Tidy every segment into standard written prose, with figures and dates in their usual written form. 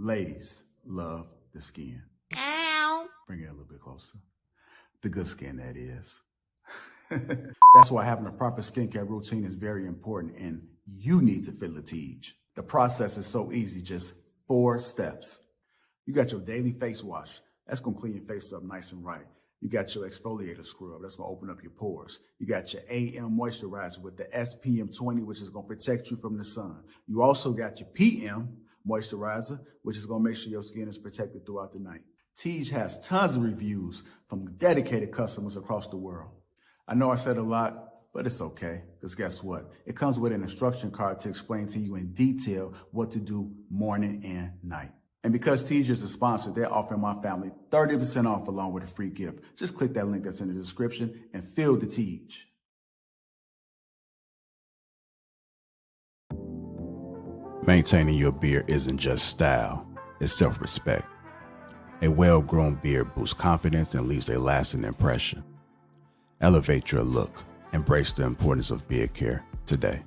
Ladies love the skin. Ow. Bring it a little bit closer. The good skin, that is. That's why having a proper skincare routine is very important, and you need to feel the Lateef. The process is so easy, just 4 steps. You got your daily face wash. That's going to clean your face up nice and right. You got your exfoliator scrub. That's going to open up your pores. You got your AM moisturizer with the SPM 20, which is going to protect you from the sun. You also got your PM moisturizer, which is going to make sure your skin is protected throughout the night. Lateef has tons of reviews from dedicated customers across the world. I know I said a lot, but it's okay, because guess what? It comes with an instruction card to explain to you in detail what to do morning and night. And because Lateef is a sponsor, they're offering my family 30% off along with a free gift. Just click that link that's in the description and feel the Lateef. Maintaining your beard isn't just style, it's self-respect. A well-grown beard boosts confidence and leaves a lasting impression. Elevate your look. Embrace the importance of beard care today.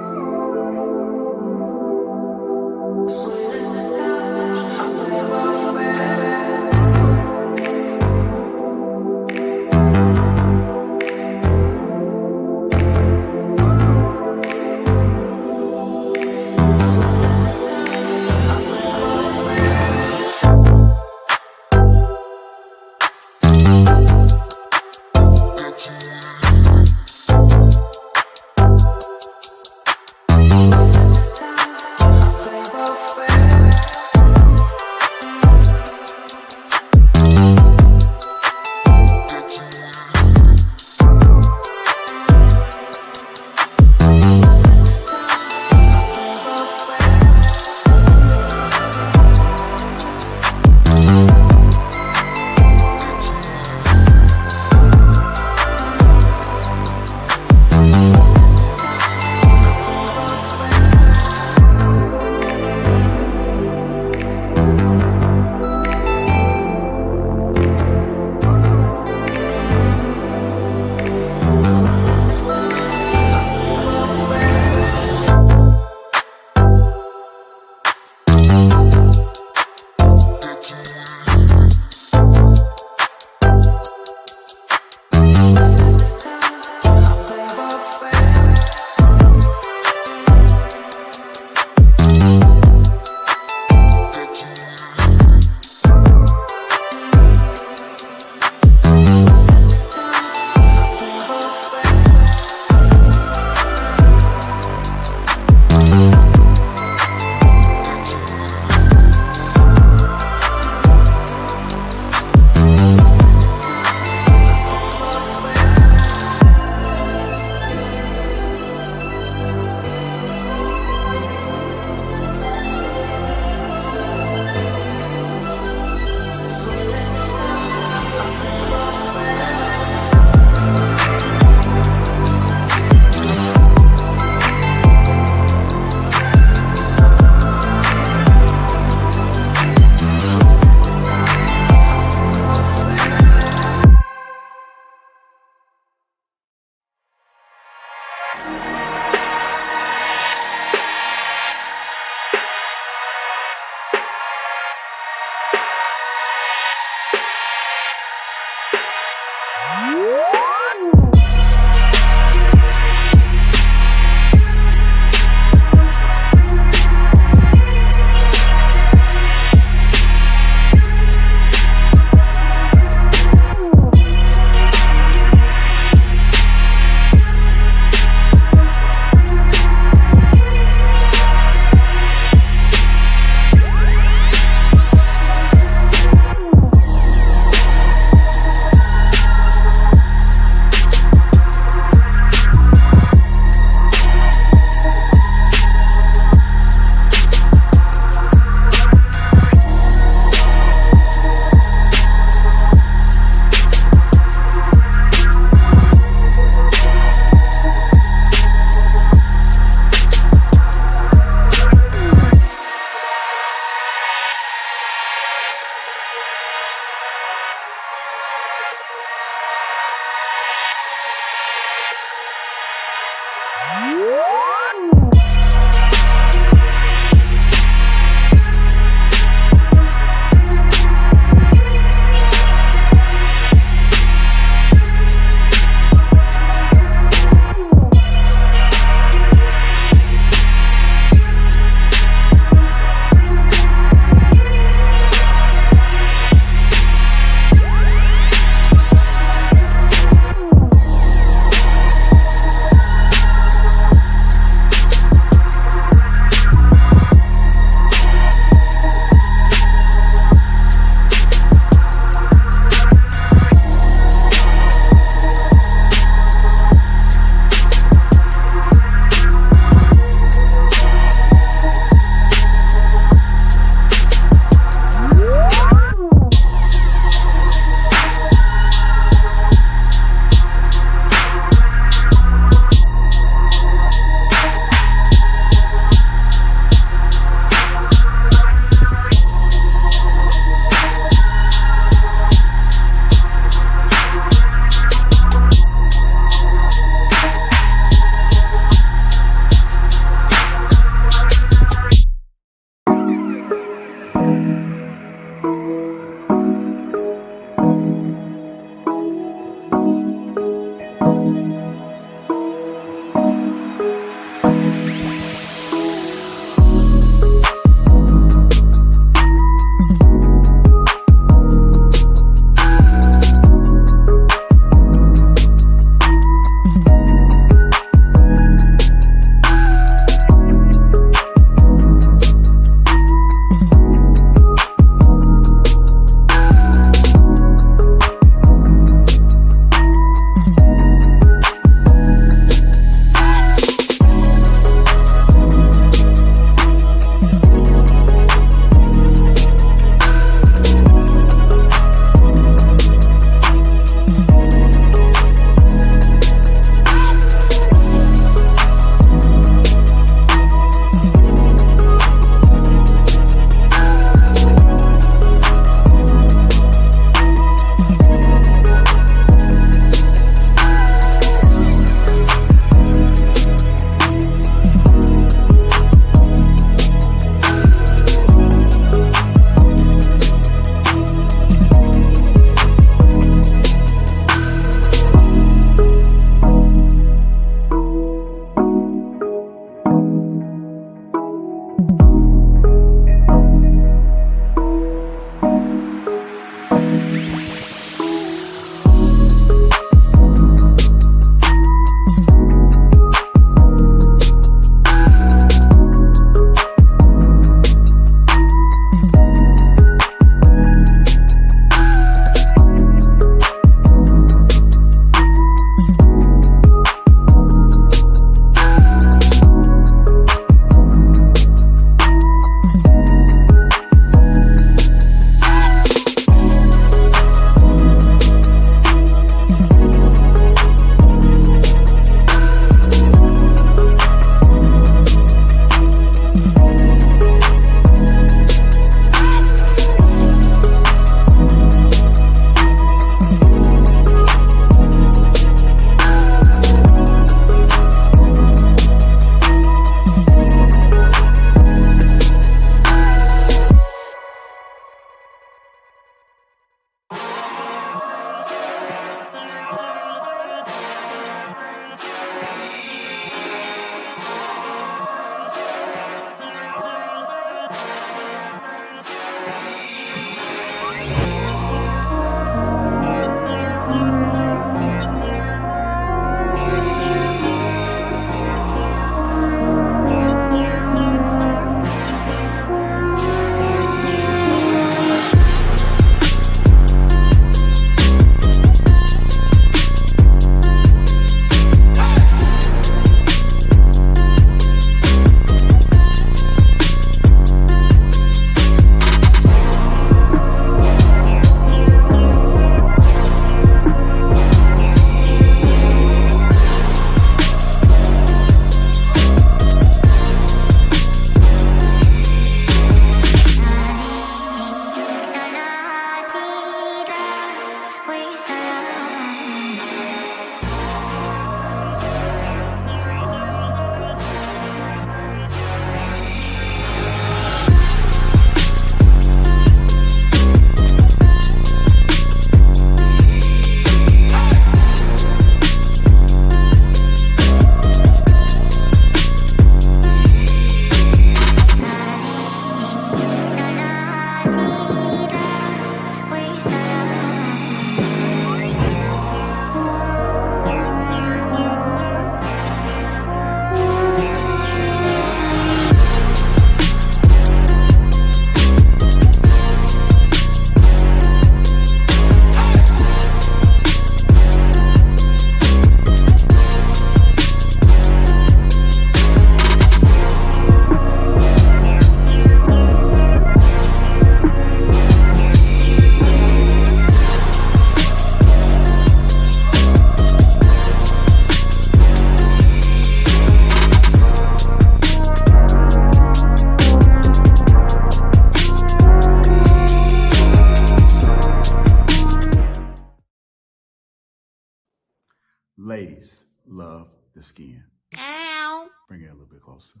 Ladies love the skin. Ow. Bring it a little bit closer.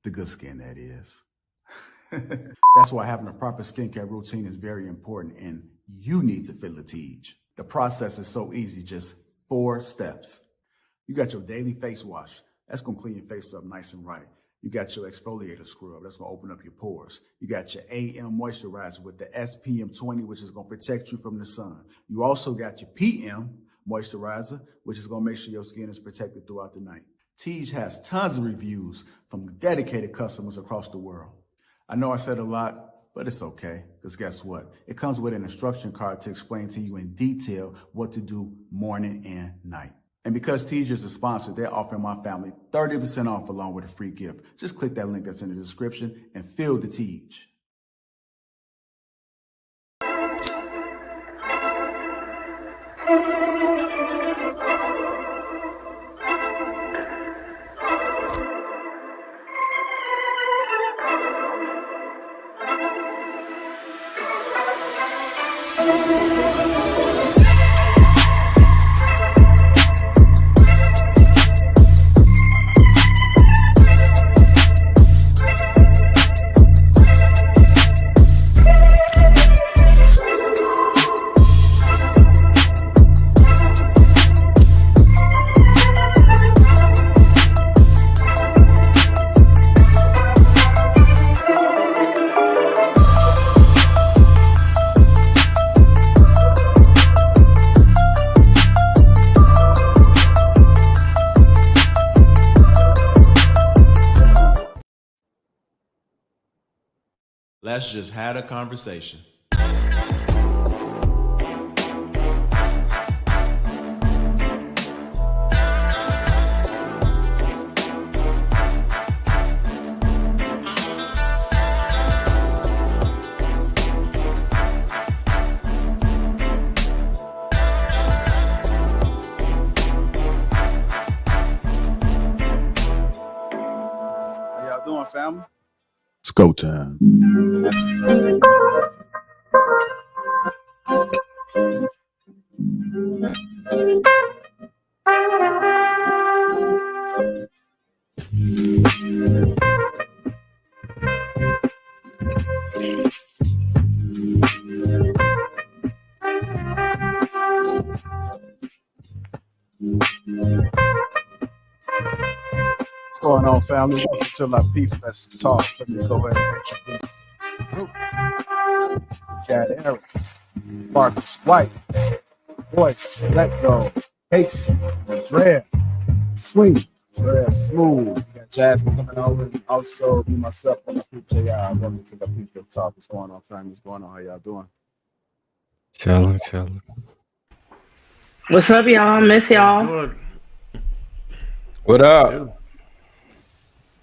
The good skin, that is. That's why having a proper skincare routine is very important, and you need to feel the teach. The process is so easy, just 4 steps. You got your daily face wash. That's going to clean your face up nice and right. You got your exfoliator scrub. That's going to open up your pores. You got your AM moisturizer with the SPM 20, which is going to protect you from the sun. You also got your PM moisturizer, which is going to make sure your skin is protected throughout the night. Tej has tons of reviews from dedicated customers across the world. I know I said a lot, but it's okay, because guess what? It comes with an instruction card to explain to you in detail what to do morning and night. And because Tej is a sponsor, they're offering my family 30% off along with a free gift. Just click that link that's in the description and feel the Tej. Let's just have a conversation. How y'all doing, family? It's go time. What's going on, family? Welcome to Lapeef. Let's talk. Let me go ahead and introduce the group. Got Eric, Marcus White, Voice, Let Go, Casey, Drea, Swing, Drea, Smooth. We got Jasmine coming over, and also me, myself, on Lapeef JR. Welcome to Lapeef Talk. What's going on, family? What's going on? How y'all doing? Chilling. What's up, y'all? Miss y'all. Good. What up?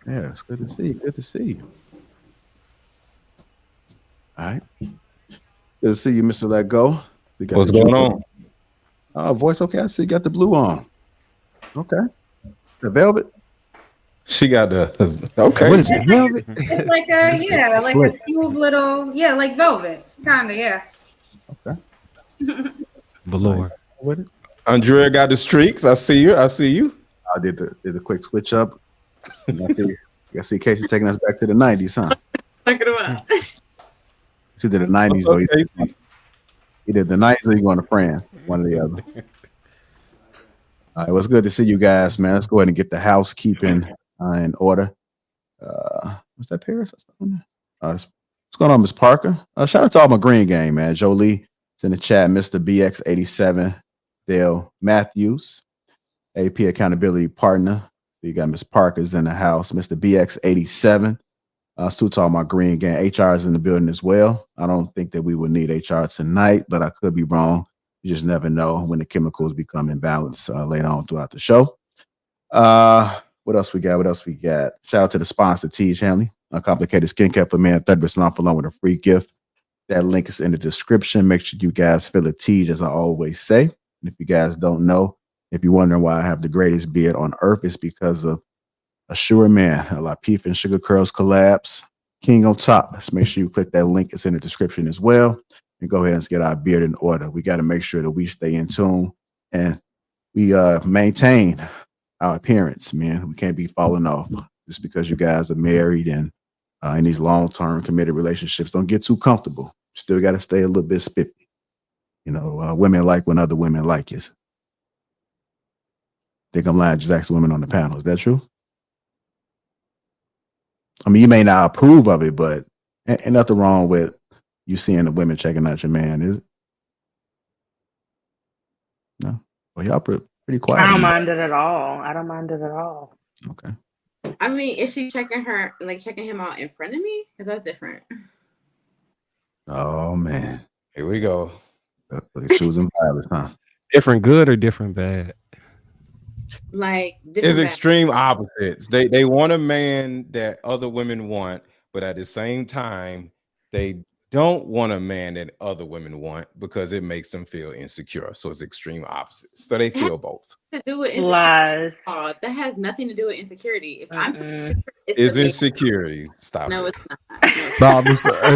Yeah, it's good to see you. Good to see you. All right. Good to see you, Mr. Let Go. What's going on? Voice, okay. I see you got the blue on. Okay. The velvet? She got the okay. It's like a like a smooth little like velvet, kind of Okay. Velour. With it? Andrea got the streaks. I see you. I did the quick switch up. I see Casey taking us back to the 90s, huh? Look at him. It's either the 90s or either the 90s or you going to France, one or the other. All right, well, it's good to see you guys, man. Let's go ahead and get the housekeeping in order. What's that, Paris? What's going on, Miss Parker? Shout out to all my green gang, man. Jolie is in the chat. Mr. BX87, Dale Matthews, AP Accountability Partner. So you got Miss Parker's in the house. Mr. BX87. Salute to all my green gang. HR is in the building as well. I don't think that we will need HR tonight, but I could be wrong. You just never know when the chemicals become imbalanced later on throughout the show. What else we got? Shout out to the sponsor, Tej Hanley. Uncomplicated skincare for men, 30% off along with a free gift. That link is in the description. Make sure you guys feel a Tej, as I always say. And if you guys don't know, if you're wondering why I have the greatest beard on earth, it's because of a sure man, a Lapeef and Sugar Curls collabs. King on top. Let's make sure you click that link. It's in the description as well. And go ahead and get our beard in order. We got to make sure that we stay in tune and we maintain our appearance, man. We can't be falling off just because you guys are married and in these long-term committed relationships. Don't get too comfortable. Still got to stay a little bit spiffy. You know, women like when other women like you. Think I'm lying, just ask the women on the panel. Is that true? I mean, you may not approve of it, but ain't nothing wrong with you seeing the women checking out your man, is it? No? Well, y'all pretty quiet. I don't mind it at all. I don't mind it at all. Okay. I mean, is she checking him out in front of me? Because that's different. Oh, man. Here we go. Choosing violence, huh? Different good or different bad? Like, It's extreme opposites. They want a man that other women want, but at the same time, they don't want a man that other women want because it makes them feel insecure. So it's extreme opposites. So they feel both. To do with Lies. Oh, that has nothing to do with insecurity. If I'm it's insecurity. Stop. No, it. it's not.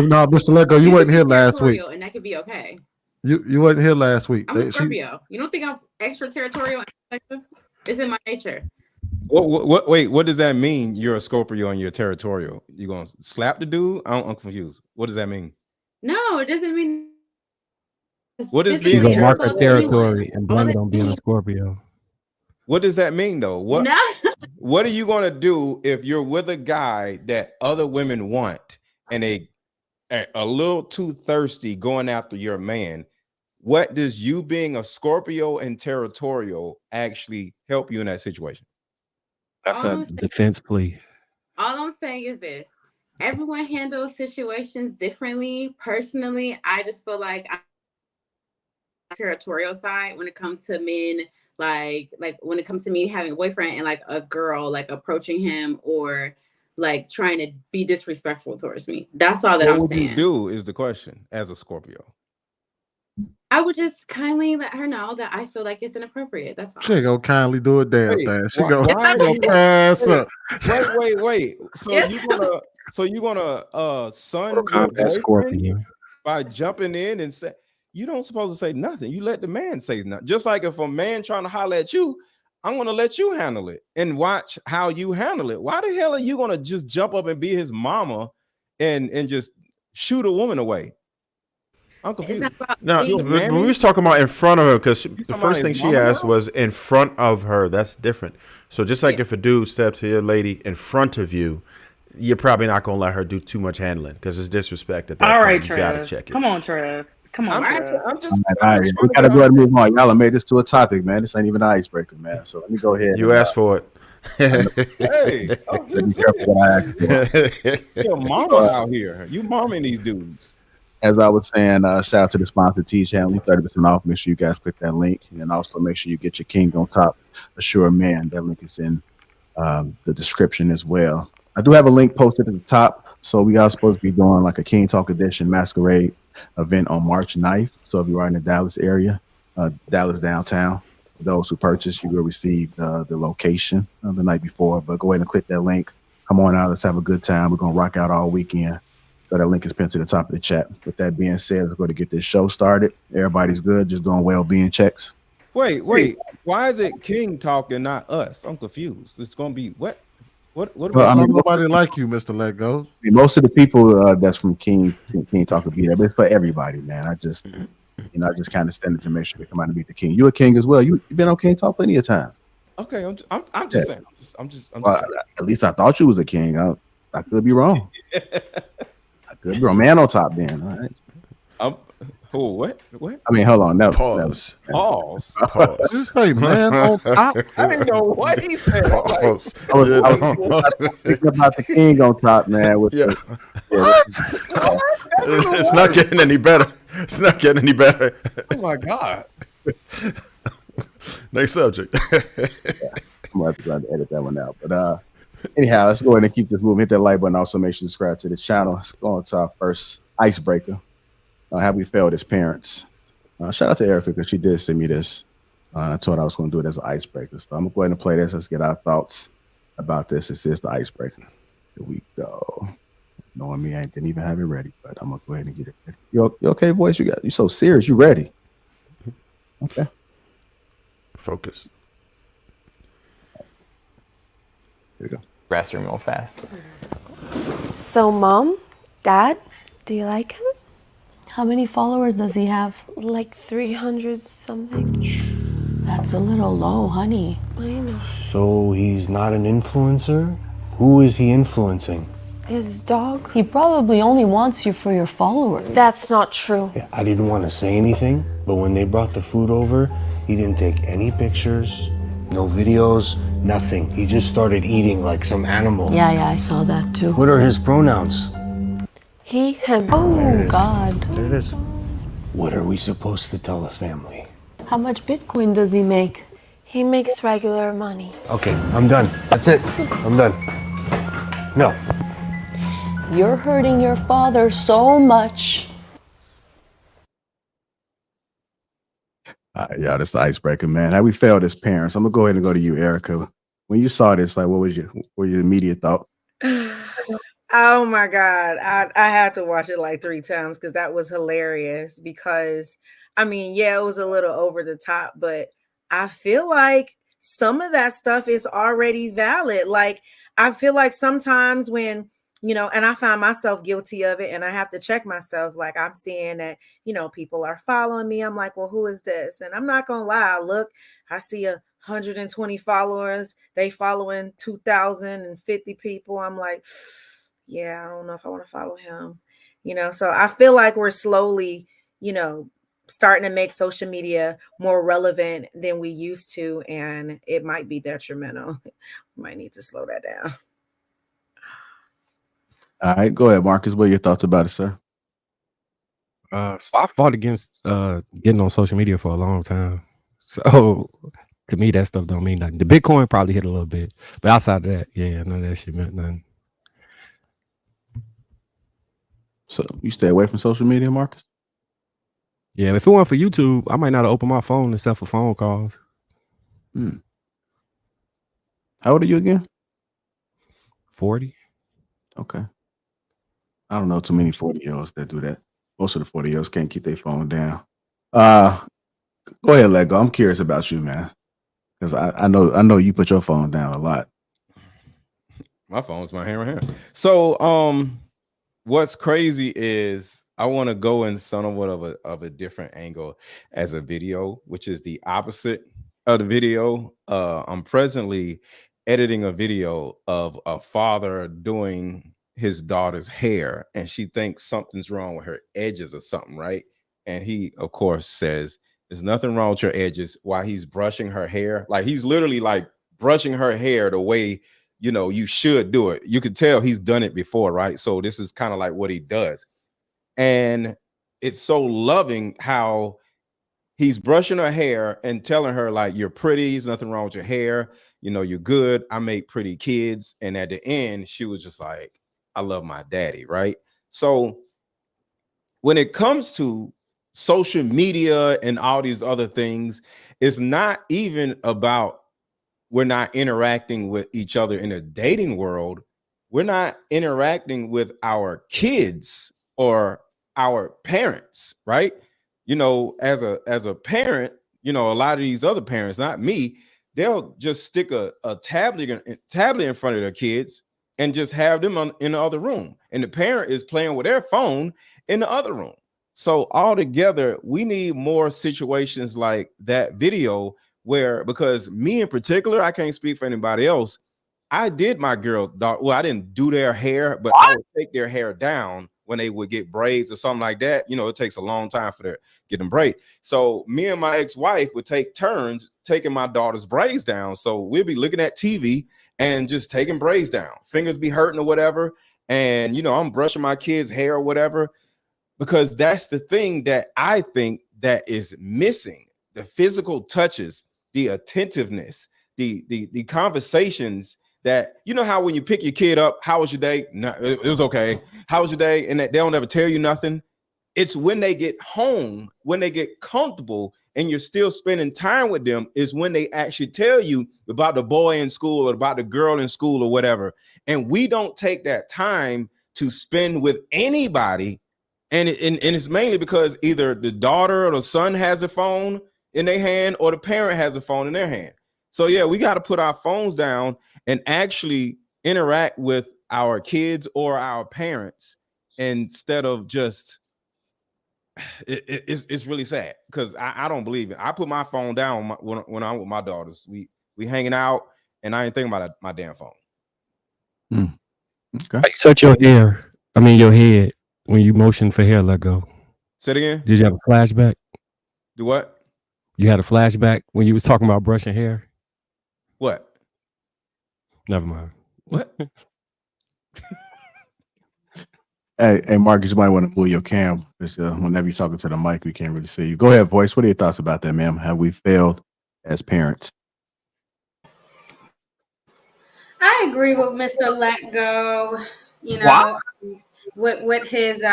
No, Mr. Lego, you wasn't here last week. And that could be okay. You wasn't here last week. I'm a Scorpio. You don't think I'm extraterritorial and protective? It's in my nature. Wait, what does that mean? You're a Scorpio and you're territorial. You gonna slap the dude? I'm confused. What does that mean? No, it doesn't mean. What is She's being gonna mark her territory and blame it on being a Scorpio. What does that mean though? What No. What are you gonna do if you're with a guy that other women want and they are a little too thirsty going after your man? What does you being a Scorpio and territorial actually help you in that situation? That's a defense plea. All I'm saying is this. Everyone handles situations differently. Personally, I just feel like I'm on the territorial side when it comes to men, like when it comes to me having a boyfriend and like a girl like approaching him or like trying to be disrespectful towards me. That's all that I'm saying. What would you do is the question as a Scorpio. I would just kindly let her know that I feel like it's inappropriate. That's all. She ain't gonna kindly do a damn thing. She gonna wait, pass up. Wait. So you gonna son your boyfriend by jumping in and say you don't supposed to say nothing. You let the man say nothing. Just like if a man trying to holler at you, I'm gonna let you handle it and watch how you handle it. Why the hell are you gonna just jump up and be his mama and just shoot a woman away? I'm confused. No, when we was talking about in front of her, because the first thing she asked was in front of her. That's different. So just like if a dude steps to your lady in front of you, you're probably not gonna let her do too much handling because it's disrespect at that All point. right, You Trev. gotta check it. Come on, Trev. Come on. I'm just we gotta go ahead and move on. Y'all have made this to a topic, man. This ain't even an icebreaker, man. So let me go ahead. You asked for it. Hey, be careful what I ask for. your mama out here. You momming these dudes. As I was saying, shout out to the sponsor T Channel, 30% off. Make sure you guys click that link, and then also make sure you get your King on Top, Assure Man. That link is in the description as well. I do have a link posted at the top. So we are supposed to be doing like a King Talk Edition Masquerade event on March 9th. So if you are in the Dallas area, Dallas downtown, for those who purchase, you will receive the location the night before. But go ahead and click that link. Come on out. Let's have a good time. We're going to rock out all weekend. So that link is pinned to the top of the chat. With that being said, let's go to get this show started. Everybody's good. Just doing well-being checks. Wait. Why is it King Talk and not us? I'm confused. It's going to be what? Well, I mean, nobody like you, Mr. Let Go. Most of the people that's from King Talk will be there, but it's for everybody, man. I just kind of stand it to make sure they come out and meet the King. You a king as well. You've been on King Talk plenty of times. Okay, I'm just saying. I'm just well, saying. At least I thought you was a king. I could be wrong. I could be wrong. Man on top, then. All right. What? I mean, hold on. No, Pause. Pause. This hey, man on top. I didn't know what he said. Pause. I was thinking about the king on top, man. It's not getting any better. It's not getting any better. Oh my God. Next subject. I'm going to have to edit that one out. But anyhow, let's go ahead and keep this moving. Hit that like button. Also, make sure you subscribe to the channel. Let's go on to our first icebreaker. How we failed as parents. Shout out to Erica because she did send me this. I told her I was going to do it as an icebreaker. So I'm going to go ahead and play this. Let's get our thoughts about this. This is the icebreaker. Here we go. Knowing me, I didn't even have it ready, but I'm going to go ahead and get it ready. You okay, voice? You so serious. You ready? Okay. Focus. There you go. Restroom real fast. So, Mom, Dad, do you like him? How many followers does he have? Like 300 something. That's a little low, honey. I know. So he's not an influencer? Who is he influencing? His dog. He probably only wants you for your followers. That's not true. Yeah, I didn't want to say anything, but when they brought the food over, he didn't take any pictures, no videos, nothing. He just started eating like some animal. Yeah, I saw that too. What are his pronouns? He, him. Oh, God. There it is. What are we supposed to tell the family? How much Bitcoin does he make? He makes regular money. Okay, I'm done. That's it. I'm done. No. You're hurting your father so much. Yeah, that's the icebreaker, man. How we failed as parents. I'm gonna go ahead and go to you, Erica. When you saw this, like, what was your immediate thought? Oh my God. I had to watch it like 3 times because that was hilarious. Because I mean, yeah, it was a little over the top, but I feel like some of that stuff is already valid. Like, I feel like sometimes when, and I find myself guilty of it and I have to check myself, like I'm seeing that, people are following me. I'm like, well, who is this? And I'm not going to lie. I see 120 followers. They following 2,050 people. I'm like, yeah, I don't know if I want to follow him, so I feel like we're slowly, starting to make social media more relevant than we used to, and it might be detrimental. We might need to slow that down. All right, go ahead, Marcus. What are your thoughts about it, sir? So I fought against getting on social media for a long time. So to me, that stuff don't mean nothing. The Bitcoin probably hit a little bit, but outside of that, yeah, none of that shit meant nothing. So you stay away from social media, Marcus? Yeah, if it weren't for YouTube, I might not have opened my phone except for phone calls. How old are you again? 40. Okay. I don't know too many 40-year-olds that do that. Most of the 40-year-olds can't keep their phone down. Go ahead, Lego. I'm curious about you, man. Because I know you put your phone down a lot. My phone's my hand. So what's crazy is I want to go in somewhat of a different angle as a video, which is the opposite of the video. I'm presently editing a video of a father doing his daughter's hair, and she thinks something's wrong with her edges or something, right? And he, of course, says there's nothing wrong with your edges while he's brushing her hair. Like, he's literally like brushing her hair the way, you should do it. You could tell he's done it before, right? So this is kind of like what he does. And it's so loving how he's brushing her hair and telling her, like, you're pretty, there's nothing wrong with your hair, you're good, I make pretty kids. And at the end, she was just like, I love my daddy, right? So when it comes to social media and all these other things, it's not even about we're not interacting with each other in a dating world. We're not interacting with our kids or our parents, right? As a parent, a lot of these other parents, not me, they'll just stick a tablet in front of their kids and just have them in the other room. And the parent is playing with their phone in the other room. So altogether, we need more situations like that video where, because me in particular, I can't speak for anybody else, I did my girl, well, I didn't do their hair, but I would take their hair down when they would get braids or something like that. It takes a long time for them get them braids. So me and my ex-wife would take turns taking my daughter's braids down. So we'd be looking at TV and just taking braids down. Fingers be hurting or whatever. And, I'm brushing my kids' hair or whatever, because that's the thing that I think that is missing. The physical touches, the attentiveness, the conversations that, how when you pick your kid up, how was your day? No, it was okay. How was your day? And that they don't ever tell you nothing. It's when they get home, when they get comfortable and you're still spending time with them, is when they actually tell you about the boy in school or about the girl in school or whatever. And we don't take that time to spend with anybody. And it's mainly because either the daughter or the son has a phone in their hand or the parent has a phone in their hand. So yeah, we got to put our phones down and actually interact with our kids or our parents instead of just it's really sad because I don't believe it. I put my phone down when I'm with my daughters. We hanging out and I ain't thinking about my damn phone. Okay. You touch your hair. I mean your head when you motion for hair let go. Say it again. Did you have a flashback? Do what? You had a flashback when you was talking about brushing hair? What? Never mind. What? Hey, Marcus, you might want to move your cam. Whenever you're talking to the mic, we can't really see you. Go ahead, voice. What are your thoughts about that, ma'am? Have we failed as parents? I agree with Mr. Let Go, you know, with his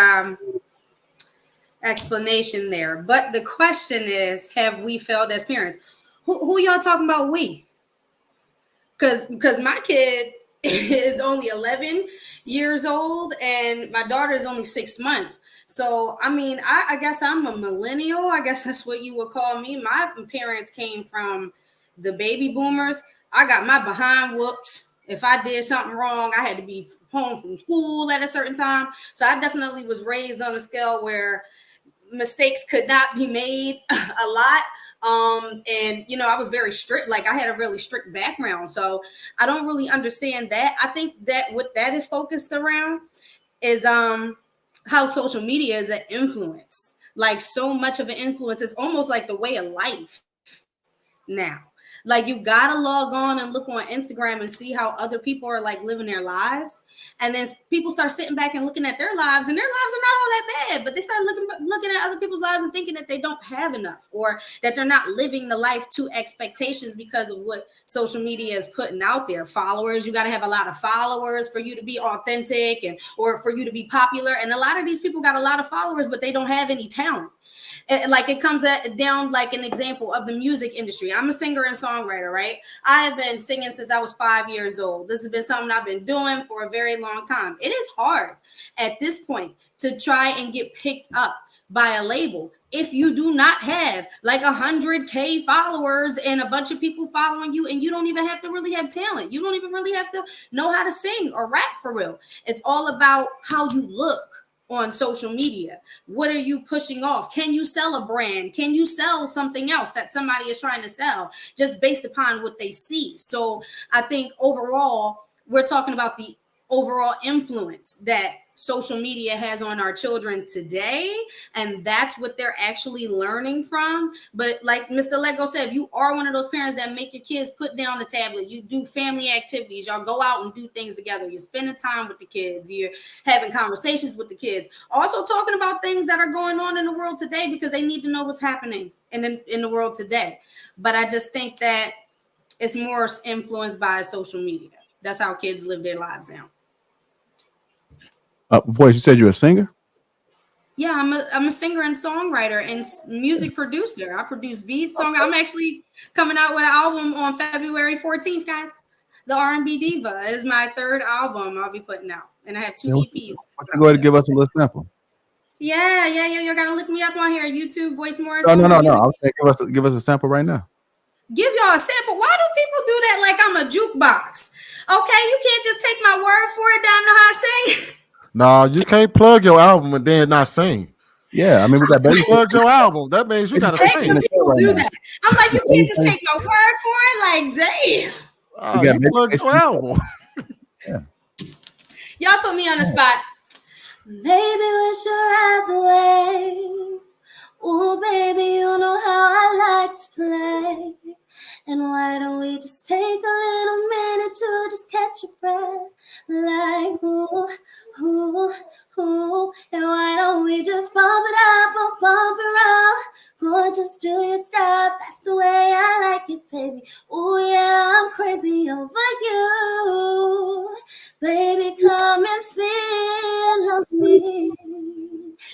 explanation there. But the question is, have we failed as parents? Who y'all talking about we? Because my kid is only 11 years old and my daughter is only 6 months. So, I mean, I guess I'm a millennial. I guess that's what you would call me. My parents came from the baby boomers. I got my behind whooped. If I did something wrong, I had to be home from school at a certain time. So I definitely was raised on a scale where mistakes could not be made a lot. And you know, I was very strict, like I had a really strict background. So I don't really understand that. I think that what that is focused around is how social media is an influence. Like so much of an influence is almost like the way of life now. Like you gotta log on and look on Instagram and see how other people are like living their lives. And then people start sitting back and looking at their lives, and their lives are not all that bad, but they start looking at other people's lives and thinking that they don't have enough or that they're not living the life to expectations because of what social media is putting out there. Followers, you got to have a lot of followers for you to be authentic and or for you to be popular. And a lot of these people got a lot of followers, but they don't have any talent. Like it comes down like an example of the music industry. I'm a singer and songwriter, right? I have been singing since I was 5 years old. This has been something I've been doing for a very long time. It is hard at this point to try and get picked up by a label if you do not have like 100K followers and a bunch of people following you, and you don't even have to really have talent. You don't even really have to know how to sing or rap for real. It's all about how you look on social media. What are you pushing off? Can you sell a brand? Can you sell something else that somebody is trying to sell just based upon what they see? So I think overall, we're talking about the overall influence that social media has on our children today, and that's what they're actually learning from. But like Mr. Lego said, you are one of those parents that make your kids put down the tablet. You do family activities. Y'all go out and do things together. You're spending time with the kids. You're having conversations with the kids. Also talking about things that are going on in the world today because they need to know what's happening in the world today. But I just think that it's more influenced by social media. That's how kids live their lives now. Boys, you said you're a singer? Yeah, I'm a singer and songwriter and music producer. I produce beats, song. I'm actually coming out with an album on February 14th, guys. The R&B Diva is my third album I'll be putting out, and I have 2 EPs. Go ahead and give us a little sample. Yeah. You gotta look me up on here, YouTube, Voice Morris. No. I was saying give us a sample right now. Give y'all a sample. Why do people do that like I'm a jukebox? Okay, you can't just take my word for it. Don't know how I sing. No, you can't plug your album and then not sing. Yeah, I mean, we got baby plug your album. That means you got to sing. People do that. I'm like, you can't just take my word for it. Like, damn. You plug your album. Yeah. Y'all put me on the spot. Baby, wish you're out the way. Oh, baby, you know how I like to play. And why don't we just take a little minute to just catch your breath? Like, ooh, ooh, ooh. And why don't we just bump it up or bump it around? Go just do your style. That's the way I like it, baby. Oh, yeah, I'm crazy over you. Baby, come and feel on me.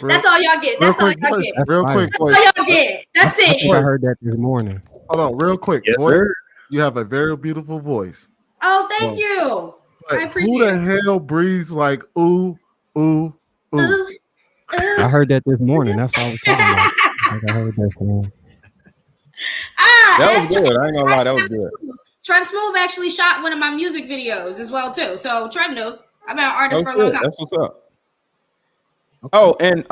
That's all y'all get. That's all y'all get. Real quick, that's all y'all get. That's it. I heard that this morning. Hold on, real quick. Yes, voice, sir. you have a very beautiful voice. Oh, thank you. I appreciate it. Who the hell breathes like ooh, ooh, ooh? I heard that this morning. That's what I was talking about. I heard that this morning. That was good. I ain't gonna lie, that was good. Trev Smooth actually shot one of my music videos as well too. So Trev knows. I've been an artist for a long time. That's what's up. Okay. Oh, and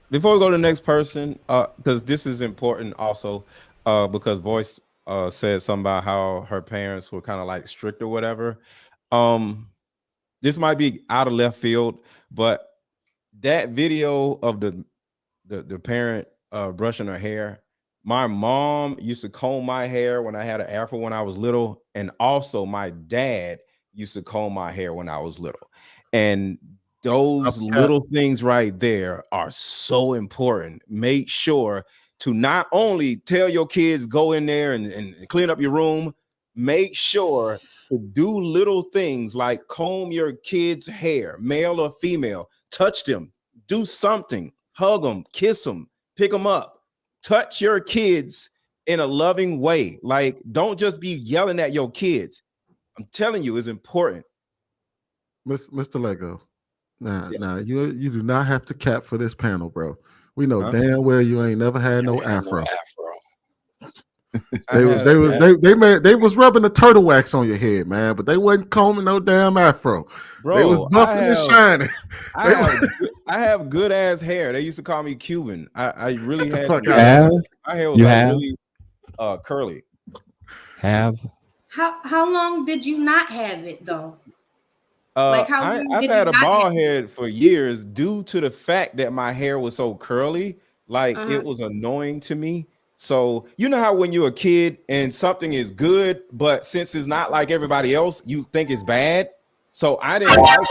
before we go to the next person, because this is important also, because Voice said something about how her parents were kind of like strict or whatever. This might be out of left field, but that video of the parent brushing her hair. My mom used to comb my hair when I had an afro when I was little, and also my dad used to comb my hair when I was little. And those little things right there are so important. Make sure to not only tell your kids go in there and clean up your room, make sure to do little things like comb your kids' hair, male or female, touch them, do something, hug them, kiss them, pick them up. Touch your kids in a loving way. Like, don't just be yelling at your kids. I'm telling you, it's important. Mr. Lego. Nah, you do not have to cap for this panel, bro. We know damn well you ain't never had no afro. They was rubbing the turtle wax on your head, man, but they wasn't combing no damn afro. Bro, they was buffing and shining. I have good ass hair. They used to call me Cuban. I really had my hair was really curly. How long did you not have it though? Like how long I've had a bald head for years due to the fact that my hair was so curly. Like it was annoying to me. So you know how when you're a kid and something is good, but since it's not like everybody else, you think it's bad. So I didn't like it.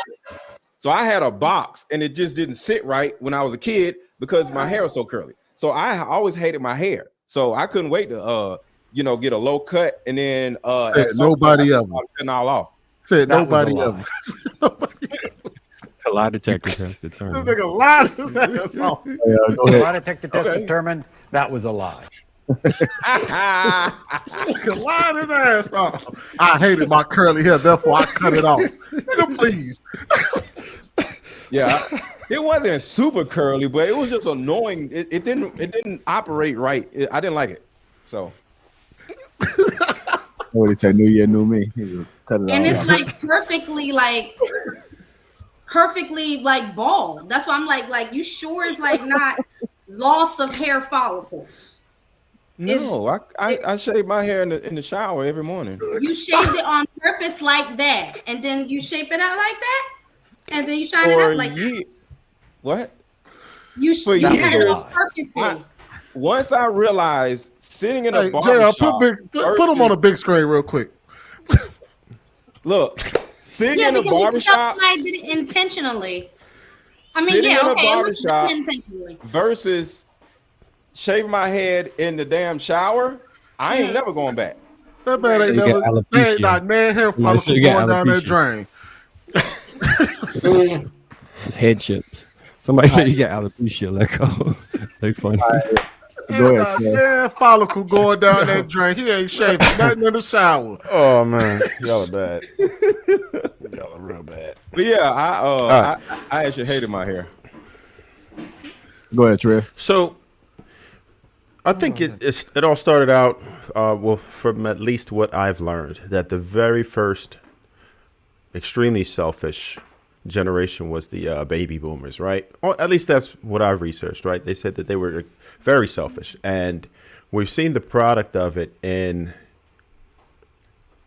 So I had a box and it just didn't sit right when I was a kid because my hair was so curly. So I always hated my hair. So I couldn't wait to get a low cut and then nobody ever cutting all off. Said nobody ever. A lie detector test determined. A lie detector test determined that was a lie. Lie his ass off. I hated my curly hair, therefore I cut it off. Nigga, please. Yeah, it wasn't super curly, but it was just annoying. It didn't operate right. I didn't like it. So. What did he say? New year, new me. He just cut it off. And it's like perfectly bald. That's why I'm like you sure it's like not loss of hair follicles. No, I shave my hair in the shower every morning. You shaved it on purpose like that, and then you shape it out like that, and then you shine it up like that. What? You cut it on purposely. Once I realized sitting in a barbershop, put them on a big screen real quick. Look, sitting in a barbershop. I did it intentionally. I mean, sitting in a barbershop versus shaving my head in the damn shower. I ain't never going back. That man ain't never not man hair follicles going down that drain. It's head chips. Somebody said you got alopecia. Let go. Look funny. Go ahead, yeah, follicle going down that drain. He ain't shaving nothing in the shower. Oh man, y'all are bad. Y'all are real bad. But yeah, I actually hated my hair. Go ahead, Trev. So I think it all started out from at least what I've learned, that the very first extremely selfish generation was the baby boomers, right? Or at least that's what I've researched, right? They said that they were very selfish, and we've seen the product of it in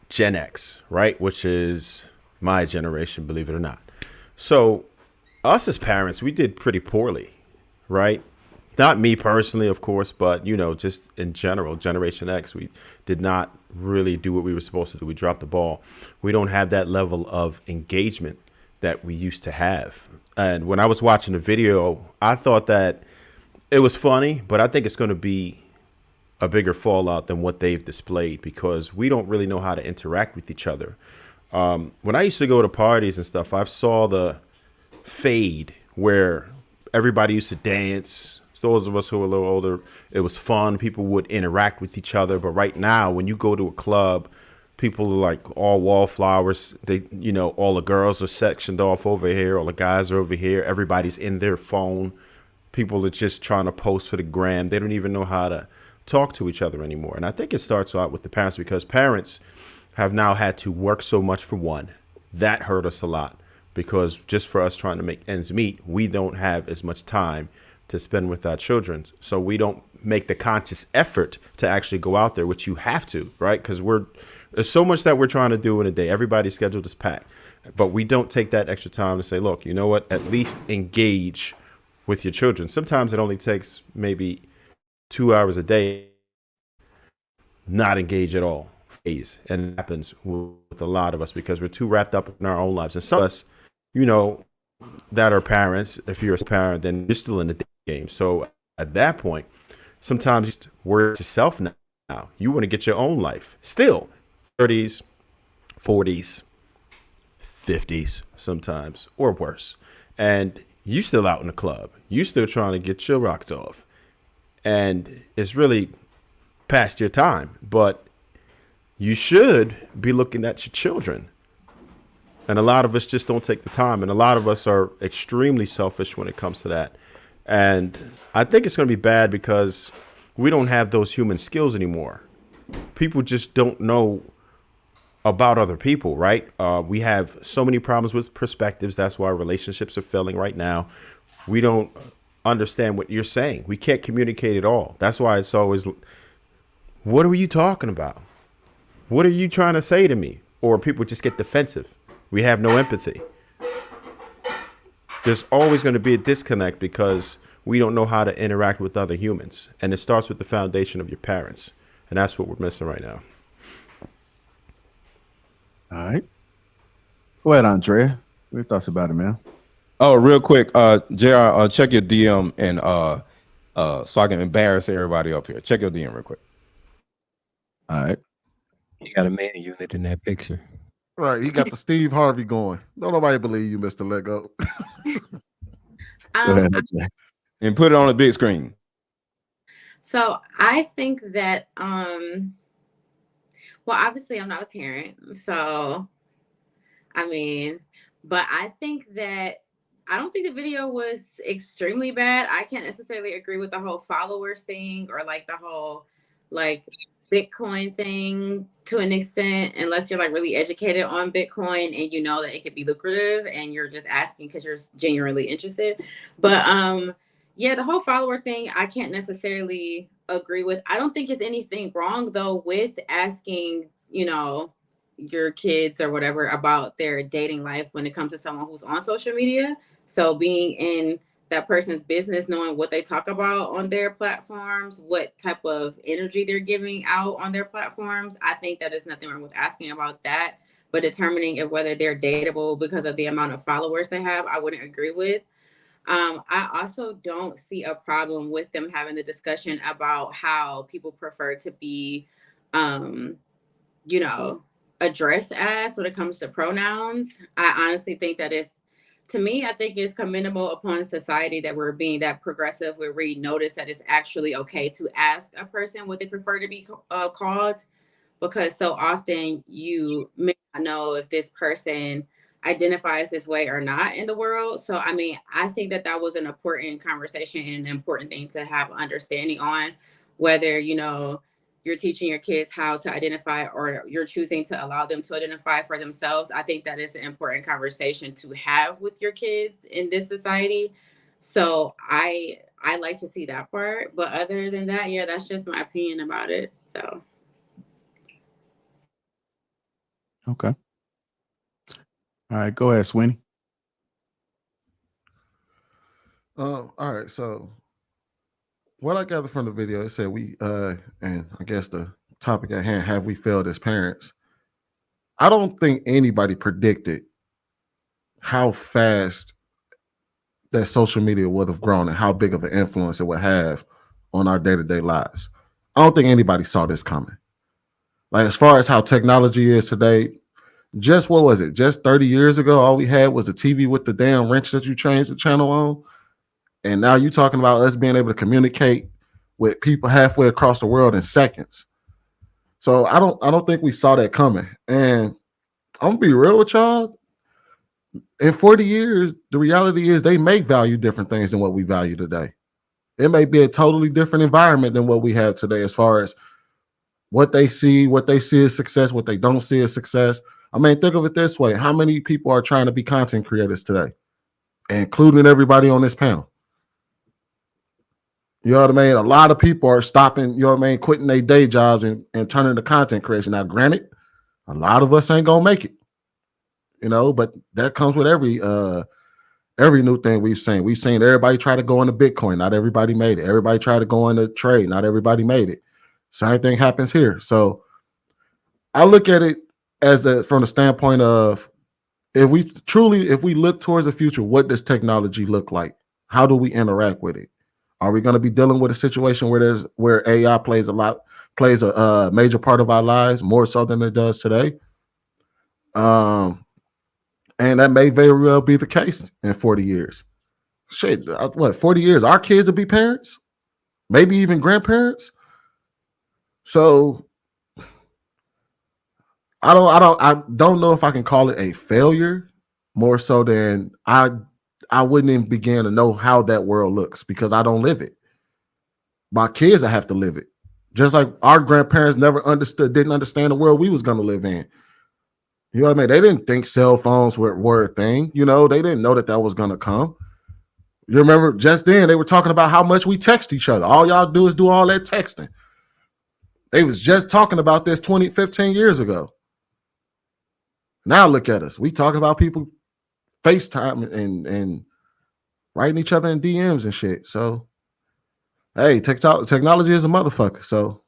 Gen X, right? Which is my generation, believe it or not. So us as parents, we did pretty poorly, right? Not me personally, of course, but, just in general, Generation X, we did not really do what we were supposed to do. We dropped the ball. We don't have that level of engagement that we used to have. And when I was watching the video, I thought that it was funny, but I think it's going to be a bigger fallout than what they've displayed, because we don't really know how to interact with each other. When I used to go to parties and stuff, I saw the fade where everybody used to dance. Those of us who are a little older, it was fun. People would interact with each other. But right now, when you go to a club, people are like all wallflowers. They, all the girls are sectioned off over here. All the guys are over here. Everybody's in their phone. People are just trying to post for the gram. They don't even know how to talk to each other anymore. And I think it starts out with the parents, because parents have now had to work so much for one. That hurt us a lot, because just for us trying to make ends meet, we don't have as much time to spend with our children. So we don't make the conscious effort to actually go out there, which you have to, right? Because there's so much that we're trying to do in a day. Everybody's schedule is packed, but we don't take that extra time to say, look, you know what, at least engage with your children. Sometimes it only takes maybe 2 hours a day, not engage at all. And it happens with a lot of us because we're too wrapped up in our own lives. And some of us, you know, that are parents, if you're a parent, then you're still in the game. So at that point, sometimes you just worry yourself now. You want to get your own life. Still, 30s, 40s, 50s sometimes, or worse. And you still out in the club. You still trying to get your rocks off. And it's really past your time. But you should be looking at your children. And a lot of us just don't take the time. And a lot of us are extremely selfish when it comes to that. And I think it's going to be bad because we don't have those human skills anymore. People just don't know about other people, right? We have so many problems with perspectives. That's why relationships are failing right now. We don't understand what you're saying. We can't communicate at all. That's why it's always, what are you talking about? What are you trying to say to me? Or people just get defensive. We have no empathy. There's always going to be a disconnect because we don't know how to interact with other humans. And it starts with the foundation of your parents. And that's what we're missing right now. All right. Go ahead, Andrea. What are your thoughts about it, man? Oh, real quick, JR, check your DM and so I can embarrass everybody up here. Check your DM real quick. All right. You got a man unit in that picture. Right, he got the Steve Harvey going. Don't nobody believe you, Mr. Lego. Go ahead, and put it on a big screen. So I think that, well, obviously I'm not a parent, so I mean, but I think that I don't think the video was extremely bad. I can't necessarily agree with the whole followers thing or like the whole like Bitcoin thing to an extent, unless you're like really educated on Bitcoin and you know that it could be lucrative and you're just asking because you're genuinely interested. But yeah, the whole follower thing, I can't necessarily agree with. I don't think it's anything wrong though with asking, you know, your kids or whatever about their dating life when it comes to someone who's on social media. So being in that person's business, knowing what they talk about on their platforms, what type of energy they're giving out on their platforms. I think that is nothing wrong with asking about that, but determining if whether they're dateable because of the amount of followers they have, I wouldn't agree with. I also don't see a problem with them having the discussion about how people prefer to be, you know, addressed as when it comes to pronouns. I honestly think that to me, I think it's commendable upon society that we're being that progressive where we notice that it's actually okay to ask a person what they prefer to be called, because so often you may not know if this person identifies this way or not in the world. So, I mean, I think that that was an important conversation and an important thing to have understanding on, whether, you know, you're teaching your kids how to identify or you're choosing to allow them to identify for themselves. I think that is an important conversation to have with your kids in this society. So I like to see that part. But other than that, yeah, that's just my opinion about it. So. Okay. All right, go ahead, Sweeney. All right, so what I gathered from the video, it said we and I guess the topic at hand, have we failed as parents? I don't think anybody predicted how fast that social media would have grown and how big of an influence it would have on our day-to-day lives. I don't think anybody saw this coming. Like, as far as how technology is today, just what was it? Just 30 years ago, all we had was a TV with the damn wrench that you changed the channel on. And now you're talking about us being able to communicate with people halfway across the world in seconds. So I don't think we saw that coming. And I'm gonna be real with y'all. In 40 years, the reality is they may value different things than what we value today. It may be a totally different environment than what we have today as far as what they see as success, what they don't see as success. I mean, think of it this way. How many people are trying to be content creators today, including everybody on this panel? You know what I mean? A lot of people are stopping, you know what I mean, quitting their day jobs and turning to content creation. Now, granted, a lot of us ain't gonna make it, you know, but that comes with every new thing we've seen. We've seen everybody try to go into Bitcoin. Not everybody made it. Everybody tried to go into trade. Not everybody made it. Same thing happens here. So I look at it as from the standpoint of if we look towards the future, what does technology look like? How do we interact with it? Are we going to be dealing with a situation where AI plays a major part of our lives more so than it does today? And that may very well be the case in 40 years. Shit, what, 40 years? Our kids will be parents, maybe even grandparents. So I don't know if I can call it a failure more so than I wouldn't even begin to know how that world looks because I don't live it. My kids, I have to live it. Just like our grandparents didn't understand the world we was going to live in. You know what I mean? They didn't think cell phones were a thing. You know, they didn't know that was going to come. You remember just then they were talking about how much we text each other. All y'all do is do all that texting. They was just talking about this 15 years ago. Now look at us. We talking about people FaceTime and writing each other in DMs and shit. So, hey, technology is a motherfucker. So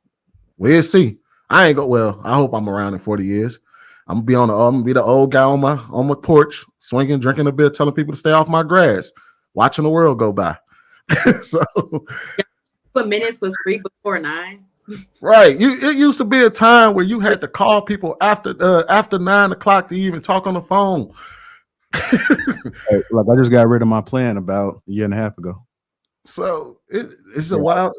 we'll see. I hope I'm around in 40 years. I'm gonna be the old guy on my porch, swinging, drinking a beer, telling people to stay off my grass, watching the world go by. So, what minutes was free before 9? Right. It used to be a time where you had to call people after 9 o'clock to even talk on the phone. Hey, look, I just got rid of my plan about a year and a half ago. So it's a wild.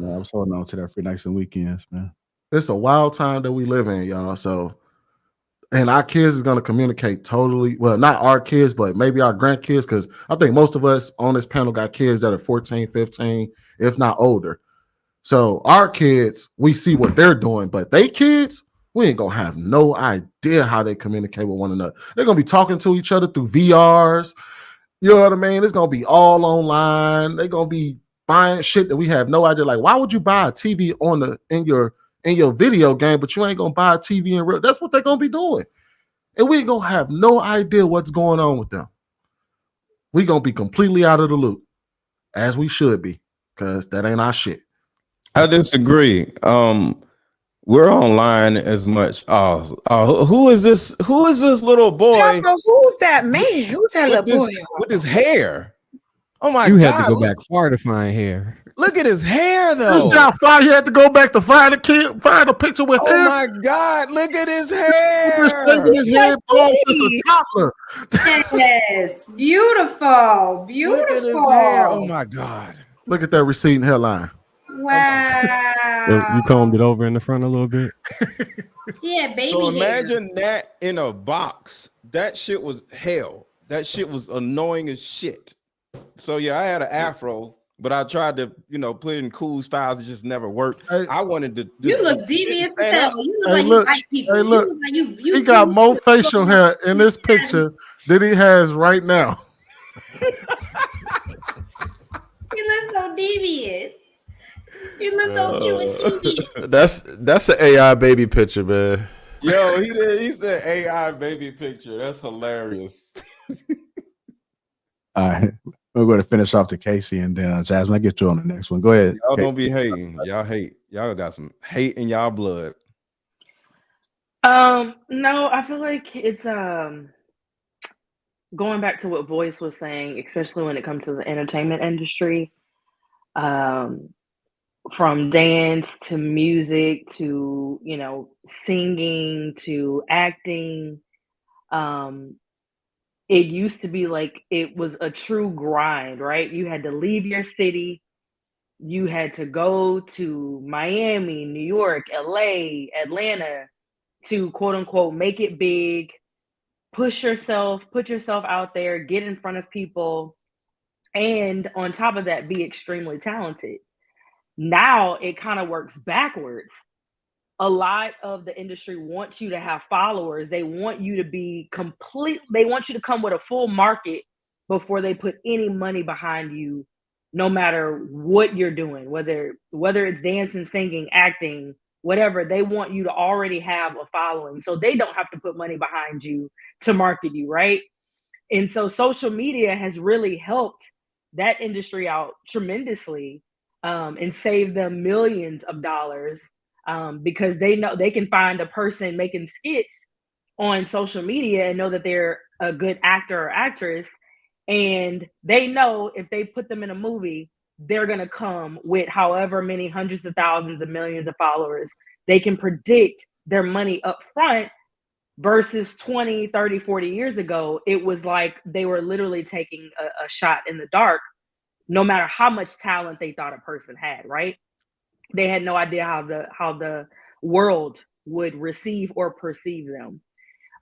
Yeah, I was holding on to that for nights and weekends, man. It's a wild time that we live in, y'all. So, and our kids is going to communicate totally. Well, not our kids, but maybe our grandkids, because I think most of us on this panel got kids that are 14, 15, if not older. So our kids, we see what they're doing, but they kids, we ain't gonna have no idea how they communicate with one another. They're gonna be talking to each other through VRs. You know what I mean? It's gonna be all online. They're gonna be buying shit that we have no idea. Like, why would you buy a TV in your video game, but you ain't gonna buy a TV in real? That's what they're gonna be doing, and we ain't gonna have no idea what's going on with them. We gonna be completely out of the loop, as we should be, because that ain't our shit. I disagree. We're online as much. Who is this? Who is this little boy? Who's that man? Who's that little boy with his hair? Oh my God! You had to go back far to find hair. Look at his hair, though. That's how far you had to go back to find a picture with hair. Oh my God! Look at his hair. His head bald as a toddler. Yes, beautiful. Look at his hair. Oh my God! Look at that receding hairline. Wow. You combed it over in the front a little bit. Yeah, baby. So imagine that in a box. That shit was hell. That shit was annoying as shit. So yeah, I had an afro, but I tried to, put in cool styles. It just never worked. I wanted to. You look devious as hell. You look like look, you fight people. Hey, look, You look like he got more facial hair in this picture than he has right now. He looks so devious. You look so cute and That's an AI baby picture, man. Yo, he said AI baby picture. That's hilarious. All right, we're going to finish off the Casey, and then Jasmine, I'll get you on the next one. Go ahead. Y'all don't be hating. Y'all hate. Y'all got some hate in y'all blood. No, I feel like it's going back to what Voice was saying, especially when it comes to the entertainment industry. From dance to music to singing to acting, it used to be like it was a true grind, right? You had to leave your city, you had to go to Miami, New York, LA, Atlanta to quote unquote make it big, put yourself out there, get in front of people. and on top of that, be extremely talented. Now it kind of works backwards. A lot of the industry wants you to have followers. They want you to be they want you to come with a full market before they put any money behind you, no matter what you're doing, whether it's dancing, singing, acting, whatever. They want you to already have a following, so they don't have to put money behind you to market you, right? And so social media has really helped that industry out tremendously, and saved them millions of dollars, because they know they can find a person making skits on social media and know that they're a good actor or actress. And they know if they put them in a movie, they're going to come with however many hundreds of thousands of millions of followers. They can predict their money up front versus 20, 30, 40 years ago. It was like they were literally taking a shot in the dark, no matter how much talent they thought a person had, right? They had no idea how the world would receive or perceive them.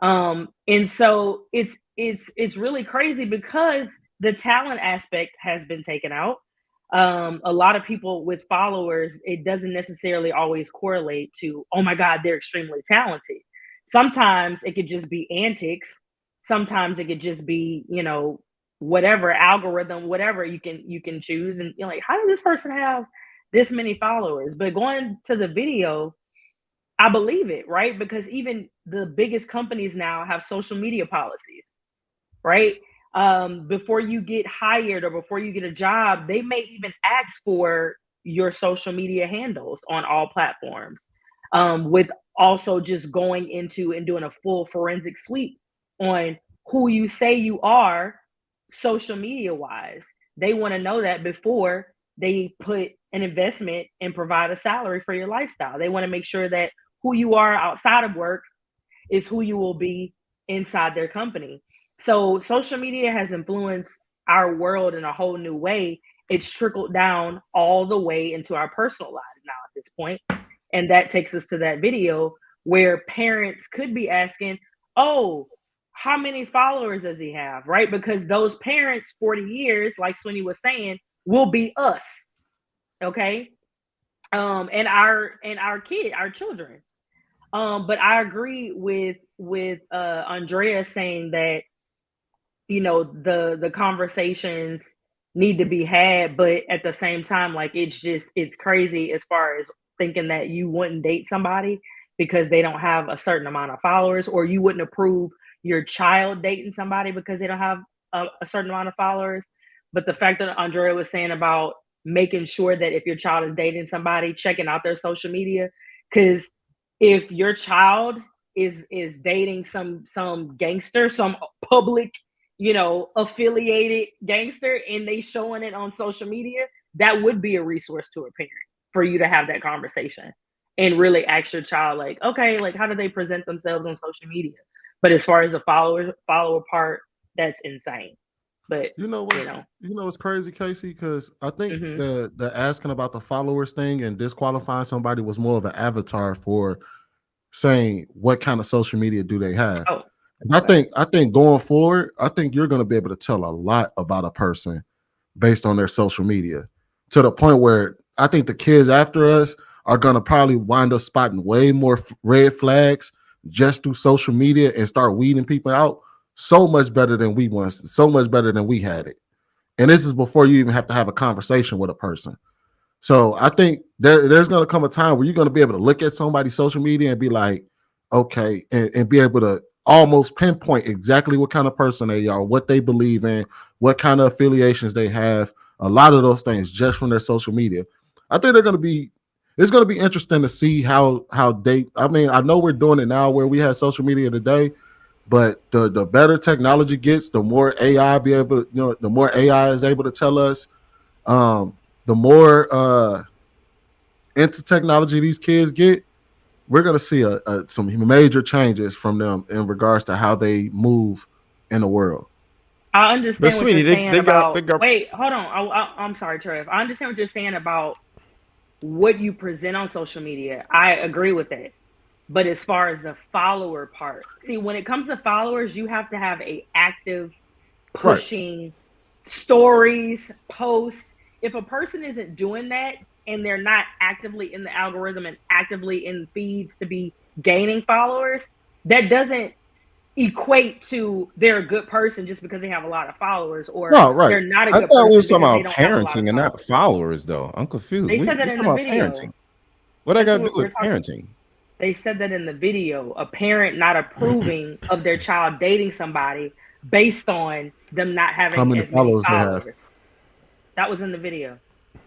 And so it's really crazy because the talent aspect has been taken out. A lot of people with followers, it doesn't necessarily always correlate to, oh my God, they're extremely talented. Sometimes it could just be antics. Sometimes it could just be, whatever algorithm, whatever you can choose. And you're like, how does this person have this many followers? But going to the video, I believe it, right? Because even the biggest companies now have social media policies, right? Before you get hired or before you get a job, they may even ask for your social media handles on all platforms, with also just going into and doing a full forensic sweep on who you say you are social media wise. They want to know that before they put an investment and provide a salary for your lifestyle. They want to make sure that who you are outside of work is who you will be inside their company. So social media has influenced our world in a whole new way. It's trickled down all the way into our personal lives now at this point. And that takes us to that video where parents could be asking, oh, how many followers does he have? Right? Because those parents, 40 years, like Sweeney was saying, will be us. Okay. And our children. But I agree with Andrea saying that, the conversations need to be had, but at the same time, like it's crazy as far as thinking that you wouldn't date somebody because they don't have a certain amount of followers, or you wouldn't approve your child dating somebody because they don't have a certain amount of followers. But the fact that Andrea was saying about making sure that if your child is dating somebody, checking out their social media, because if your child is dating some gangster, some public, affiliated gangster, and they showing it on social media, that would be a resource to a parent for you to have that conversation and really ask your child, like, okay, like how do they present themselves on social media? But as far as the follower part, that's insane. But what's crazy, Casey? Because I think the asking about the followers thing and disqualifying somebody was more of an avatar for saying what kind of social media do they have. Oh, okay. I think going forward, I think you're going to be able to tell a lot about a person based on their social media, to the point where I think the kids after us are going to probably wind up spotting way more red flags just through social media and start weeding people out so much better than we once, so much better than we had it. And this is before you even have to have a conversation with a person. So I think there's going to come a time where you're going to be able to look at somebody's social media and be like, okay, and be able to almost pinpoint exactly what kind of person they are, what they believe in, what kind of affiliations they have, a lot of those things just from their social media. I think it's going to be interesting to see how I know we're doing it now where we have social media today, but the better technology gets, the more AI the more AI is able to tell us, the more into technology these kids get, we're going to see some major changes from them in regards to how they move in the world. I understand what you're saying about. Wait, hold on. I'm sorry, Trev. I understand what you're saying about what you present on social media. I agree with that. But as far as the follower part, see, when it comes to followers, you have to have a active pushing stories, posts. If a person isn't doing that and they're not actively in the algorithm and actively in feeds to be gaining followers, that doesn't equate to they're a good person just because they have a lot of followers, or they're not a good I thought we person was talking because they about don't have a lot of parenting and not followers, though. I'm confused. They said that we in talking the about video. parenting. What I got to do with talking. parenting? They said that in the video, a parent not approving of their child dating somebody based on them not having How many as many followers they have. followers. That was in the video.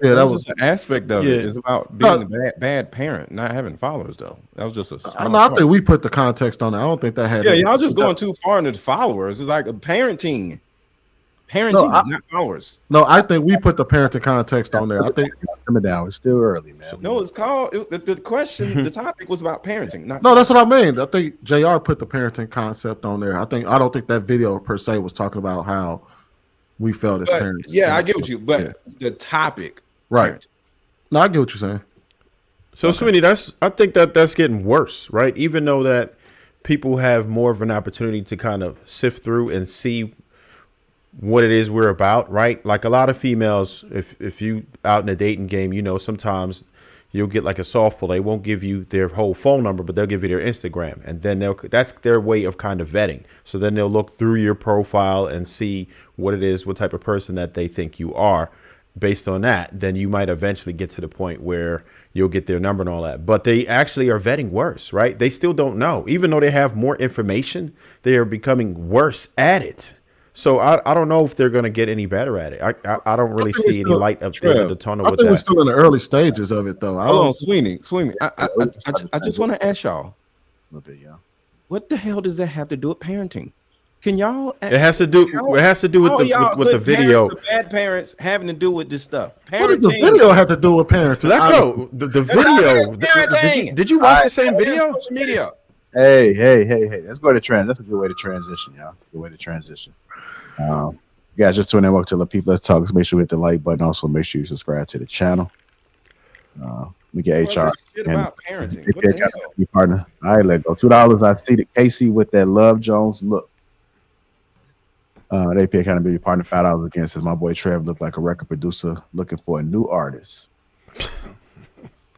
Yeah, that was just an aspect of it. yeah. It's about being a bad parent, not having followers, though. That was just a small I part. think we put the context on it. I don't think that had. Yeah, y'all just going too far into the followers. It's like a parenting, not followers. No, I think we put the parenting context on there. I think simmer down. It's still early, man. No, it's called the question. The topic was about parenting. Not no, that's what I mean. I think JR put the parenting concept on there. I don't think that video per se was talking about how we felt as parents. Yeah, I get what you. But the topic, right? No, I get what you're saying. So, Sweeney, I think that's getting worse, right? Even though that people have more of an opportunity to kind of sift through and see what it is we're about, right? Like a lot of females, if you out in a dating game, you know, sometimes you'll get like a softball. They won't give you their whole phone number, but they'll give you their Instagram, and then that's their way of kind of vetting. So then they'll look through your profile and see what it is, what type of person that they think you are. Based on that, then you might eventually get to the point where you'll get their number and all that. But they actually are vetting worse, right? They still don't know. Even though they have more information, they are becoming worse at it. So I don't know if they're going to get any better at it. I don't really see any light up there in the tunnel I with think that. we're still in the early stages of it, though. Hold on, Sweeney. I just want to ask y'all, what the hell does that have to do with parenting? Can y'all? It has to do with the video. Bad parents having to do with this stuff. Parenting. What does the video have to do with parenting? Let go. The video. Did you watch the same video? Social media. Hey. Let's go to trans. That's a good way to transition, y'all. Good way to transition. You guys just tune in. Welcome to Lapeef Let's Talk. Make sure you hit the like button. Also, make sure you subscribe to the channel. We get HR. About parenting. What the hell? Partner. All right, let go. $2. I see the Casey with that Love Jones look. They pay accountability partner $5 again. Says my boy Trev looked like a record producer looking for a new artist.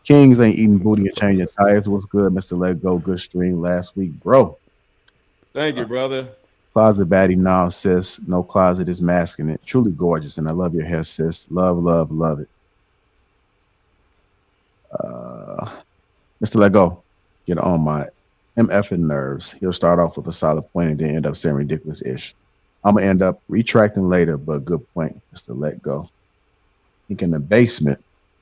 Kings ain't eating booty and changing tires. What's good, Mr. Let Go? Good stream last week, bro. Thank you, brother. Closet baddie now, sis. No closet is masking it. Truly gorgeous, and I love your hair, sis. Love it. Mr. Let Go, get on my MFing nerves. He'll start off with a solid point and then end up saying ridiculous-ish. I'm gonna end up retracting later, but good point, Mr. Let Go. Think in the basement,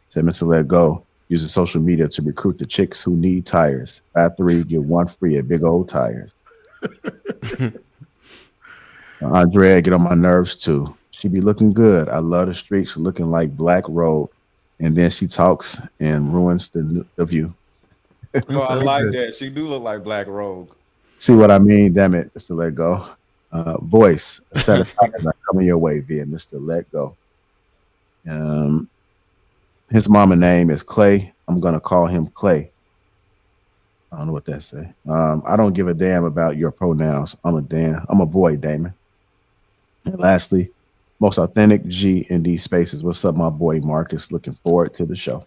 said Mr. Let Go, using social media to recruit the chicks who need tires. Buy 3, get 1 free at Big Old Tires. Andrea get on my nerves too. She be looking good. I love the streaks looking like Black Road, and then she talks and ruins the view. Oh, I like that. She do look like Black Rogue. See what I mean? Damn it, Mr. Let Go. Voice, a set of tires are coming your way via Mr. Let Go. His mama name is Clay. I'm gonna call him Clay. I don't know what that say. I don't give a damn about your pronouns. I'm a boy, Damon. And lastly, most authentic G in these spaces. What's up, my boy Marcus? Looking forward to the show.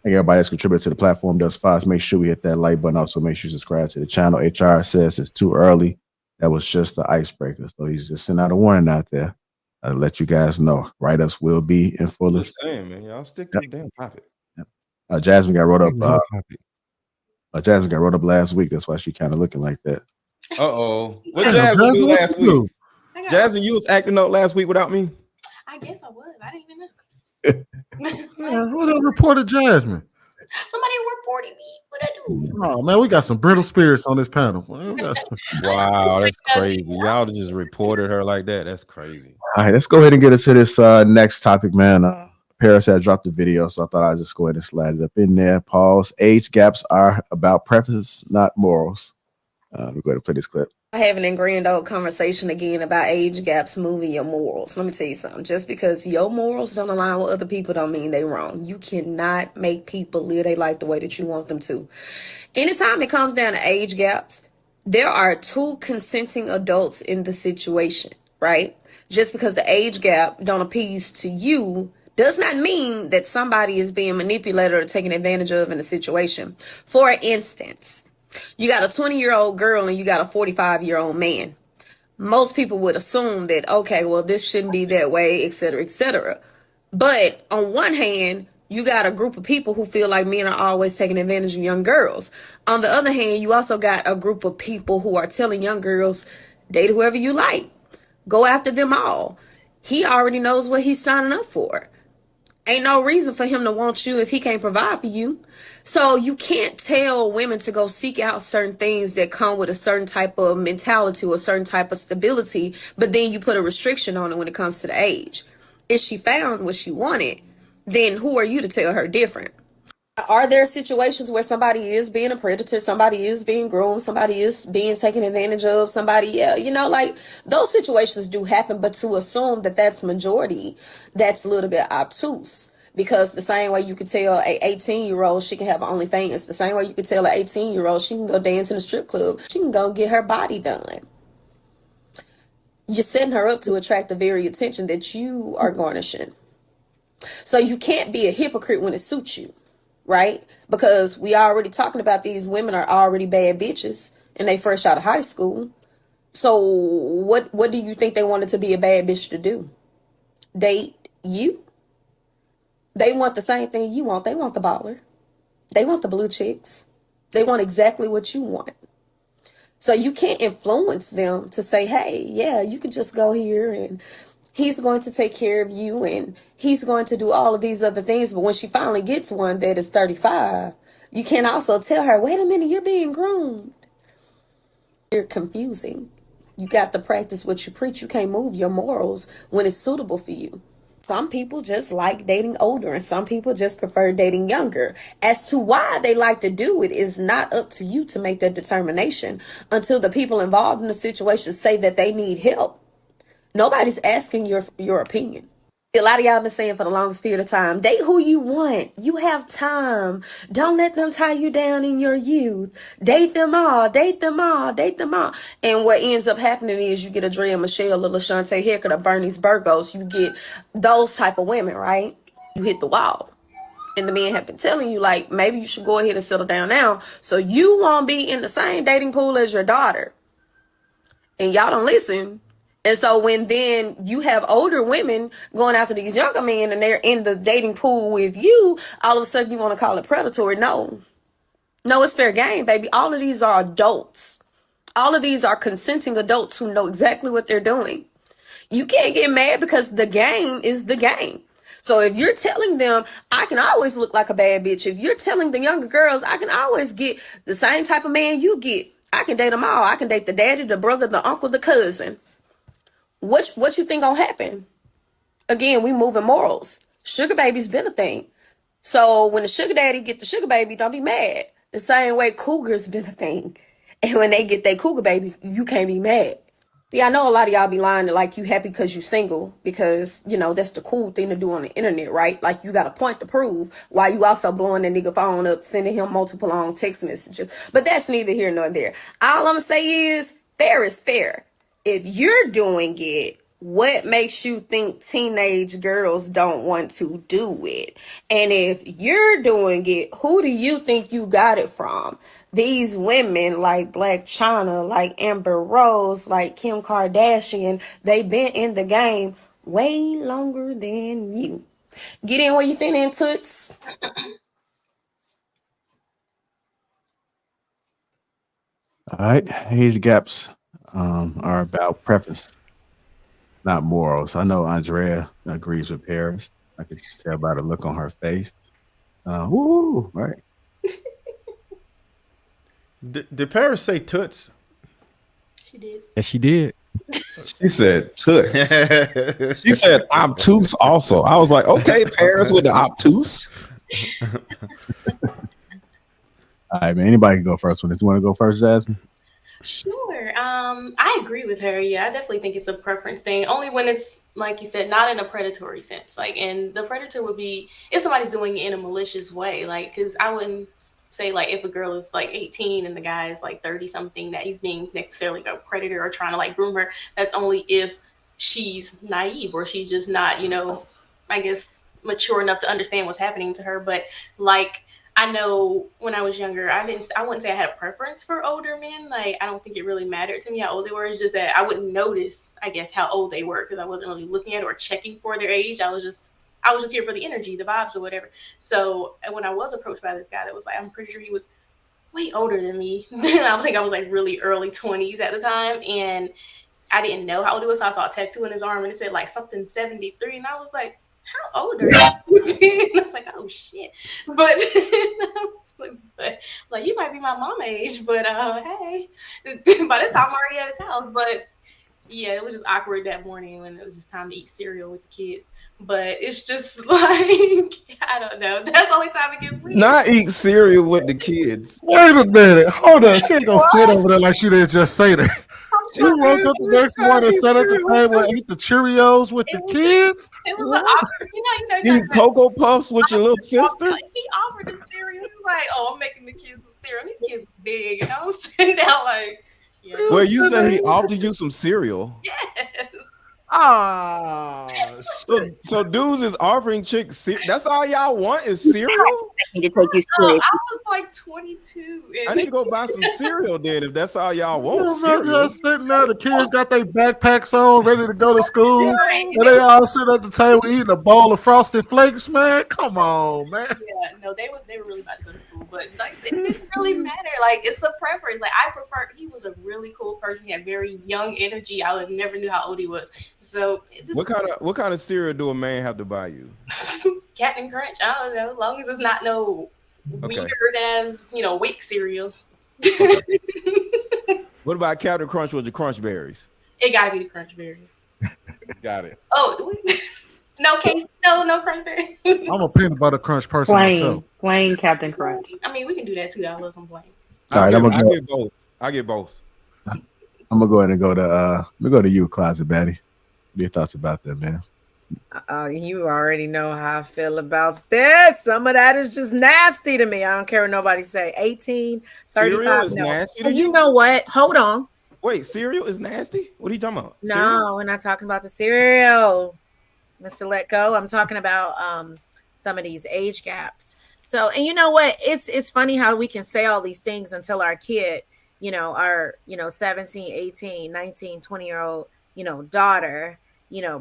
Thank everybody that's contributed to the platform thus far. Make sure we hit that like button. Also, make sure you subscribe to the channel. HR says it's too early. That was just the icebreaker. So he's just sending out a warning out there. I'll let you guys know. Write-ups will be in full effect. Saying, man, y'all stick to the damn topic. Jasmine got wrote up. Jasmine got wrote up last week. That's why she kind of looking like that. What Jasmine do last week? Jasmine, you was acting up last week without me. I guess I was. I didn't even know. Who reported Jasmine? Somebody reported me. What I do? Oh man, we got some brittle spirits on this panel. Wow, that's crazy. Y'all just reported her like that. That's crazy. All right, let's go ahead and get into this next topic, man. Paris had dropped the video, so I thought I'd just go ahead and slide it up in there. Pause. Age gaps are about preferences, not morals. We're going to play this clip. Having a grand old conversation again about age gaps moving your morals. Let me tell you something. Just because your morals don't align with other people don't mean they're wrong. You cannot make people live their life the way that you want them to. Anytime it comes down to age gaps, there are 2 consenting adults in the situation, right? Just because the age gap don't appease to you does not mean that somebody is being manipulated or taken advantage of in a situation. For instance, you got a 20-year-old girl and you got a 45-year-old man. Most people would assume that, okay, well, this shouldn't be that way, etc., etc. But on one hand, you got a group of people who feel like men are always taking advantage of young girls. On the other hand, you also got a group of people who are telling young girls, date whoever you like. Go after them all. He already knows what he's signing up for. Ain't no reason for him to want you if he can't provide for you. So you can't tell women to go seek out certain things that come with a certain type of mentality or a certain type of stability, but then you put a restriction on it when it comes to the age. If she found what she wanted, then who are you to tell her different? Are there situations where somebody is being a predator, somebody is being groomed, somebody is being taken advantage of, somebody, yeah, you know, like those situations do happen, but to assume that that's majority, that's a little bit obtuse. Because the same way you could tell a 18-year-old she can have OnlyFans, the same way you could tell an 18-year-old she can go dance in a strip club, she can go get her body done. You're setting her up to attract the very attention that you are garnishing. So you can't be a hypocrite when it suits you. Right? Because we already talking about these women are already bad bitches and they fresh out of high school. So what do you think they wanted to be a bad bitch to do? Date you? They want the same thing you want. They want the baller. They want the blue chicks. They want exactly what you want. So you can't influence them to say, hey, yeah, you can just go here and he's going to take care of you and he's going to do all of these other things. But when she finally gets one that is 35, you can also tell her, wait a minute, you're being groomed. You're confusing. You got to practice what you preach. You can't move your morals when it's suitable for you. Some people just like dating older and some people just prefer dating younger. As to why they like to do it is not up to you to make that determination until the people involved in the situation say that they need help. Nobody's asking your opinion. A lot of y'all been saying for the longest period of time, date who you want. You have time. Don't let them tie you down in your youth. Date them all. Date them all. Date them all. And what ends up happening is you get a Drea Michelle, a LaShante Hackett, a Bernice Burgos. You get those type of women, right? You hit the wall. And the men have been telling you, like, maybe you should go ahead and settle down now so you won't be in the same dating pool as your daughter. And y'all don't listen. And so when then you have older women going after these younger men and they're in the dating pool with you, all of a sudden you want to call it predatory. No, it's fair game, baby. All of these are adults. All of these are consenting adults who know exactly what they're doing. You can't get mad because the game is the game. So if you're telling them, I can always look like a bad bitch. If you're telling the younger girls, I can always get the same type of man you get. I can date them all. I can date the daddy, the brother, the uncle, the cousin. What you think gonna happen? Again, we moving morals. Sugar baby's been a thing. So when the sugar daddy get the sugar baby, don't be mad. The same way cougar's been a thing. And when they get their cougar baby, you can't be mad. See, I know a lot of y'all be lying to like you happy because you single because, you know, that's the cool thing to do on the internet, right? Like you got a point to prove while you also blowing that nigga phone up, sending him multiple long text messages. But that's neither here nor there. All I'm gonna say is fair is fair. If you're doing it, what makes you think teenage girls don't want to do it? And if you're doing it, who do you think you got it from? These women like Black China, like Amber Rose, like Kim Kardashian, they've been in the game way longer than you. Get in where you fit in, toots. All right, age gaps are about preference, not morals. I know Andrea agrees with Paris. I could just tell by the look on her face. Woo, right? Did Paris say toots? She did. Yes, she did. She said toots. She said obtuse also. I was like, okay, Paris with the obtuse. All right, man. Anybody can go first with this. You want to go first, Jasmine? Sure. I agree with her. Yeah, I definitely think it's a preference thing. Only when it's, like you said, not in a predatory sense. Like, and the predator would be if somebody's doing it in a malicious way. Like, because I wouldn't say, like, if a girl is, like, 18 and the guy is, like, 30-something, that he's being necessarily a predator or trying to, like, groom her. That's only if she's naive or she's just not, I guess mature enough to understand what's happening to her. But like, I know when I was younger, I wouldn't say I had a preference for older men. Like, I don't think it really mattered to me how old they were. It's just that I wouldn't notice, I guess, how old they were because I wasn't really looking at it or checking for their age. I was just here for the energy, the vibes or whatever. So when I was approached by this guy that was like, I'm pretty sure he was way older than me. I think I was like really early 20s at the time. And I didn't know how old he was. So I saw a tattoo on his arm and it said like something 73. And I was like, how old are you? And I was like, oh shit. But, like, you might be my mom age, but hey. By this time I'm already at his house. But yeah, it was just awkward that morning when it was just time to eat cereal with the kids. But it's just like, I don't know. That's the only time it gets weird. Not eat cereal with the kids. Wait a minute. Hold on. She ain't gonna sit over there like she didn't just say that. She woke up the next morning, sat at the table, and ate the Cheerios with the kids. It was an awkward, Eat Cocoa Puffs with your little sister. He offered the cereal. He was like, "Oh, I'm making the kids some cereal." These kids were big, and I was sitting down like, yeah. Well, you said he offered you some cereal. Yes. So dudes is offering chicks. That's all y'all want is cereal. I was like 22. I need to go buy some cereal then. If that's all y'all want, You cereal. just sitting there, the kids got their backpacks on, ready to go to school, and they all sit at the table eating a bowl of Frosted Flakes. Man, come on, man. Yeah, no, they were really about to go to school, but like it didn't really matter. Like, it's a preference. Like, I prefer. He was a really cool person. He had very young energy. I would never knew how old he was. So it just, what kind of cereal do a man have to buy you? Captain Crunch. I don't know. As long as it's not no weird as Wick cereal. What about Captain Crunch with the Crunch Berries? It gotta be the Crunch Berries. Got it. Oh, no case, no Crunch Berries. I'm a peanut butter crunch person myself. Plain Captain Crunch. I mean, we can do that too. I love some plain. All right, I get both. I'm gonna go ahead and go to you, Closet Betty. What are your thoughts about that, man? You already know how I feel about this. Some of that is just nasty to me. I don't care what nobody say. 18, 35. Cereal is no. nasty to And you you? know what? Hold on. Wait, cereal is nasty? What are you talking about? No, Cereal? we're not talking about the cereal, Mr. Let Go. I'm talking about some of these age gaps. So, and you know what? It's funny how we can say all these things until our kid, our 17, 18, 19, 20-year-old, daughter,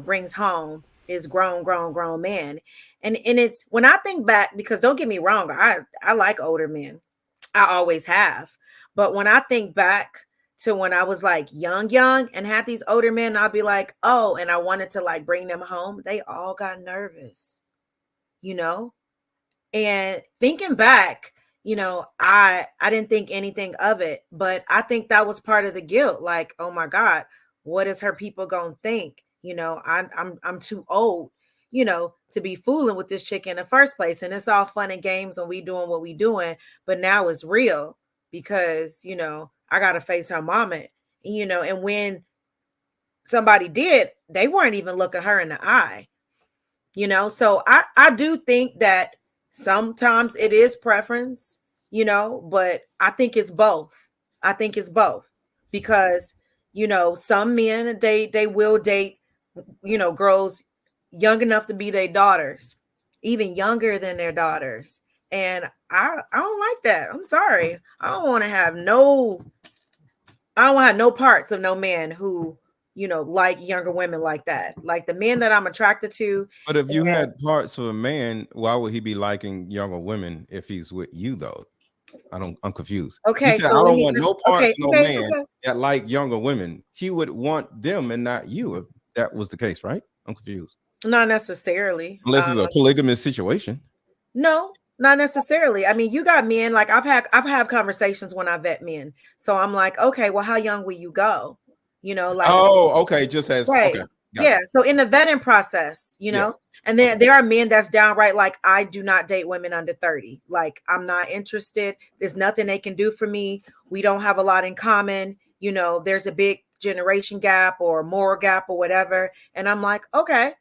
brings home this grown man. And it's when I think back, because don't get me wrong, I like older men. I always have. But when I think back to when I was like young and had these older men, I'll be like, oh, and I wanted to like bring them home. They all got nervous, and thinking back, I didn't think anything of it, but I think that was part of the guilt. Like, oh my God, what is her people gonna think? I'm too old, to be fooling with this chick in the first place. And it's all fun and games and we doing what we doing, but now it's real because, I gotta face her mama, and when somebody did, they weren't even looking her in the eye, so I do think that sometimes it is preference, but I think it's both. Because, some men, they will date, girls young enough to be their daughters, even younger than their daughters. And I don't like that. I'm sorry. I don't want to have no parts of no man who, like younger women like that. Like the men that I'm attracted to. But if you had parts of a man, why would he be liking younger women if he's with you though? I'm confused. Okay, you said, so I don't want no parts of no man okay. that like younger women. He would want them and not you if that was the case, right? I'm confused. Not necessarily. Unless it's a polygamous situation. No, not necessarily. I mean, you got men, like I've had conversations when I vet men. So I'm like, okay, well, how young will you go? Like, oh, okay, just as right. okay. Yeah. So in the vetting process, and then there are men that's downright like, I do not date women under 30. Like, I'm not interested. There's nothing they can do for me. We don't have a lot in common. There's a big generation gap or moral gap or whatever. And I'm like, okay,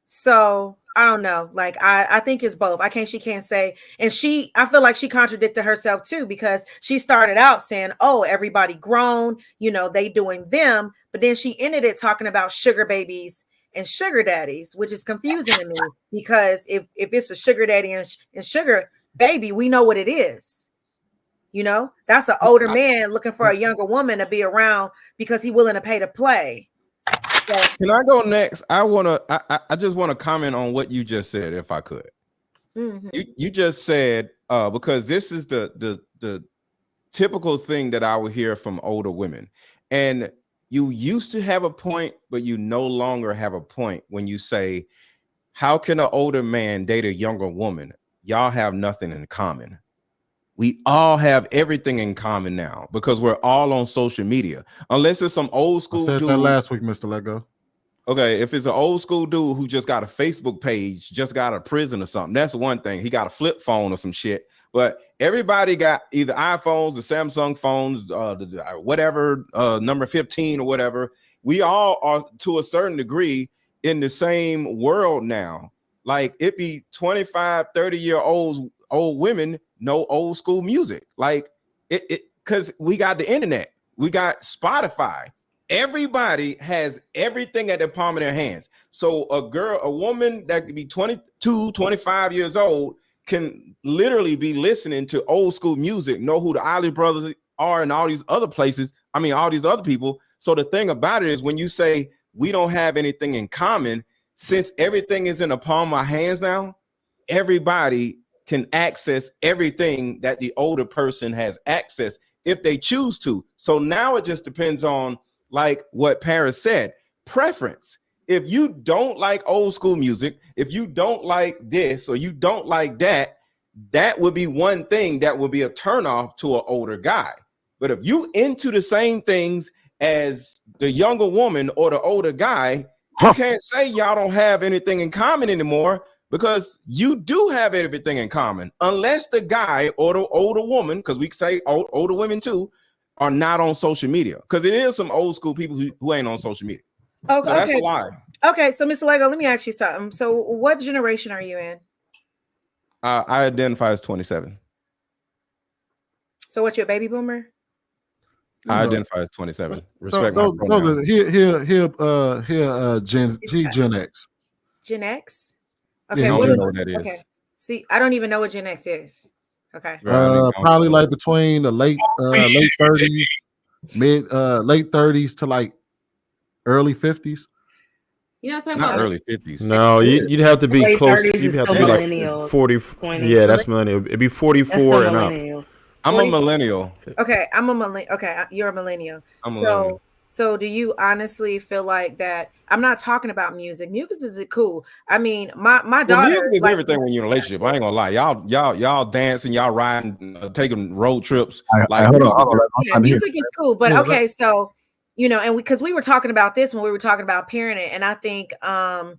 so I don't know. Like, I think it's both. She can't say, and I feel like she contradicted herself too, because she started out saying, oh, everybody grown, they doing them. but then she ended it talking about sugar babies and sugar daddies, which is confusing to me because if it's a sugar daddy and sugar baby, we know what it is. You know, that's an older man looking for a younger woman to be around because he's willing to pay to play. So, can I go next? I just want to comment on what you just said, if I could. mm-hmm. You just said because this is the typical thing that I would hear from older women, and you used to have a point, but you no longer have a point when you say, how can an older man date a younger woman? Y'all have nothing in common. We all have everything in common now because we're all on social media. Unless it's some old school I said dude. that last week, Mr. Lego. Okay, if it's an old school dude who just got a Facebook page, just got out of prison or something, that's one thing. He got a flip phone or some shit. But everybody got either iPhones or Samsung phones, whatever, number 15 or whatever. We all are to a certain degree in the same world now. Like it be 25, 30-year-old old women know old school music. Like it because we got the internet, we got Spotify. Everybody has everything at the palm of their hands. So a woman that could be 22, 25 years old can literally be listening to old school music, know who the Isley Brothers are and all these other places. I mean, all these other people. So the thing about it is when you say we don't have anything in common, since everything is in the palm of our hands now, everybody can access everything that the older person has access if they choose to. So now it just depends on, like what Paris said, preference. If you don't like old school music, if you don't like this or you don't like that, that would be one thing that would be a turnoff to an older guy. But if you into the same things as the younger woman or the older guy, you can't say y'all don't have anything in common anymore, because you do have everything in common, unless the guy or the older woman, because we say older women too, are not on social media, because it is some old school people who ain't on social media. Okay, so that's a lie. Okay, so Mr. Lego, let me ask you something. So what generation are you in? I identify as 27. So what's your baby boomer? I identify as 27. Respect my Gen X. Gen X? Okay, Yeah, I don't know what that is. Okay. See, I don't even know what Gen X is. Okay. Probably like between the late 30s, late 30s to like early 50s. You know, talking not about early 50s. No, you'd have to be late close. 30s You'd is have to still be like millennials, 40. 20. Yeah, that's millennial. It'd be 44 and up. I'm a millennial. Okay, I'm a millennial. Okay, you're a millennial. I'm a millennial. So do you honestly feel like that? I'm not talking about music. Music is cool. I mean, my daughter. Music is everything when you're in a relationship. I ain't gonna lie. Y'all dancing, y'all riding, taking road trips. Hold on. Yeah, music is cool, but okay. So and because we were talking about this when we were talking about parenting, and I think it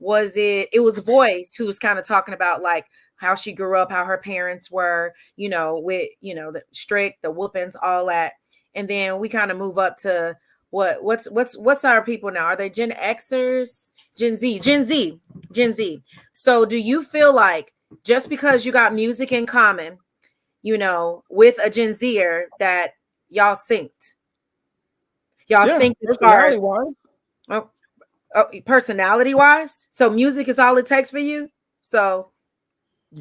was Voice who was kind of talking about like how she grew up, how her parents were, with the strict, the whoopings, all that, and then we kind of move up to what's our people now? Are they Gen Xers? Gen Z. So do you feel like just because you got music in common, with a Gen Zer that y'all synced? Y'all synced as far as personality wise? So music is all it takes for you? So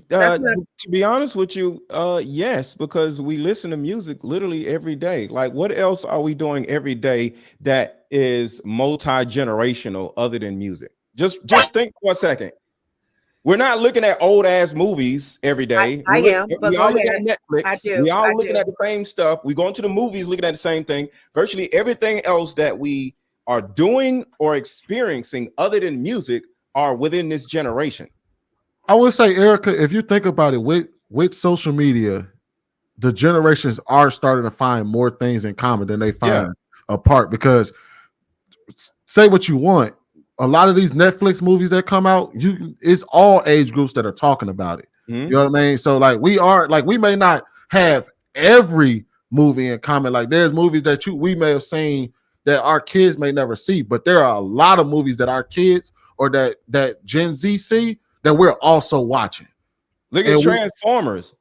to be honest with you, yes, because we listen to music literally every day. Like, what else are we doing every day that is multi-generational other than music? Just think for a second. We're not looking at old ass movies every day. We all looking at Netflix. We all looking at the same stuff. We go into the movies looking at the same thing. Virtually everything else that we are doing or experiencing other than music are within this generation. I would say, Erica, if you think about it, with social media, the generations are starting to find more things in common than they find apart. Because say what you want, a lot of these Netflix movies that come out, it's all age groups that are talking about it. You know what I mean? So like we may not have every movie in common. Like there's movies that we may have seen that our kids may never see, but there are a lot of movies that our kids or that Gen Z see that we're also watching. Look at Transformers.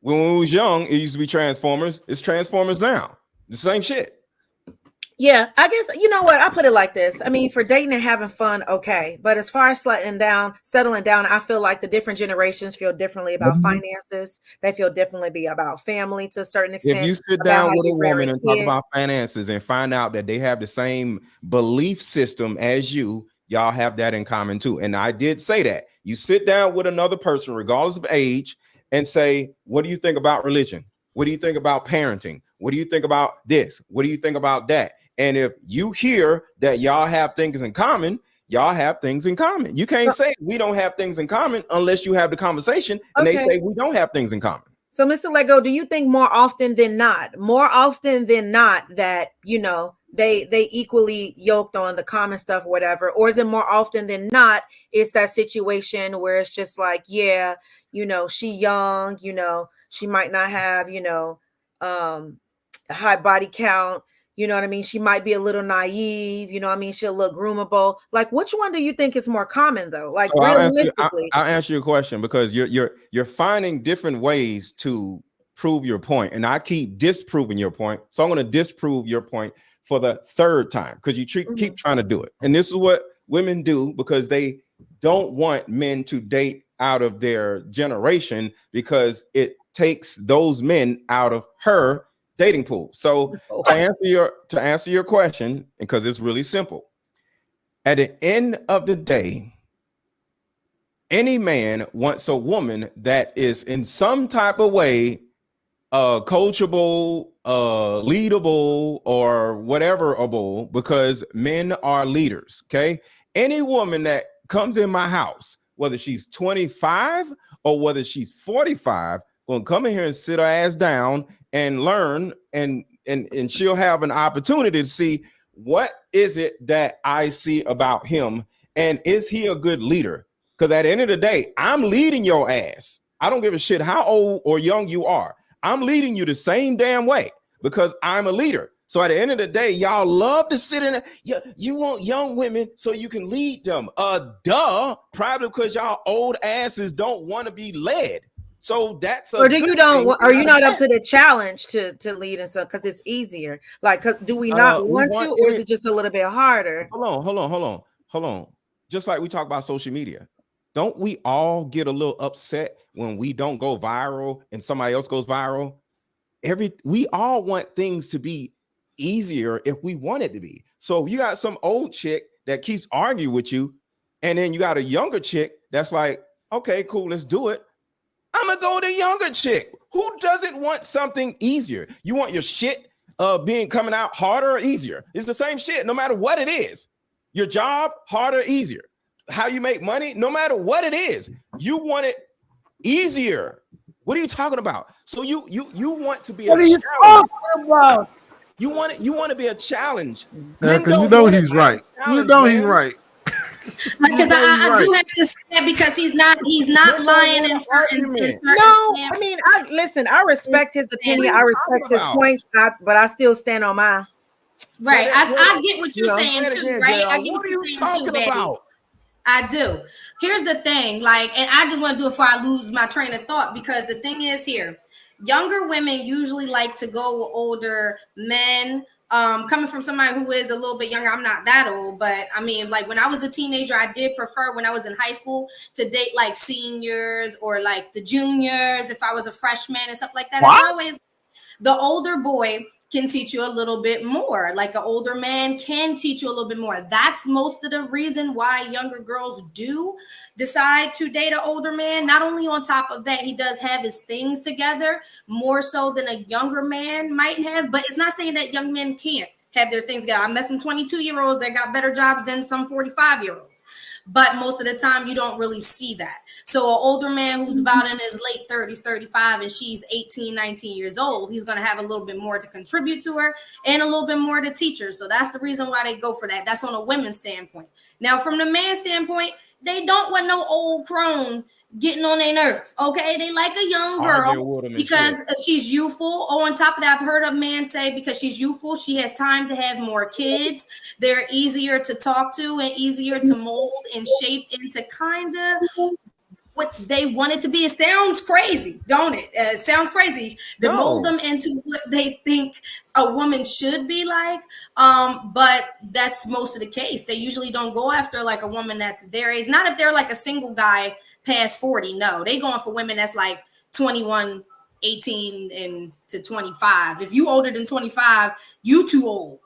When we was young, it used to be Transformers. It's Transformers now. The same shit. Yeah, I guess you know what, I put it like this. I mean, for dating and having fun, okay, but as far as settling down, I feel like the different generations feel differently about finances. They feel differently about family to a certain If extent, you sit about down how with a you rear a woman and talk kid. about finances and find out that they have the same belief system as you, y'all have that in common too. And I did say that. You sit down with another person, regardless of age, and say, what do you think about religion? What do you think about parenting? What do you think about this? What do you think about that? And if you hear that y'all have things in common, y'all have things in common. You can't say we don't have things in common unless you have the conversation and they say we don't have things in common. So, Mr. Lego, do you think more often than not, that, you know, they equally yoked on the common stuff or whatever, or is it more often than not it's that situation where it's just like, yeah, you know, she young, you know, she might not have, you know, a high body count, you know what I mean? She might be a little naive, you know what I mean? She'll look groomable. Like, which one do you think is more common though? Like, So realistically. I'll answer your question because you're finding different ways to prove your point, and I keep disproving your point. So I'm going to disprove your point for the third time because you keep trying to do it. And this is what women do because they don't want men to date out of their generation because it takes those men out of her dating pool. So to answer your question, because it's really simple. At the end of the day, any man wants a woman that is in some type of way coachable, leadable, or whateverable, because men are leaders. Okay. Any woman that comes in my house, whether she's 25 or whether she's 45, will come in here and sit her ass down and learn, and she'll have an opportunity to see what is it that I see about him, and is he a good leader? Because at the end of the day, I'm leading your ass. I don't give a shit how old or young you are. I'm leading you the same damn way because I'm a leader. So at the end of the day, y'all love to sit in. You want young women so you can lead them. Duh. Probably because y'all old asses don't want to be led. So that's or do you don't? Are you not up to the challenge to lead and stuff because it's easier? Like, do we not want to, or is it just a little bit harder? Hold on. Just like we talk about social media, don't we all get a little upset when we don't go viral and somebody else goes viral? We all want things to be easier if we want it to be. So if you got some old chick that keeps arguing with you, and then you got a younger chick that's like, okay, cool, let's do it. I'm gonna go with the younger chick. Who doesn't want something easier? You want your shit coming out harder or easier? It's the same shit, no matter what it is. Your job, harder, easier. How you make money, no matter what it is, you want it easier. What are you talking about? So you want to be a challenge. You want to be a challenge. Yeah, because you know he's right. You know he's right. Because I do have to say that because he's not lying in certain. No, I mean, I respect his opinion. I respect his points, but I still stand on mine. Right, I get what you're saying too. Right, I get what you're saying too, baby. I do. Here's the thing, like, and I just want to do it before I lose my train of thought, because the thing is here, younger women usually like to go with older men. Coming from somebody who is a little bit younger, I'm not that old, but I mean, like when I was a teenager, I did prefer when I was in high school to date like seniors or like the juniors if I was a freshman and stuff like that. It's always the older boy can teach you a little bit more. Like an older man can teach you a little bit more. That's most of the reason why younger girls do decide to date an older man. Not only on top of that, he does have his things together more so than a younger man might have, but it's not saying that young men can't have their things together. I met some 22-year-olds that got better jobs than some 45-year-olds. But most of the time, you don't really see that. So an older man who's about in his late 30s, 35, and she's 18, 19 years old, he's going to have a little bit more to contribute to her and a little bit more to teach her. So that's the reason why they go for that. That's on a women's standpoint. Now, from the man's standpoint, they don't want no old crone getting on their nerves. Okay, they like a young girl because she's youthful. Oh, on top of that, I've heard a man say because she's youthful, she has time to have more kids. They're easier to talk to and easier to mold and shape into kind of what they wanted to be. It sounds crazy, don't it? It sounds crazy to mold them into what they think a woman should be like. But that's most of the case. They usually don't go after like a woman that's their age. Not if they're like a single guy past 40. No, they going for women that's like 21, 18 and to 25. If you older than 25, you too old.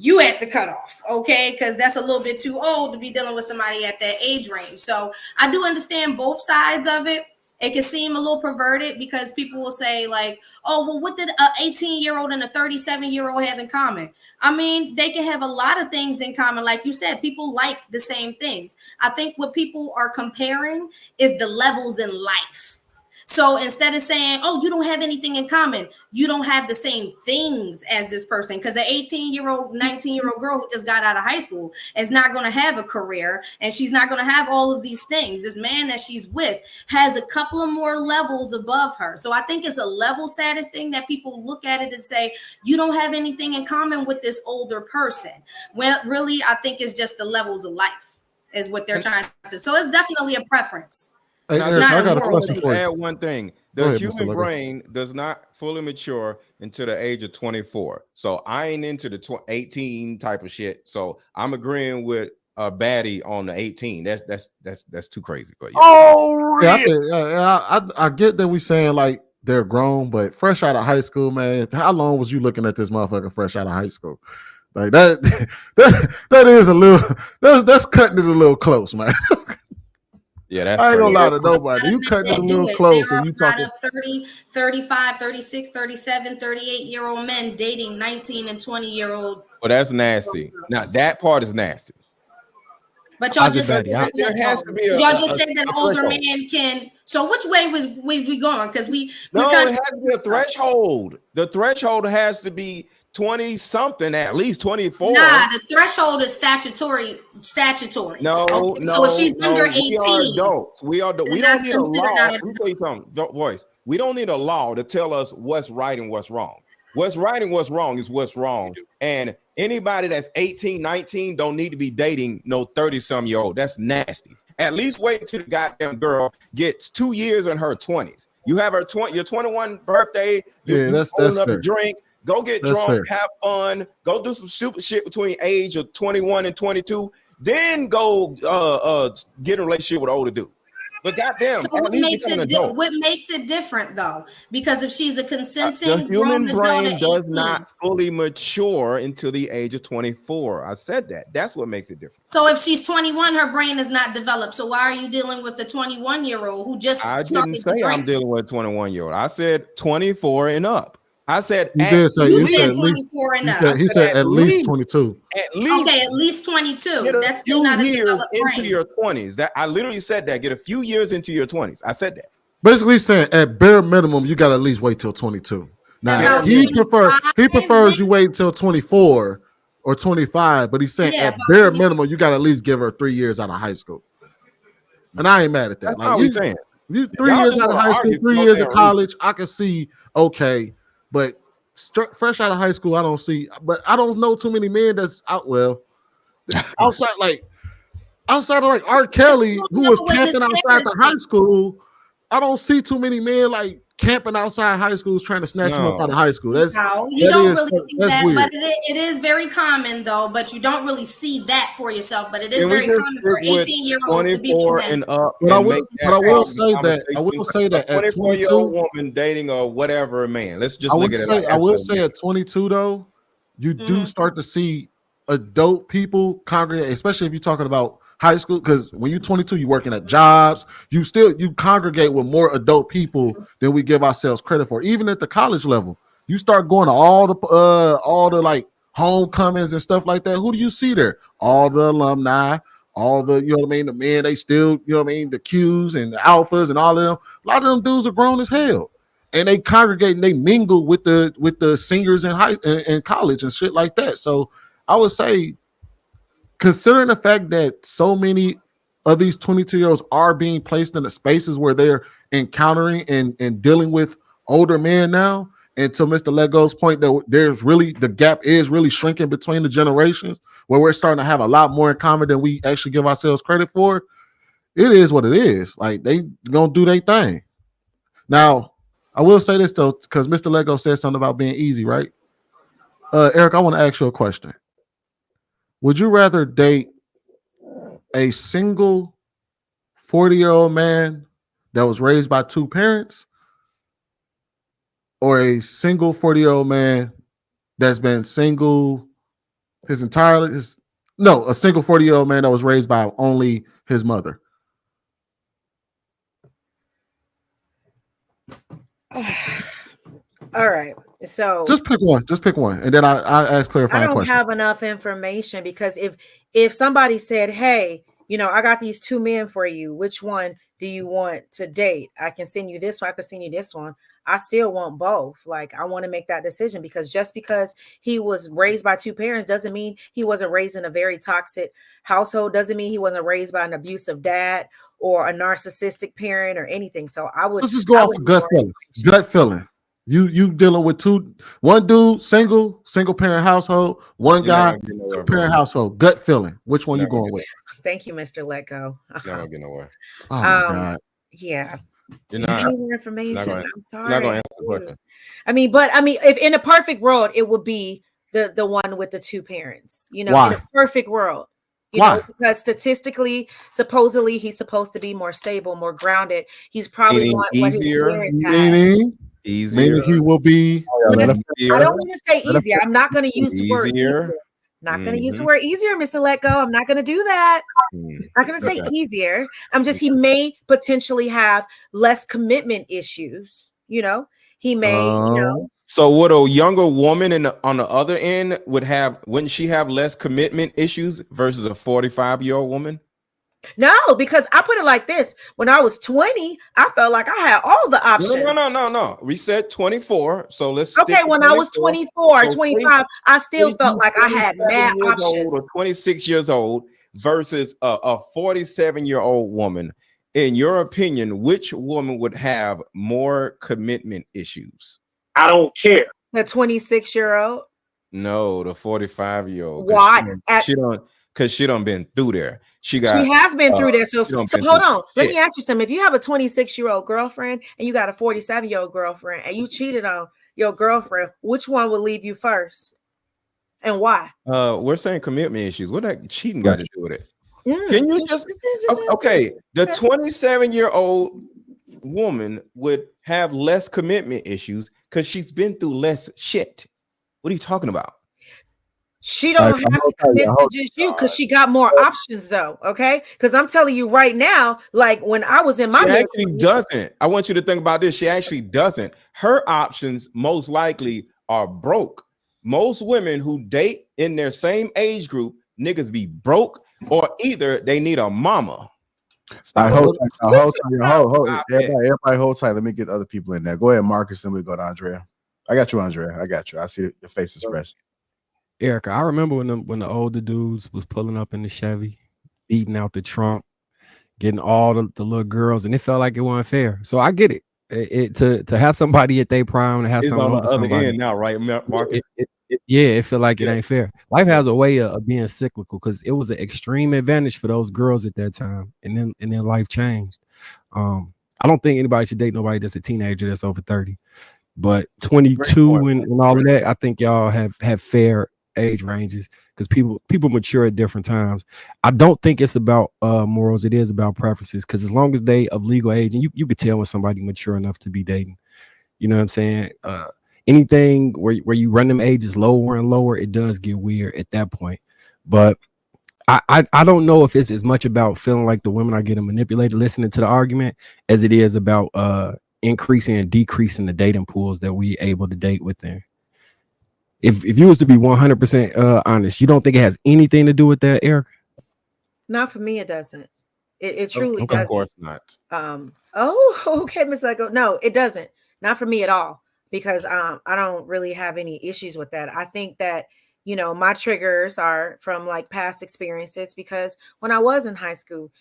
You at the cutoff, okay? Because that's a little bit too old to be dealing with somebody at that age range. So I do understand both sides of it. It can seem a little perverted because people will say like, oh, well, what did an 18-year-old and a 37-year-old have in common? I mean, they can have a lot of things in common. Like you said, people like the same things. I think what people are comparing is the levels in life. So instead of saying, oh, you don't have anything in common, you don't have the same things as this person. Because an 18-year-old, 19-year-old girl who just got out of high school is not going to have a career, and she's not going to have all of these things. This man that she's with has a couple of more levels above her. So I think it's a level status thing that people look at it and say, you don't have anything in common with this older person. Well, really, I think it's just the levels of life is what they're trying to say. So it's definitely a preference. Hey, Eric, I got a question for you. Add one thing. The human brain does not fully mature until the age of 24. So I ain't into the 18 type of shit. So I'm agreeing with a baddie on the 18. That's too crazy. But yeah. Oh, yeah, I get that we saying like they're grown, but fresh out of high school, man. How long was you looking at this motherfucker fresh out of high school? Like that is a little that's cutting it a little close, man. Yeah, that's I ain't gonna lie to nobody. You cut it a little close and you talking 30, 35, 36, 37, 38-year-old men dating 19 and 20-year-old. Well, that's nasty. Now that part is nasty. But y'all just said there has to be y'all just said that an older man can. So which way was we going? Because it has to be a threshold. The threshold has to be 20 something, at least 24. Nah, the threshold is statutory. No, okay, so if she's under 18, we are adults. We don't need a law. Let me tell you something, boys. We don't need a law to tell us what's right and what's wrong. What's right and what's wrong is what's wrong. And anybody that's 18, 19 don't need to be dating no 30-some-year-old. That's nasty. At least wait until the goddamn girl gets 2 years in her 20s. You have her your 21 birthday. You that's up fair. A drink. Go get drunk, have fun, go do some stupid shit between age of 21 and 22, then go get a relationship with an older dude. But goddamn, so what makes it different though? Because if she's a consenting the human brain adult does not fully mature until the age of 24. I said that. That's what makes it different. So if she's 21, her brain is not developed. So why are you dealing with the 21-year-old who just? I didn't say I'm dealing with a 21-year-old. I said 24 and up. I said you said 24 and up. He said at least 22. At least, okay, at least 22. That's still not a developed brain. Into your 20s. That I literally said that. Get a few years into your 20s. I said that. Basically saying at bare minimum, you gotta at least wait till 22. Now he prefers you wait until 24 or 25, but he's saying at bare minimum, you gotta at least give her 3 years out of high school. And I ain't mad at that. That's how we saying. You 3 years out of high school, 3 years of college, I can see okay. But fresh out of high school, I don't see. But I don't know too many men that's out. Well, outside of like R. Kelly, who was camping outside the high school, I don't see too many men like camping outside high schools trying to snatch them up out of high school. You don't really see that, weird. But it is very common though. But you don't really see that for yourself. But it is very common for 18-year-olds to be and up. But I will say that at 24-year-old woman dating or whatever man. Let's just look at it. I will say at 22 though, you do start to see adult people congregate, especially if you're talking about high school, because when you're 22, you're working at jobs. You congregate with more adult people than we give ourselves credit for. Even at the college level, you start going to all the like homecomings and stuff like that. Who do you see there? All the alumni, all the the men. They still the Qs and the alphas and all of them. A lot of them dudes are grown as hell, and they congregate and they mingle with the seniors in college and shit like that. So I would say, considering the fact that so many of these 22-year-olds are being placed in the spaces where they're encountering and dealing with older men now, and to Mr. Lego's point that the gap is really shrinking between the generations, where we're starting to have a lot more in common than we actually give ourselves credit for. it is what it is. Like they gonna do their thing. Now, I will say this though, because Mr. Lego said something about being easy, right? Eric, I want to ask you a question. Would you rather date a single 40-year-old man that was raised by two parents, or a single 40-year-old man that's been single his entire a single 40-year-old man that was raised by only his mother? All right. So just pick one. And then I ask clarifying I don't questions. have enough information, because if somebody said, hey, I got these two men for you, which one do you want to date? I can send you this one, I can send you this one. I still want both. Like, I want to make that decision, because just because he was raised by two parents doesn't mean he wasn't raised in a very toxic household, doesn't mean he wasn't raised by an abusive dad or a narcissistic parent or anything. So let's just go off of gut feeling. You dealing with one dude, single parent household, one guy, two parent household. Gut feeling. Which one you going with? Thank you, Mr. Let Go. Not gonna get nowhere. Oh my God. Yeah. You're not more information. I'm sorry. Not gonna answer the question. I mean, if in a perfect world, it would be the one with the two parents. Why? In a perfect world. Why? Because statistically, supposedly, he's supposed to be more stable, more grounded. He's probably easier. Meaning he will be. I don't want to say easier. I'm not going to use the word easier. Not going to use the word easier, Mr. Let Go. I'm not going to do that. I'm not going to say easier. He may potentially have less commitment issues. He may, So would a younger woman on the other end wouldn't she have less commitment issues versus a 45-year-old woman? No, because I put it like this. When I was 20, I felt like I had all the options. No. We said 24. So let's when I was 24, 25, I still felt like I had mad options. Or 26 years old versus a 47-year-old woman. In your opinion, which woman would have more commitment issues? I don't care. The 26-year-old? No, the 45-year-old. Why? Because she done been through there. She has been through there. So hold on. Let me ask you something. If you have a 26-year-old girlfriend and you got a 47-year-old girlfriend and you cheated on your girlfriend, which one would leave you first? And why? We're saying commitment issues. What that cheating got to do with it? Can you okay? The 27-year-old woman would have less commitment issues because she's been through less shit. What are you talking about? She don't have to commit to just you because she got more options though. Okay, because I'm telling you right now, like when I was in my she actually doesn't. I want you to think about this. She actually doesn't. Her options most likely are broke. Most women who date in their same age group, niggas be broke, or either they need a mama. Hold everybody hold tight. Let me get other people in there. Go ahead, Marcus, and we go to Andrea. I got you, Andrea. I got you. I see your face is fresh. Erica, I remember when the older dudes was pulling up in the Chevy, beating out the trunk, getting all the little girls, and it felt like it wasn't fair. So I get it. To have somebody at their prime and have someone on the other end now, right, Marcus? It feel like it ain't fair. Life has a way of being cyclical because it was an extreme advantage for those girls at that time, and then life changed. I don't think anybody should date nobody that's a teenager that's over 30, but 22 and all of that. I think y'all have fair age ranges because people mature at different times. I don't think it's about morals. It is about preferences because as long as they of legal age, and you could tell when somebody mature enough to be dating. You know what I'm saying? Anything where you run them ages lower and lower, it does get weird at that point. But I don't know if it's as much about feeling like the women are getting manipulated, listening to the argument, as it is about increasing and decreasing the dating pools that we able to date within. If you was to be 100% honest, you don't think it has anything to do with that, Eric? Not for me, it doesn't. It truly doesn't. Of course not. Okay, Miss Lego. No, it doesn't. Not for me at all. Because I don't really have any issues with that. I think that, my triggers are from like past experiences because when I was in high school,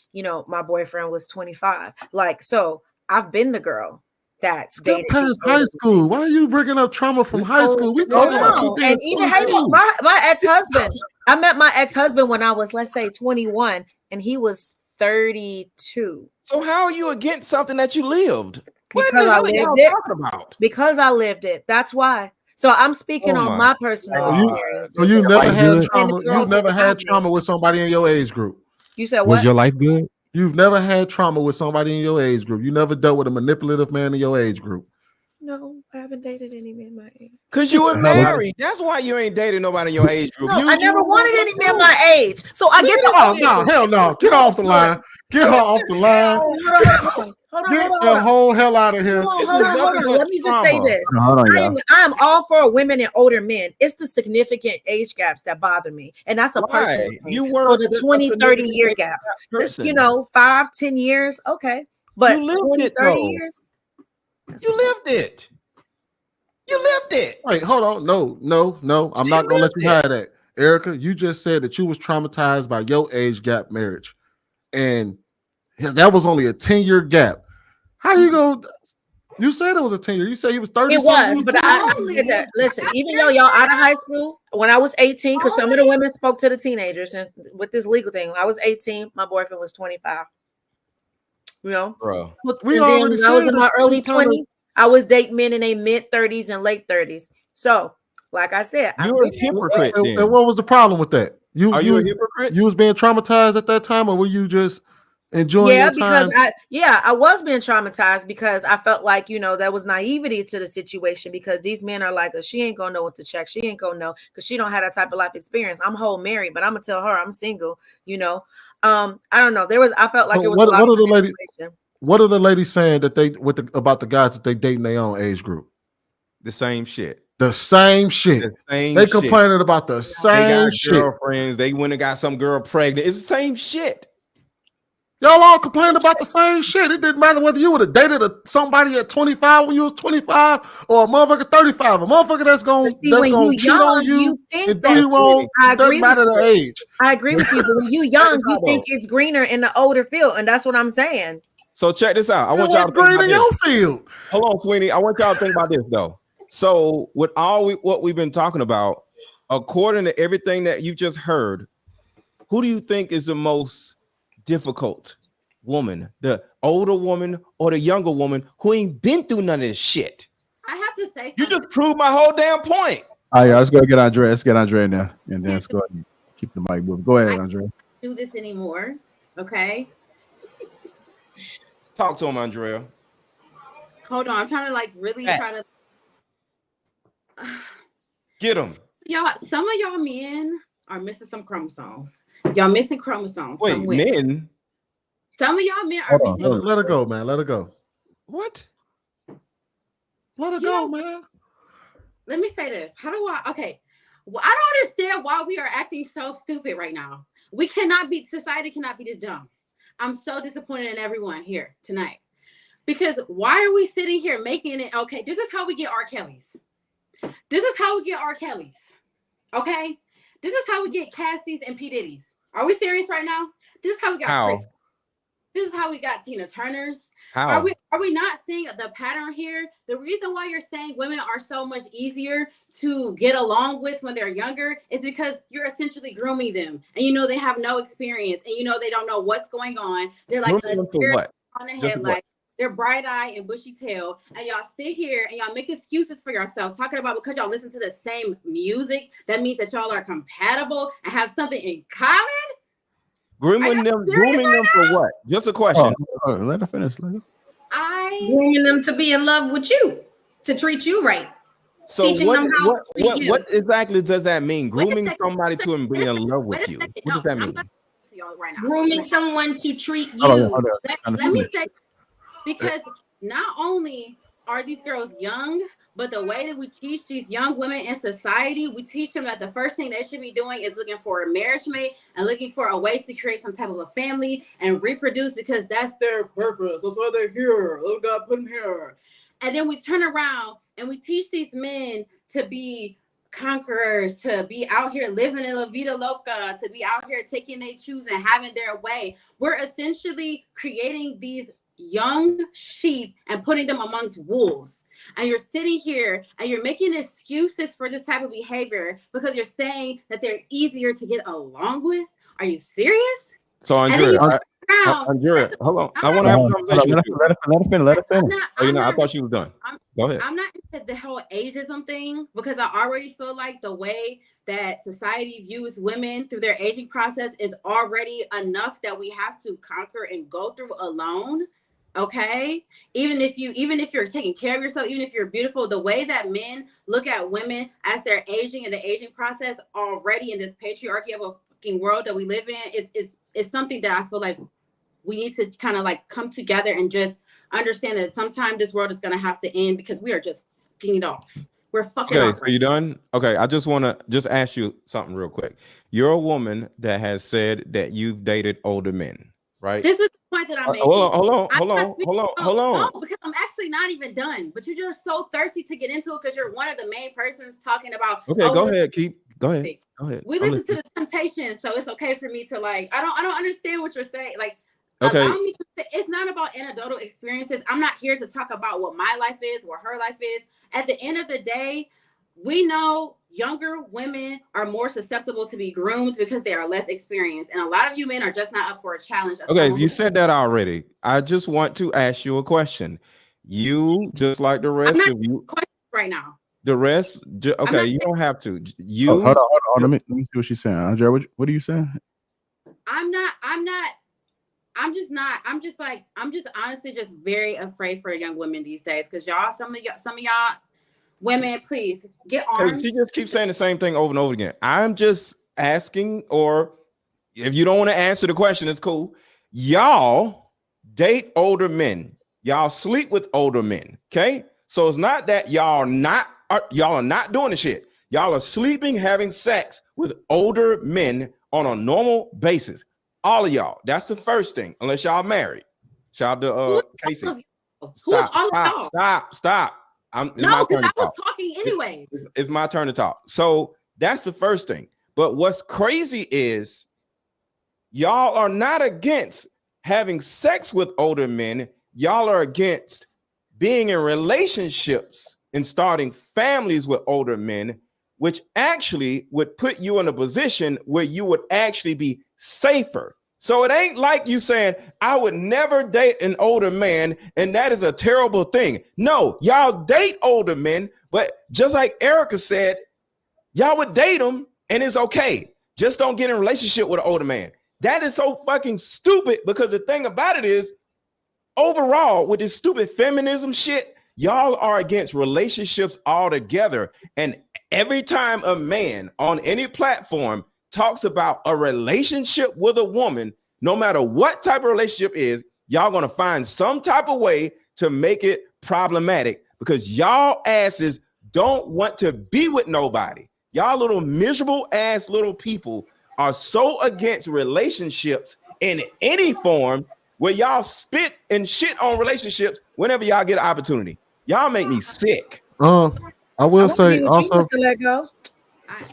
my boyfriend was 25. Like, so I've been the girl that's dated past high school. Why are you bringing up trauma from high school? We talking about and even my ex-husband. I met my ex-husband when I was, let's say, 21, and he was 32. So how are you against something that you lived? What Because the I hell are lived y'all it. talking about? Because I lived it. That's why. So I'm speaking Oh on my my personal experience. So you never had trauma. And the You've girls never had around me. trauma with somebody in your age group. You said Was what? your life good? You've never had trauma with somebody in your age group. You never dealt with a manipulative man in your age group. No, I haven't dated any man my age. Because you were married. That's why you ain't dating nobody in your age group. No, I never wanted any man my age. So I get the no, hell no. Get off the line. Get her off the line. Get the whole hell out of here. Hold on. Let me just say this. Hold on, I y'all. am all for women and older men. It's the significant age gaps that bother me. And that's a personal thing. You or weren't the a 20, 30 year significant gaps. person. You know, 5, 10 years. Okay. But You lived 20, it, 30 though. years. You lived it. You lived it. Wait, hold on. No. I'm not gonna let you hide that. Erica, you just said that you was traumatized by your age gap marriage. And that was only a 10-year gap. How you go? You said it was a 10-year. You said he was 30. It was, but I said that. Listen, even though y'all out of high school, when I was 18, because some of the women spoke to the teenagers, and with this legal thing, when I was 18, my boyfriend was 25. You know, bro. We and then already when I was said in my that early you kinda- 20s, I was dating men in their mid 30s and late 30s. So, like I said, You're a hypocrite. And what was the problem with that? Are you a hypocrite? You was being traumatized at that time, or were you just enjoying yeah, your because time? I was being traumatized because I felt like, you know, there was naivety to the situation because these men are like, she ain't gonna know what to check. She ain't gonna know because she don't have that type of life experience. I'm whole married, but I'm gonna tell her I'm single, you know. I don't know. I felt like So it was a lot what of are the ladies? manipulation. What are the ladies saying that they about the guys that they date in their own age group? The same shit. The same shit. The same They shit. complaining about the They same got shit. girlfriends. They went and got some girl pregnant. It's the same shit. Y'all all complaining about the same shit. It didn't matter whether you would have dated somebody at 25 when you was 25 or a motherfucker 35. A motherfucker that's gonna cheat on you and do you wrong. I It doesn't agree matter with the you. age. I agree with you, but when you young, you think it's greener in the older field, and that's what I'm saying. So check this out. I want y'all to think green about in this. your field. Hold on, Sweeney. I want y'all to think about this though. So with what we've been talking about, according to everything that you just heard, who do you think is the most difficult woman? The older woman or the younger woman who ain't been through none of this shit? I have to say something. You just proved my whole damn point. All right, y'all, let's go get Andrea. Let's get Andrea now. And then let's go ahead and keep the mic moving. Go ahead, Andrea. Do this anymore. Okay. Talk to him, Andrea. Hold on. I'm trying to like really try to get him. Y'all, some of y'all men are missing some chromosomes. Y'all missing chromosomes. Wait, men? Some of y'all men are missing. Let her go, man. Let her go. What? Let her go, man. Let me say this. Okay. Well, I don't understand why we are acting so stupid right now. Society cannot be this dumb. I'm so disappointed in everyone here tonight. Because why are we sitting here making it okay? This is how we get R. Kellys. This is how we get R. Kellys. Okay? This is how we get Cassies and P. Diddy's. Are we serious right now? This is how we got Chris. This is how we got Tina Turner's. How? Are we not seeing the pattern here? The reason why you're saying women are so much easier to get along with when they're younger is because you're essentially grooming them. And you know they have no experience and you know they don't know what's going on. They're like a what? On the head, like they're bright-eyed and bushy tail, and y'all sit here and y'all make excuses for yourselves, talking about because y'all listen to the same music, that means that y'all are compatible and have something in common. Grooming them for what? Just a question. Let her finish. Grooming them to be in love with you, to treat you right. So teaching them how to treat you. What exactly does that mean? Grooming somebody to be in love with you. What does that mean? Grooming someone to treat you. Let me say, because not only are these girls young, but the way that we teach these young women in society, we teach them that the first thing they should be doing is looking for a marriage mate and looking for a way to create some type of a family and reproduce because that's their purpose. That's why they're here. Oh God, put them here. And then we turn around and we teach these men to be conquerors, to be out here living in la vida loca, to be out here taking their choose and having their way. We're essentially creating these young sheep and putting them amongst wolves. And you're sitting here and you're making excuses for this type of behavior because you're saying that they're easier to get along with. Are you serious? So Andrea, Andrea, hold on. I want to have a conversation with you. Let her finish. Oh, you know, I thought she was done. Go ahead. I'm not into the whole ageism thing because I already feel like the way that society views women through their aging process is already enough that we have to conquer and go through alone. Okay, even if you're taking care of yourself, even if you're beautiful, the way that men look at women as they're aging in the aging process already in this patriarchy of a fucking world that we live in is something that I feel like we need to kind of like come together and just understand that sometime this world is going to have to end because we are just fucking it off. We're fucking off. Okay, so you done? Okay, I just want to ask you something real quick. You're a woman that has said that you've dated older men, right? This is the point that I'm making. Hold on. No, because I'm actually not even done. But you're just so thirsty to get into it because you're one of the main persons talking about. Okay, go ahead. Go ahead. We listen to the Temptations, so it's okay for me to like. I don't understand what you're saying. Like, okay. Allow me to. It's not about anecdotal experiences. I'm not here to talk about what my life is, what her life is. At the end of the day, we know younger women are more susceptible to be groomed because they are less experienced. And a lot of you men are just not up for a challenge. Okay, you said that already. I just want to ask you a question. You, just like the rest of you. Questions right now. The rest, okay, you don't have to. You hold on. Let me see what she's saying. Andrea, what are you saying? I'm just honestly just very afraid for young women these days because some of y'all women, please get arms. She just keeps saying the same thing over and over again. I'm just asking, or if you don't want to answer the question, it's cool. Y'all date older men. Y'all sleep with older men. Okay, so it's not that y'all are not doing the shit. Y'all are sleeping, having sex with older men on a normal basis. All of y'all. That's the first thing. Unless y'all married. Shout out to Casey. Stop. No, because I was talking anyway. It's my turn to talk. So that's the first thing. But what's crazy is y'all are not against having sex with older men. Y'all are against being in relationships and starting families with older men, which actually would put you in a position where you would actually be safer. So it ain't like you saying, I would never date an older man, and that is a terrible thing. No, y'all date older men, but just like Erica said, y'all would date them, and it's okay. Just don't get in a relationship with an older man. That is so fucking stupid, because the thing about it is, overall, with this stupid feminism shit, y'all are against relationships altogether. And every time a man on any platform talks about a relationship with a woman, no matter what type of relationship is, y'all gonna find some type of way to make it problematic because y'all asses don't want to be with nobody. Y'all little miserable ass little people are so against relationships in any form where y'all spit and shit on relationships whenever y'all get an opportunity. Y'all make me sick. I will say also.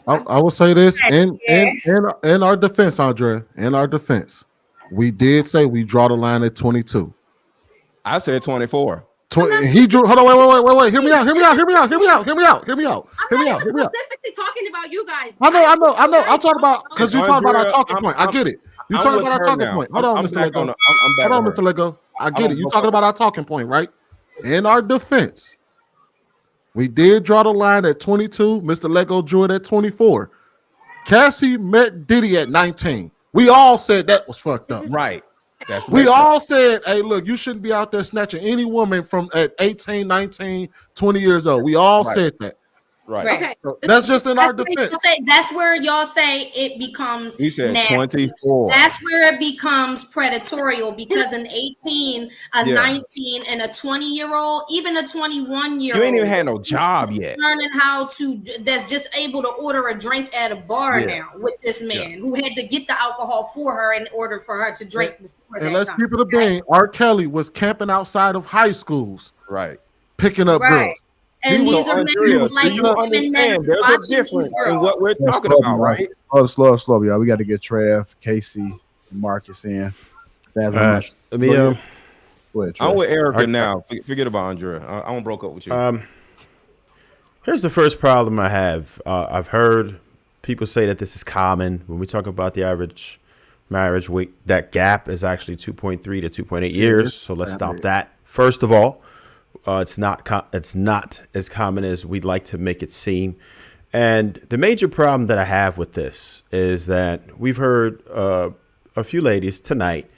I will say this in our defense, Andrea. In our defense, we did say we draw the line at 22. I said 24. He drew. Hold on, wait. Hear me out. Specifically talking about you guys. I know. I'm talking about because you talking about our talking point. I get it. You talking about our talking point. Hold on, Mr. Lego. Hold on, Mr. Lego. I get it. You talking about our talking point, right? In our defense, we did draw the line at 22. Mr. Lego drew it at 24. Cassie met Diddy at 19. We all said that was fucked up. Right. We all said, hey, look, you shouldn't be out there snatching any woman from at 18, 19, 20 years old. We all said that. Right. Okay. So that's just in our defense. That's where y'all say it becomes He said nasty. 24. That's where it becomes predatorial because an 18, a 19, and a 20-year-old, even a 21-year-old. You ain't even had no job yet. Learning how to, that's just able to order a drink at a bar now with this man who had to get the alcohol for her in order for her to drink before and that let's time. keep it a bean. R. Kelly was camping outside of high schools. Right. Picking up girls. And these are men who like women that there's a difference in what we're talking about, right? Slow, y'all. We got to get Trev, Casey, Marcus in. Let me Go ahead, I'm with Erica now. Forget about Andrea. I won't broke up with you. Here's the first problem I have. I've heard people say that this is common when we talk about the average marriage. That gap is actually 2.3 to 2.8 years. So let's stop that. First of all, it's not as common as we'd like to make it seem. And the major problem that I have with this is that we've heard a few ladies tonight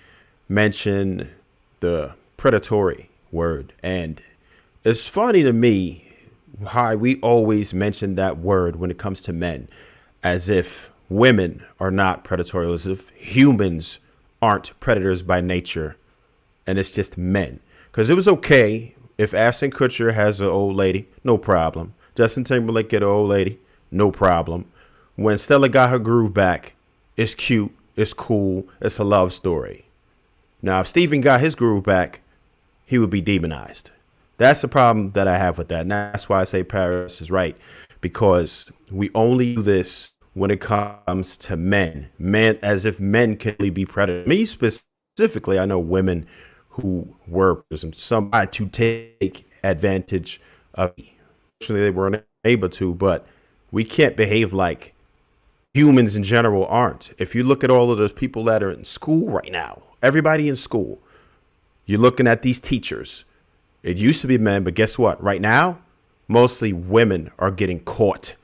mention the predatory word. And it's funny to me how we always mention that word when it comes to men, as if women are not predatory, as if humans aren't predators by nature, and it's just men. Because it was okay if Ashton Kutcher has an old lady, no problem. Justin Timberlake get an old lady, no problem. When Stella got her groove back, it's cute, it's cool, it's a love story. Now, if Steven got his groove back, he would be demonized. That's the problem that I have with that. And that's why I say Paris is right, because we only do this when it comes to men, as if men can really be predators. Me specifically, I know women who were somebody to take advantage of me. Actually, they weren't able to, but we can't behave like humans in general aren't. If you look at all of those people that are in school right now, everybody in school, you're looking at these teachers. It used to be men, but guess what? Right now, mostly women are getting caught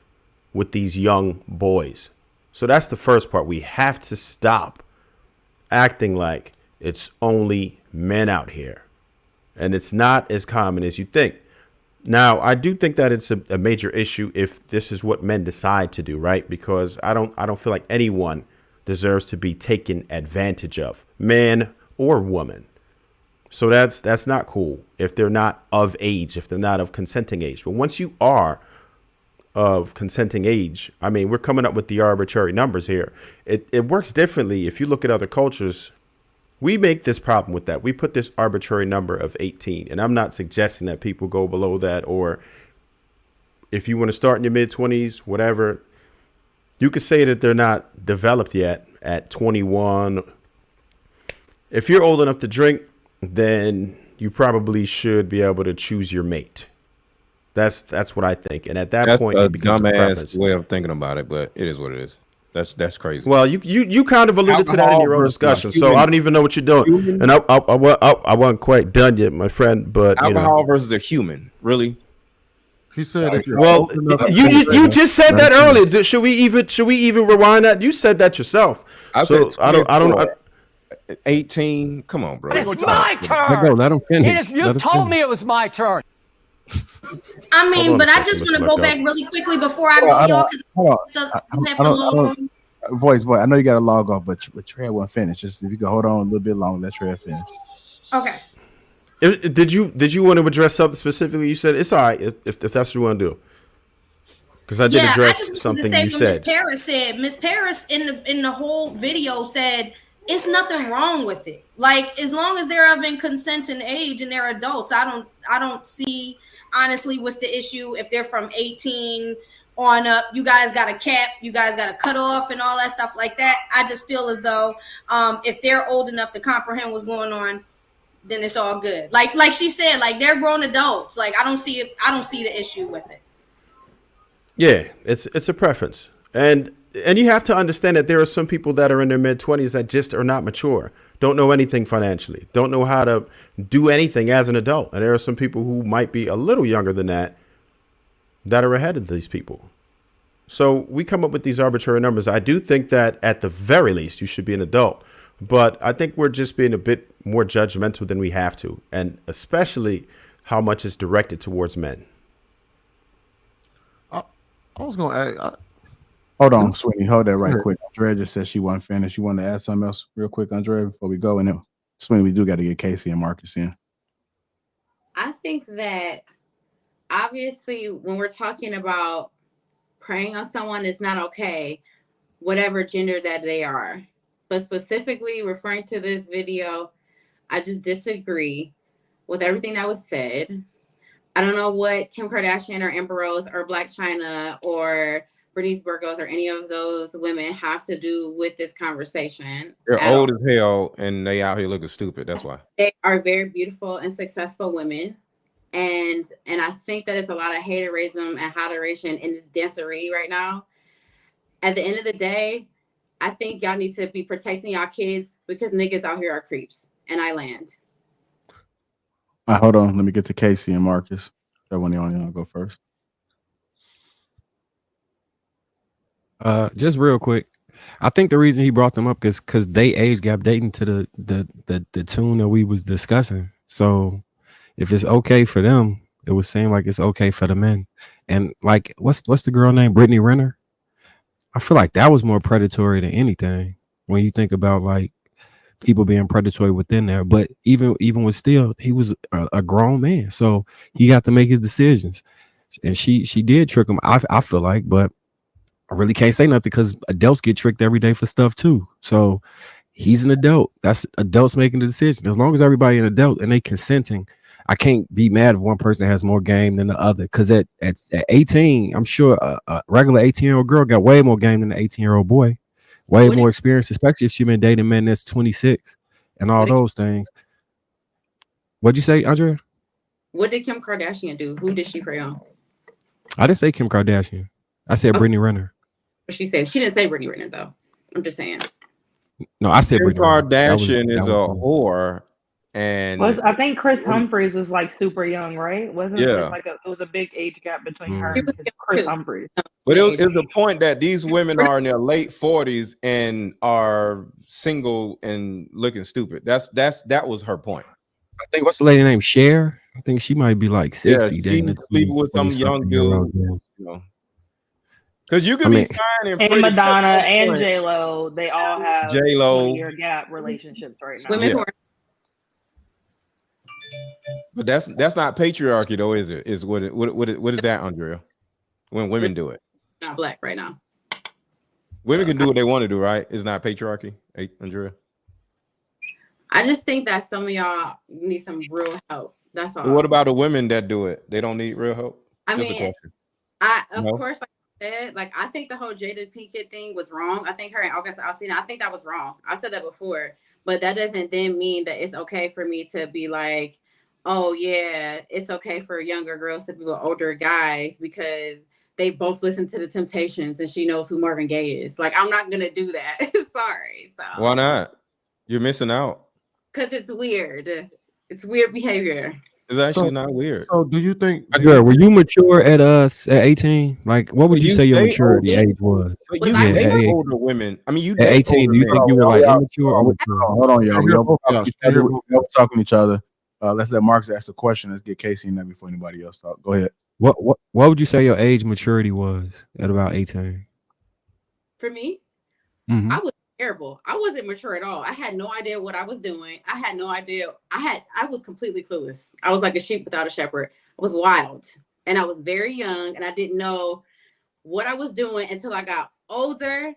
with these young boys. So that's the first part. We have to stop acting like it's only men out here. And it's not as common as you think. Now, I do think that it's a major issue if this is what men decide to do, right? Because I don't feel like anyone deserves to be taken advantage of, man or woman. So that's not cool if they're not of age, if they're not of consenting age. But once you are of consenting age, I mean, we're coming up with the arbitrary numbers here. It works differently. If you look at other cultures, we make this problem with that. We put this arbitrary number of 18, and I'm not suggesting that people go below that, or if you want to start in your mid-20s, whatever, you could say that they're not developed yet at 21. If you're old enough to drink, then you probably should be able to choose your mate. That's what I think. And at that point, it becomes a preference. Way of thinking about it, but it is what it is. That's crazy. Well, you kind of alluded to that in your own discussion, so I don't even know what you're doing. And I wasn't quite done yet, my friend. But alcohol versus a human, really? He said, "If you're well, you just said that earlier. Should we even rewind that? You said that yourself. I don't. 18. Come on, bro. It's my turn. Let him finish. You told me it was my turn. I mean, but I just want to go back really quickly before I go, y'all, because you have to log on. Voice, I know you got to log off, but Trev won't finish. Just if you can hold on a little bit longer, let Trev finish. Okay. Did you want to address something specifically? You said it's all right if that's what you want to do. Because I did address something you said. Miss Paris in the whole video said it's nothing wrong with it. Like, as long as they're of in consenting age and they're adults, I don't see honestly what's the issue if they're from 18 on up. You guys got a cap, you guys got a cut off and all that stuff like that. I just feel as though if they're old enough to comprehend what's going on, then it's all good. Like she said, like, they're grown adults. Like, I don't see the issue with it. Yeah, it's a preference. And you have to understand that there are some people that are in their mid-20s that just are not mature, don't know anything financially, don't know how to do anything as an adult. And there are some people who might be a little younger than that are ahead of these people. So we come up with these arbitrary numbers. I do think that at the very least, you should be an adult. But I think we're just being a bit more judgmental than we have to, and especially how much is directed towards men. I was going to add... Hold on, Sweeney. Hold that right quick. Andrea just said she wasn't finished. You want to add something else real quick, Andrea, before we go? And then, Sweeney, we do got to get Casey and Marcus in. I think that obviously when we're talking about preying on someone, it's not okay, whatever gender that they are. But specifically referring to this video, I just disagree with everything that was said. I don't know what Kim Kardashian or Amber Rose or Blac Chyna or Bernice Burgos or any of those women have to do with this conversation. They're old as hell and they out here looking stupid. That's why. They are very beautiful and successful women. And I think that there's a lot of haterism and hateration in this dancery right now. At the end of the day, I think y'all need to be protecting y'all kids because niggas out here are creeps. And I land. Hold on. Let me get to Casey and Marcus. That one y'all go first. Just real quick. I think the reason he brought them up is because they age gap dating to the tune that we was discussing. So if it's okay for them, it would seem like it's okay for the men. And like, what's the girl name? Brittany Renner. I feel like that was more predatory than anything when you think about like people being predatory within there. But even with still, he was a grown man, so he got to make his decisions. And she did trick him. I feel like, but I really can't say nothing because adults get tricked every day for stuff too. So he's an adult. That's adults making the decision. As long as everybody an adult and they consenting, I can't be mad if one person has more game than the other. Because at 18, I'm sure a regular 18-year-old girl got way more game than an 18-year-old boy. Way more experience, especially if she been dating men that's 26 and all those things. What'd you say, Andrea? What did Kim Kardashian do? Who did she prey on? I didn't say Kim Kardashian. I said Brittany Renner. She said she didn't say Brittany Renner though. I'm just saying. No, I said Kim Brittany Kardashian is a whore, and I think Chris Humphries was like super young, right? Wasn't it Yeah. like it was a big age gap between her and Chris Humphries? But it was the point that these women are in their late 40s and are single and looking stupid. That was her point. I think what's the lady named Cher? I think she might be like 60. Yeah, she's sleeping with some young dude. You know. Because you can be fine and pretty. Madonna and J-Lo, they all have J-Lo 20-year gap relationships right now. Women who are But that's not patriarchy though, is it? What is that, Andrea? When women do it. not black right now. Women can do what they want to do, right? It's not patriarchy, Andrea. I just think that some of y'all need some real help. That's all. But what about the women that do it? They don't need real help? I Just a mean, question. of course, like I said, like I think the whole Jada Pinkett thing was wrong. I think her and August Alsina, I think that was wrong. I said that before, but that doesn't then mean that it's okay for me to be like, oh yeah, it's okay for younger girls to be with older guys because they both listen to the Temptations and she knows who Marvin Gaye is. Like, I'm not gonna do that. Sorry. So why not? You're missing out. Because it's weird. It's weird behavior. It's actually not weird. So do you think were you mature at 18? Like what would you say your maturity age was? But you date older women. I mean, you at 18, do you think you were like immature or Hold on, y'all. We're talking to each other. Let's let Marcus ask the question. Let's get Casey in there before anybody else talk. Go ahead. What would you say your age maturity was at about 18? For me, Mm-hmm. I was terrible. I wasn't mature at all. I had no idea what I was doing. I had no idea. I was completely clueless. I was like a sheep without a shepherd. I was wild. And I was very young and I didn't know what I was doing until I got older.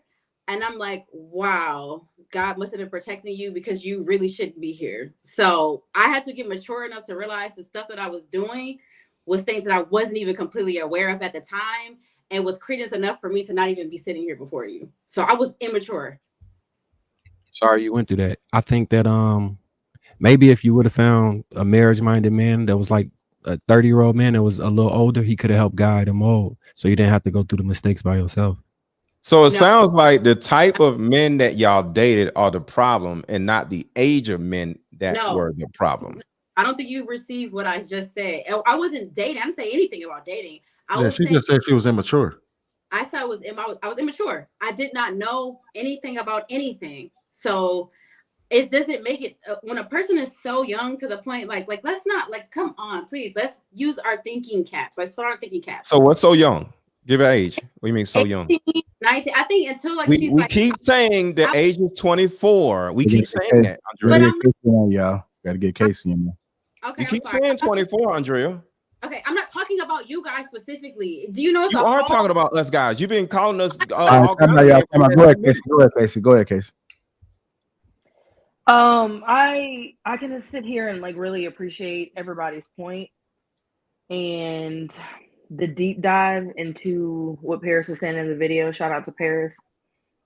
And I'm like, wow, God must have been protecting you because you really shouldn't be here. So I had to get mature enough to realize the stuff that I was doing was things that I wasn't even completely aware of at the time and was credence enough for me to not even be sitting here before you. So I was immature. Sorry you went through that. I think that maybe if you would have found a marriage-minded man that was like a 30-year-old man that was a little older, he could have helped guide and mold so you didn't have to go through the mistakes by yourself. So it sounds like the type of men that y'all dated are the problem and not the age of men that were the problem. I don't think you received what I just said. I wasn't dating. I didn't say anything about dating. She just said she was immature. I said I was immature. I did not know anything about anything. So it doesn't make it when a person is so young to the point like let's not come on, please. Let's use our thinking caps. Let's put our thinking caps. So what's so young? Give an age. What do you mean so 18, young? 19. I think until we keep saying the age is 24. We keep saying that, Andrea. Y'all gotta get Casey in there. Okay, you keep saying 24, Andrea. Okay, I'm not talking about you guys specifically. Do you know it's you are talking about us guys? You've been calling us all kinds of Go ahead, Casey. Go ahead, Casey. I can sit here and really appreciate everybody's point and the deep dive into what Paris was saying in the video. Shout out to Paris.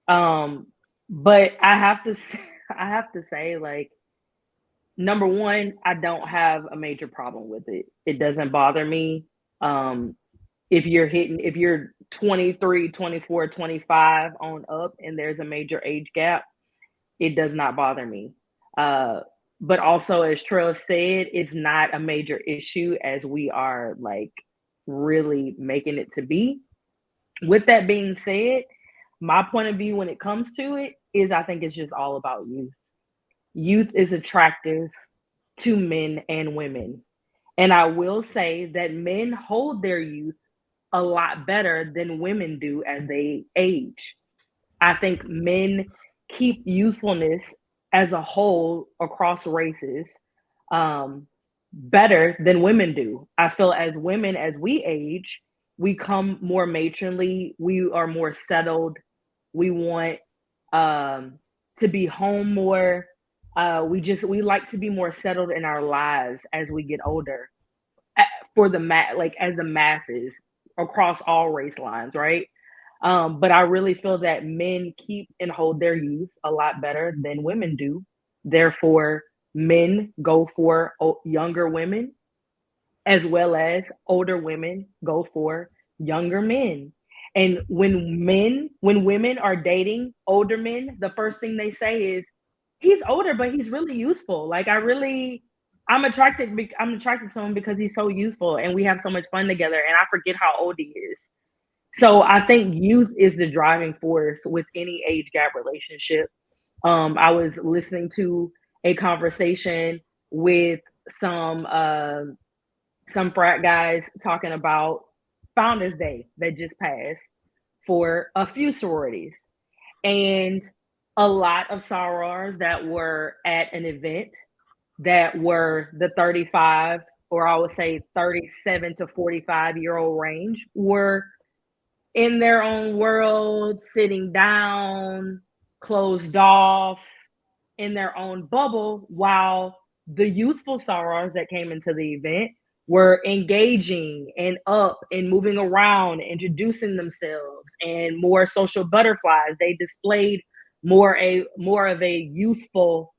But I have to say, number one, I don't have a major problem with it. It doesn't bother me. If you're 23, 24, 25 on up, and there's a major age gap, it does not bother me. But also, as Trev said, it's not a major issue as we are like really making it to be. With that being said, my point of view when it comes to it is I think it's just all about youth. Youth is attractive to men and women. And I will say that men hold their youth a lot better than women do as they age. I think men keep youthfulness as a whole across races better than women do. I feel as women, as we age, we come more matronly, we are more settled, we want to be home more. We like to be more settled in our lives as we get older. For the as the masses across all race lines, right? But I really feel that men keep and hold their youth a lot better than women do. Therefore, men go for younger women, as well as older women go for younger men. And when women are dating older men, the first thing they say is, "He's older, but he's really youthful. Like I'm attracted to him because he's so youthful, and we have so much fun together. And I forget how old he is." So I think youth is the driving force with any age gap relationship. I was listening to a conversation with some frat guys talking about Founders Day that just passed for a few sororities, and a lot of sorors that were at an event that were the 35, or I would say 37 to 45-year-old range, were in their own world, sitting down, closed off, in their own bubble, while the youthful sorors that came into the event were engaging and up and moving around, introducing themselves, and more social butterflies. They displayed more of a youthful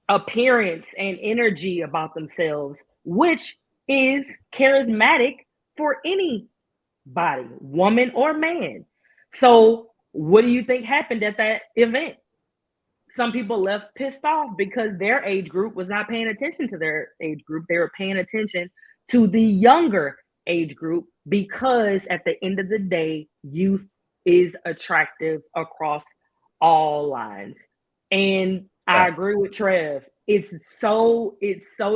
appearance and energy about themselves, which is charismatic for anybody, woman or man. So what do you think happened at that event? Some people left pissed off because their age group was not paying attention to their age group. They were paying attention to the younger age group, because at the end of the day, youth is attractive across all lines. And I agree with Trev. It's so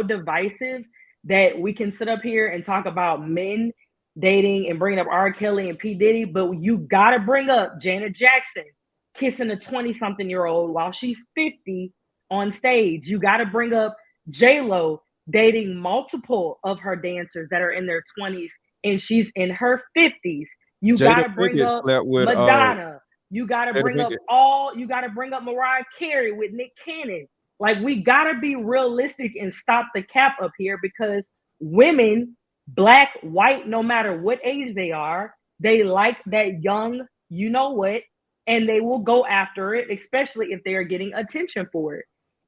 divisive that we can sit up here and talk about men dating and bringing up R. Kelly and P. Diddy, but you gotta bring up Janet Jackson kissing a 20-something-year-old while she's 50 on stage. You gotta bring up J-Lo dating multiple of her dancers that are in their 20s and she's in her 50s. You gotta bring up Madonna. You gotta bring up Mariah Carey with Nick Cannon. Like, we gotta be realistic and stop the cap up here, because women, black, white, no matter what age they are, they like that young, you know what, and they will go after it, especially if they are getting attention for it.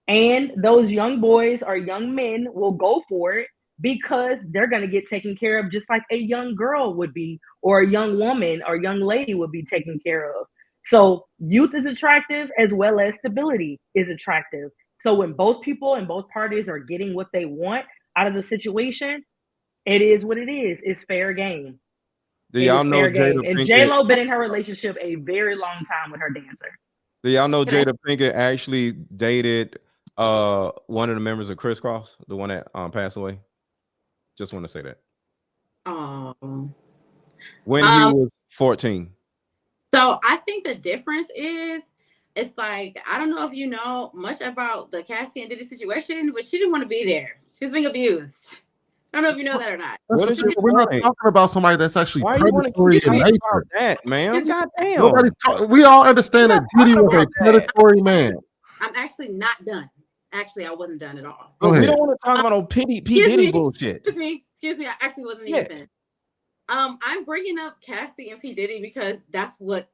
And those young boys or young men will go for it because they're going to get taken care of just like a young girl would be, or a young woman or young lady would be taken care of. So youth is attractive, as well as stability is attractive. So when both people and both parties are getting what they want out of the situation, it is what it is. It's fair game. Do y'all know Jada Pinkett? And J-Lo been in her relationship a very long time with her dancer. Do y'all know Jada Pinkett actually dated one of the members of Criss Cross, the one that passed away? Just want to say that. When he was 14. So I think the difference is, it's like, I don't know if you know much about the Cassie and Diddy situation, but she didn't want to be there. She's being abused. I don't know if you know that or not. We're not talking about somebody that's actually predatory in nature. That, man, we all understand that Diddy was a predatory man. I'm actually not done. Actually, I wasn't done at all. But we don't want to talk about no P. Diddy bullshit. Excuse me. I actually wasn't even finished. I'm bringing up Cassie and P. Diddy because that's what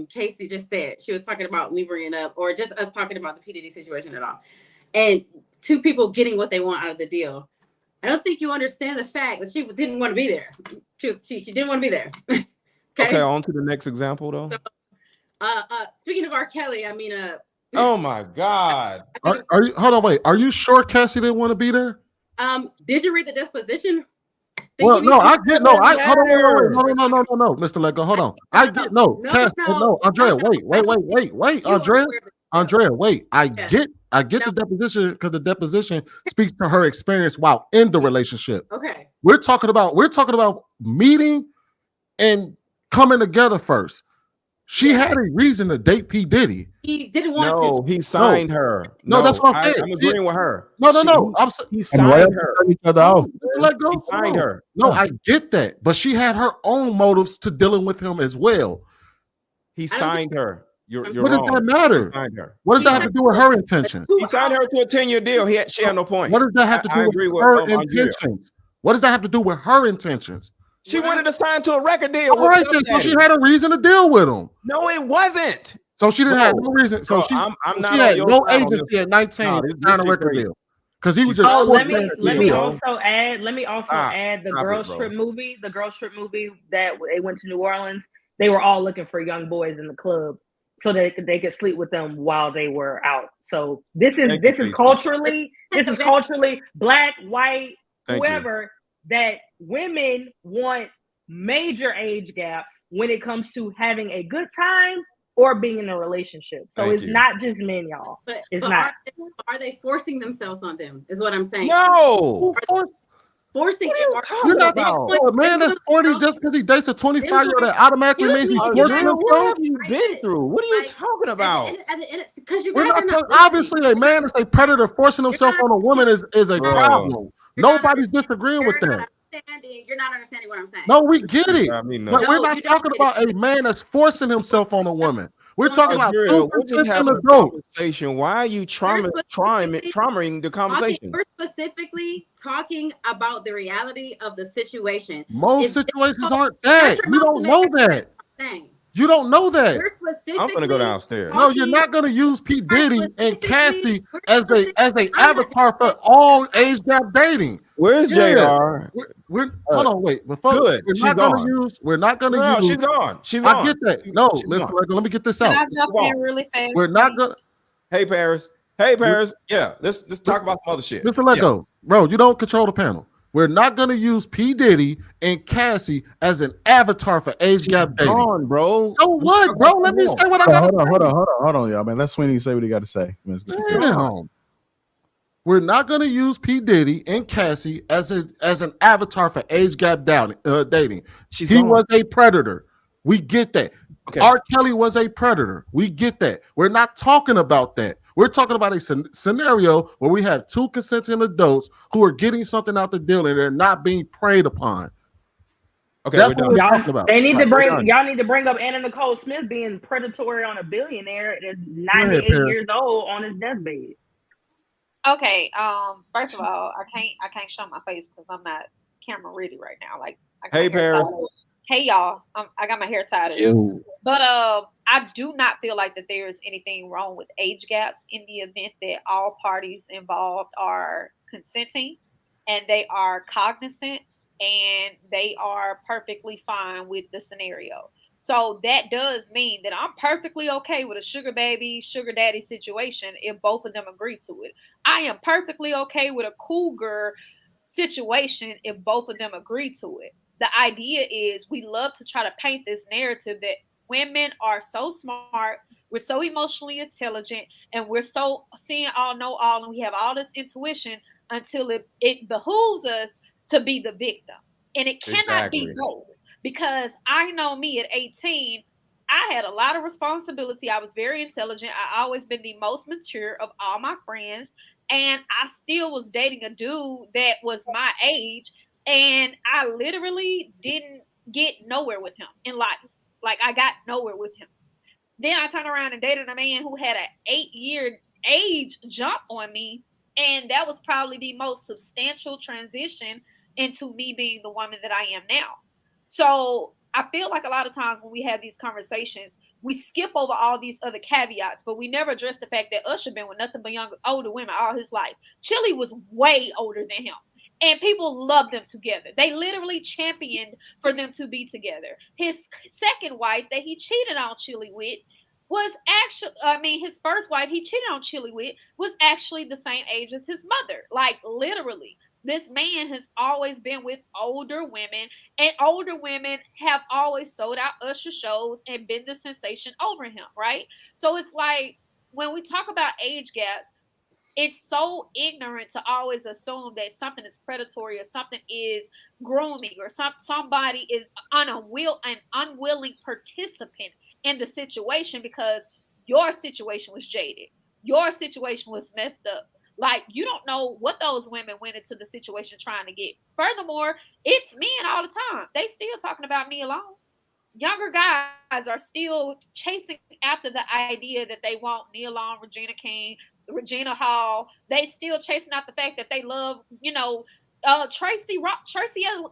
Casey just said. She was talking about me bringing up, or just us talking about the P. Diddy situation at all. And two people getting what they want out of the deal. I don't think you understand the fact that she didn't want to be there. She didn't want to be there. Okay, on to the next example though. So, speaking of R. Kelly, I mean, oh my God. Are you? Hold on, wait. Are you sure Cassie didn't want to be there? Did you read the deposition? Well, no, I get no. Hold on, no, Mr. Lego, hold on. I get no, Cassie, no, Andrea, wait, Andrea, wait. I get the deposition because the deposition speaks to her experience while in the relationship. Okay, we're talking about meeting and coming together first. She had a reason to date P. Diddy. He didn't want to. No, he signed her. No, that's what I'm saying. I'm agreeing with her. No. He signed her. Let go. He signed her. No, I get that, but she had her own motives to dealing with him as well. He signed her. You're what wrong. does that matter? He signed her. What does that have to do with her intentions? He signed her to a 10-year deal. She had no point. What does that have to do with her intentions? What does that have to do with her intentions? She wanted to sign to a record deal. All right, then, so she had a reason to deal with him. No, it wasn't. So she didn't have no reason. So I'm not she had on your no side on agency at 19 to sign a record deal. Because he was just. Let me also add the Girls Trip movie. The Girls Trip movie that they went to New Orleans. They were all looking for young boys in the club so that they could sleep with them while they were out. So this is culturally black, white, whoever, that women want major age gaps when it comes to having a good time or being in a relationship. So it's not just men, y'all. It's not. Are they forcing themselves on them? Is what I'm saying. No. Forcing. You're not a man that's 40 just because he dates a 25-year-old that automatically means he's forcing himself. What have you been through? What are you talking about? Because you guys are not obviously a man that's a predator forcing himself on a woman is a problem. Nobody's disagreeing with that. You're not understanding what I'm saying. No, we get it. But we're not talking about a man that's forcing himself on a woman. We're talking about two consenting adults. Why are you traumaing the conversation? We're specifically talking about the reality of the situation. Most situations aren't that. You don't know that. You don't know that. I'm gonna go downstairs. No, you're not gonna use P. Diddy and Cassie as a avatar for all age gap dating. Where's JR? Hold on, wait. Before good. We're not gonna use. She's gone. I get that. No, listen, let me get this out. Can I jump in really fast? We're not gonna. Hey, Paris. Yeah, let's talk about some other shit. Listen, let go, bro. You don't control the panel. We're not gonna use P. Diddy and Cassie as an avatar for age gap dating. On, bro. So what, bro? Let me say what I got. Hold on, y'all, man. Let Sweeney say what he got to say. Damn. We're not gonna use P. Diddy and Cassie as an avatar for age gap dating. He was a predator. We get that. Okay. R. Kelly was a predator. We get that. We're not talking about that. We're talking about a scenario where we have two consenting adults who are getting something out the deal and they're not being preyed upon. Okay, that's what we're talking about. Y'all need to bring up Anna Nicole Smith being predatory on a billionaire that's 98 years old on his deathbed. Okay. First of all, I can't show my face because I'm not camera ready right now. Like, hey, Paris. Hey, y'all. I got my hair tied up. But I do not feel like that there is anything wrong with age gaps in the event that all parties involved are consenting and they are cognizant and they are perfectly fine with the scenario. So that does mean that I'm perfectly okay with a sugar baby, sugar daddy situation if both of them agree to it. I am perfectly okay with a cougar situation if both of them agree to it. The idea is we love to try to paint this narrative that women are so smart, we're so emotionally intelligent, and we're so seeing all, know all, and we have all this intuition until it behooves us to be the victim. And it cannot be both. Because I know me at 18, I had a lot of responsibility. I was very intelligent. I always been the most mature of all my friends. And I still was dating a dude that was my age. And I literally didn't get nowhere with him in life. Like, I got nowhere with him. Then I turned around and dated a man who had an 8-year age jump on me. And that was probably the most substantial transition into me being the woman that I am now. So I feel like a lot of times when we have these conversations, we skip over all these other caveats, but we never address the fact that Usher been with nothing but older women all his life. Chili was way older than him. And people love them together. They literally championed for them to be together. His second wife that he cheated on Chili with was actually, his first wife he cheated on Chili with was actually the same age as his mother. Like, literally. This man has always been with older women, and older women have always sold out Usher shows and been the sensation over him, right? So it's like, when we talk about age gaps, it's so ignorant to always assume that something is predatory or something is grooming or somebody is an unwilling participant in the situation, because your situation was jaded. Your situation was messed up. Like, you don't know what those women went into the situation trying to get. Furthermore, it's men all the time. They still talking about me alone. Younger guys are still chasing after the idea that they want Nia Long, Regina King, Regina Hall. They still chasing out the fact that they love, Tracy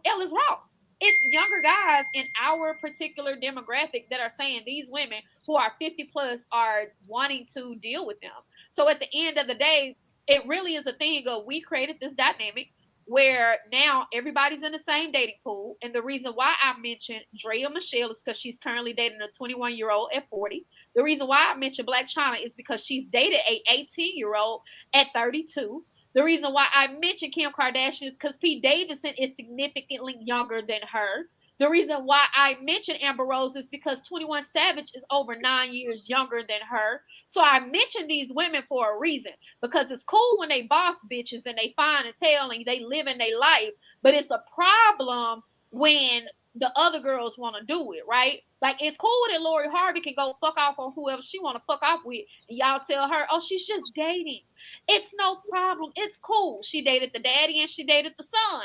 Ellis Ross. It's younger guys in our particular demographic that are saying these women who are 50 plus are wanting to deal with them. So at the end of the day, it really is a thing of, we created this dynamic where now everybody's in the same dating pool. And the reason why I mentioned Drea Michelle is because she's currently dating a 21-year-old at 40. The reason why I mentioned Blac Chyna is because she's dated a 18-year-old at 32. The reason why I mentioned Kim Kardashian is because Pete Davidson is significantly younger than her. The reason why I mentioned Amber Rose is because 21 Savage is over 9 years younger than her. So I mentioned these women for a reason, because it's cool when they boss bitches and they fine as hell and they live in their life, but it's a problem when the other girls want to do it, right? Like, it's cool that Lori Harvey can go fuck off on whoever she want to fuck off with, and y'all tell her, oh, she's just dating. It's no problem. It's cool. She dated the daddy and she dated the son.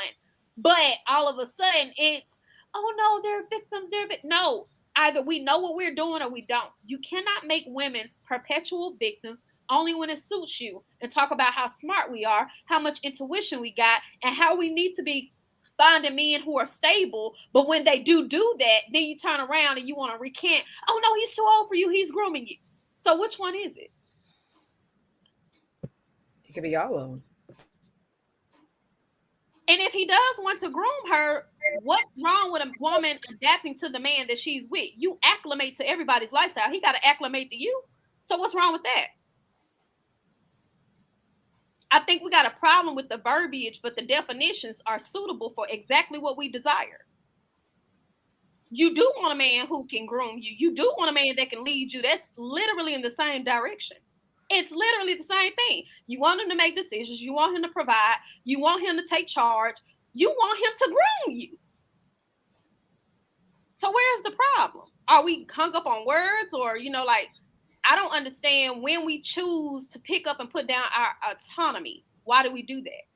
But all of a sudden, it's, oh no, they're victims. No, either we know what we're doing or we don't. You cannot make women perpetual victims only when it suits you, and talk about how smart we are, how much intuition we got, and how we need to be finding men who are stable. But when they do that, then you turn around and you want to recant. Oh no, he's too old for you. He's grooming you. So which one is it? It could be all of them. And if he does want to groom her, what's wrong with a woman adapting to the man that she's with? You acclimate to everybody's lifestyle. He got to acclimate to you. So what's wrong with that? I think we got a problem with the verbiage, but the definitions are suitable for exactly what we desire. You do want a man who can groom you. You do want a man that can lead you. That's literally in the same direction. It's literally the same thing. You want him to make decisions. You want him to provide. You want him to take charge. You want him to groom you. So where's the problem? Are we hung up on words, or, I don't understand when we choose to pick up and put down our autonomy. Why do we do that?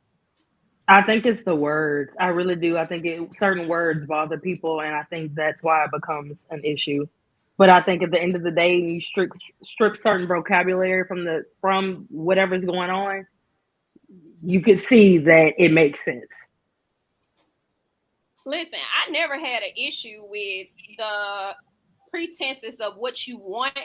I think it's the words. I really do. I think certain words bother people, and I think that's why it becomes an issue. But I think at the end of the day, you strip certain vocabulary from whatever's going on, you could see that it makes sense. Listen, I never had an issue with the pretenses of what you want,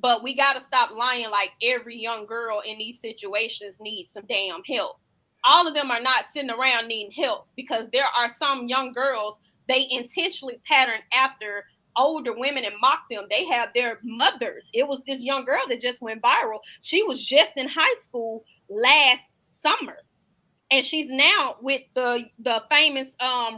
but we got to stop lying like every young girl in these situations needs some damn help. All of them are not sitting around needing help, because there are some young girls, they intentionally pattern after older women and mock them. They have their mothers. It was this young girl that just went viral. She was just in high school last summer, and she's now with the famous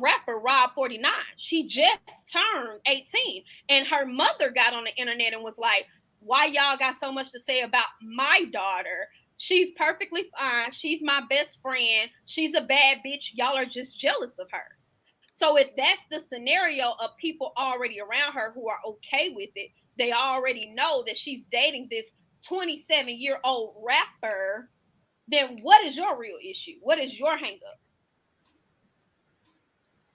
rapper Rob 49. She just turned 18, and her mother got on the internet and was like, why y'all got so much to say about my daughter? She's perfectly fine. She's my best friend. She's a bad bitch. Y'all are just jealous of her. So if that's the scenario of people already around her who are okay with it, they already know that she's dating this 27-year-old rapper, then what is your real issue? What is your hang up?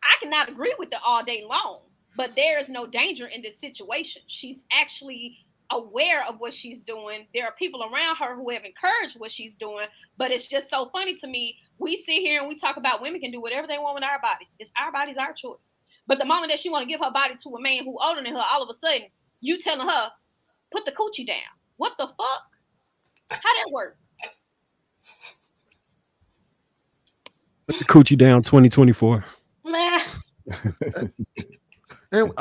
I cannot agree with it all day long, but there is no danger in this situation. She's actually aware of what she's doing. There are people around her who have encouraged what she's doing, but it's just so funny to me. We sit here and we talk about women can do whatever they want with our bodies. It's our bodies, our choice. But the moment that she want to give her body to a man who older than her, all of a sudden you telling her, put the coochie down. What the fuck? How that work? Put the coochie down 2024. And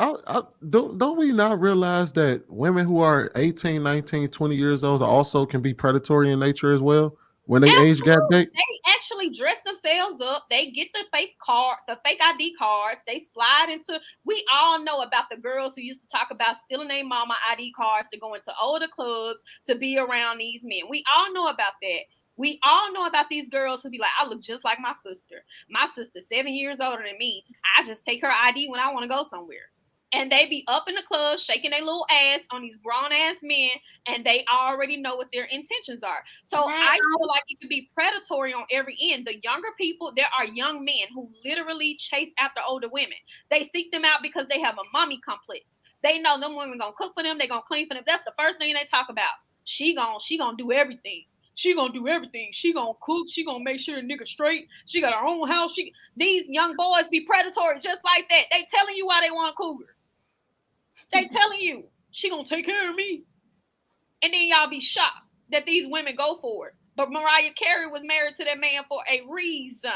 don't we not realize that women who are 18, 19, 20 years old also can be predatory in nature as well when they age gap date? They actually dress themselves up. They get the fake ID cards. They slide into. We all know about the girls who used to talk about stealing their mama ID cards to go into older clubs to be around these men. We all know about that. We all know about these girls who be like, I look just like my sister. My sister's 7 years older than me. I just take her ID when I want to go somewhere. And they be up in the club shaking their little ass on these grown ass men, and they already know what their intentions are. So I feel like it could be predatory on every end. The younger people, there are young men who literally chase after older women. They seek them out because they have a mommy complex. They know them women gonna cook for them, they gonna clean for them. That's the first thing they talk about. She gonna do everything. She gonna do everything. She gonna cook. She gonna make sure the nigga straight. She got her own house. These young boys be predatory just like that. They telling you why they want a cougar. They telling you she gonna take care of me, and then y'all be shocked that these women go for it. But Mariah Carey was married to that man for a reason.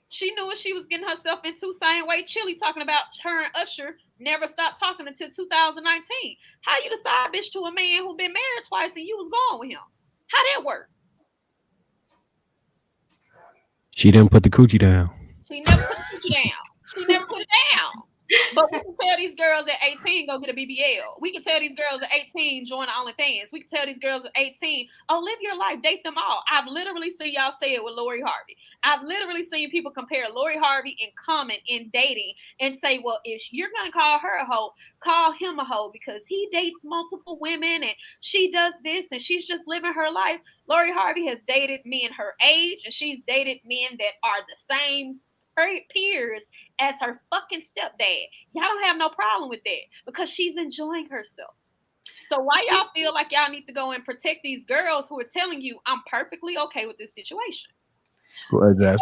She knew what she was getting herself into. Same way Chili talking about her and Usher never stopped talking until 2019. How you the side bitch to a man who been married twice and you was going with him? How that work? She didn't put the coochie down. She never put the coochie down. She never put it down. But we can tell these girls at 18 go get a BBL. We can tell these girls at 18 join the OnlyFans. We can tell these girls at 18, oh, live your life, date them all. I've literally seen y'all say it with Lori Harvey. I've literally seen people compare Lori Harvey and Common in dating and say, well, if you're going to call her a hoe, call him a hoe because he dates multiple women and she does this and she's just living her life. Lori Harvey has dated men her age and she's dated men that are the same peers as her fucking stepdad. Y'all don't have no problem with that because she's enjoying herself. So why y'all feel like y'all need to go and protect these girls who are telling you I'm perfectly okay with this situation? Go ahead, Jazz.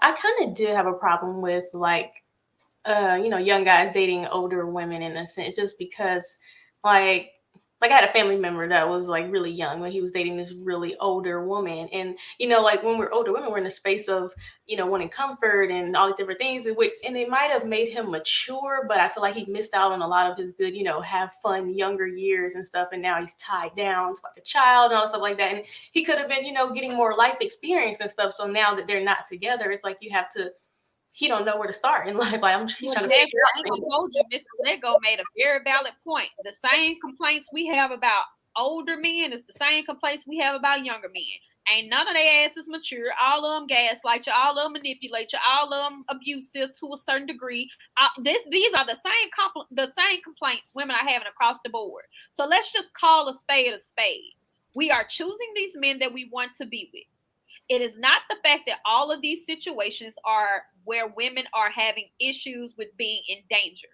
I kind of did have a problem with young guys dating older women in a sense, just because like I had a family member that was like really young when he was dating this really older woman. And, like when we're older women, we're in a space of, wanting comfort and all these different things. And it might have made him mature, but I feel like he missed out on a lot of his good, have fun younger years and stuff. And now he's tied down to like a child and all stuff like that. And he could have been, getting more life experience and stuff. So now that they're not together, it's like he don't know where to start in life. Like he's trying to figure out. I told you, Mr. Lego made a very valid point. The same complaints we have about older men is the same complaints we have about younger men. Ain't none of their asses mature. All of them gaslight you. All of them manipulate you. All of them abusive to a certain degree. These are the same complaints women are having across the board. So let's just call a spade a spade. We are choosing these men that we want to be with. It is not the fact that all of these situations are where women are having issues with being in danger.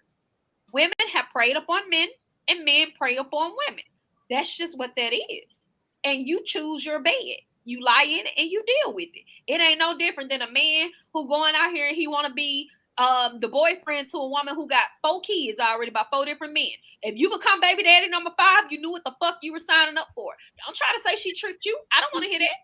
Women have preyed upon men and men prey upon women. That's just what that is. And you choose your bed. You lie in it and you deal with it. It ain't no different than a man who going out here and he want to be the boyfriend to a woman who got 4 kids already by 4 different men. If you become baby daddy number 5, you knew what the fuck you were signing up for. Don't try to say she tricked you. I don't want to hear that.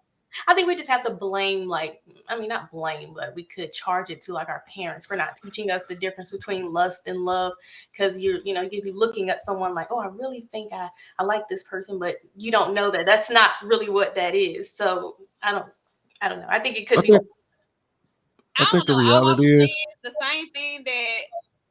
I think we just have to blame, not blame, but we could charge it to like our parents for not teaching us the difference between lust and love. Because you'd be looking at someone like, oh, I really think I like this person, but you don't know that that's not really what that is. So I don't know. I think it could be. I think the reality is the same thing that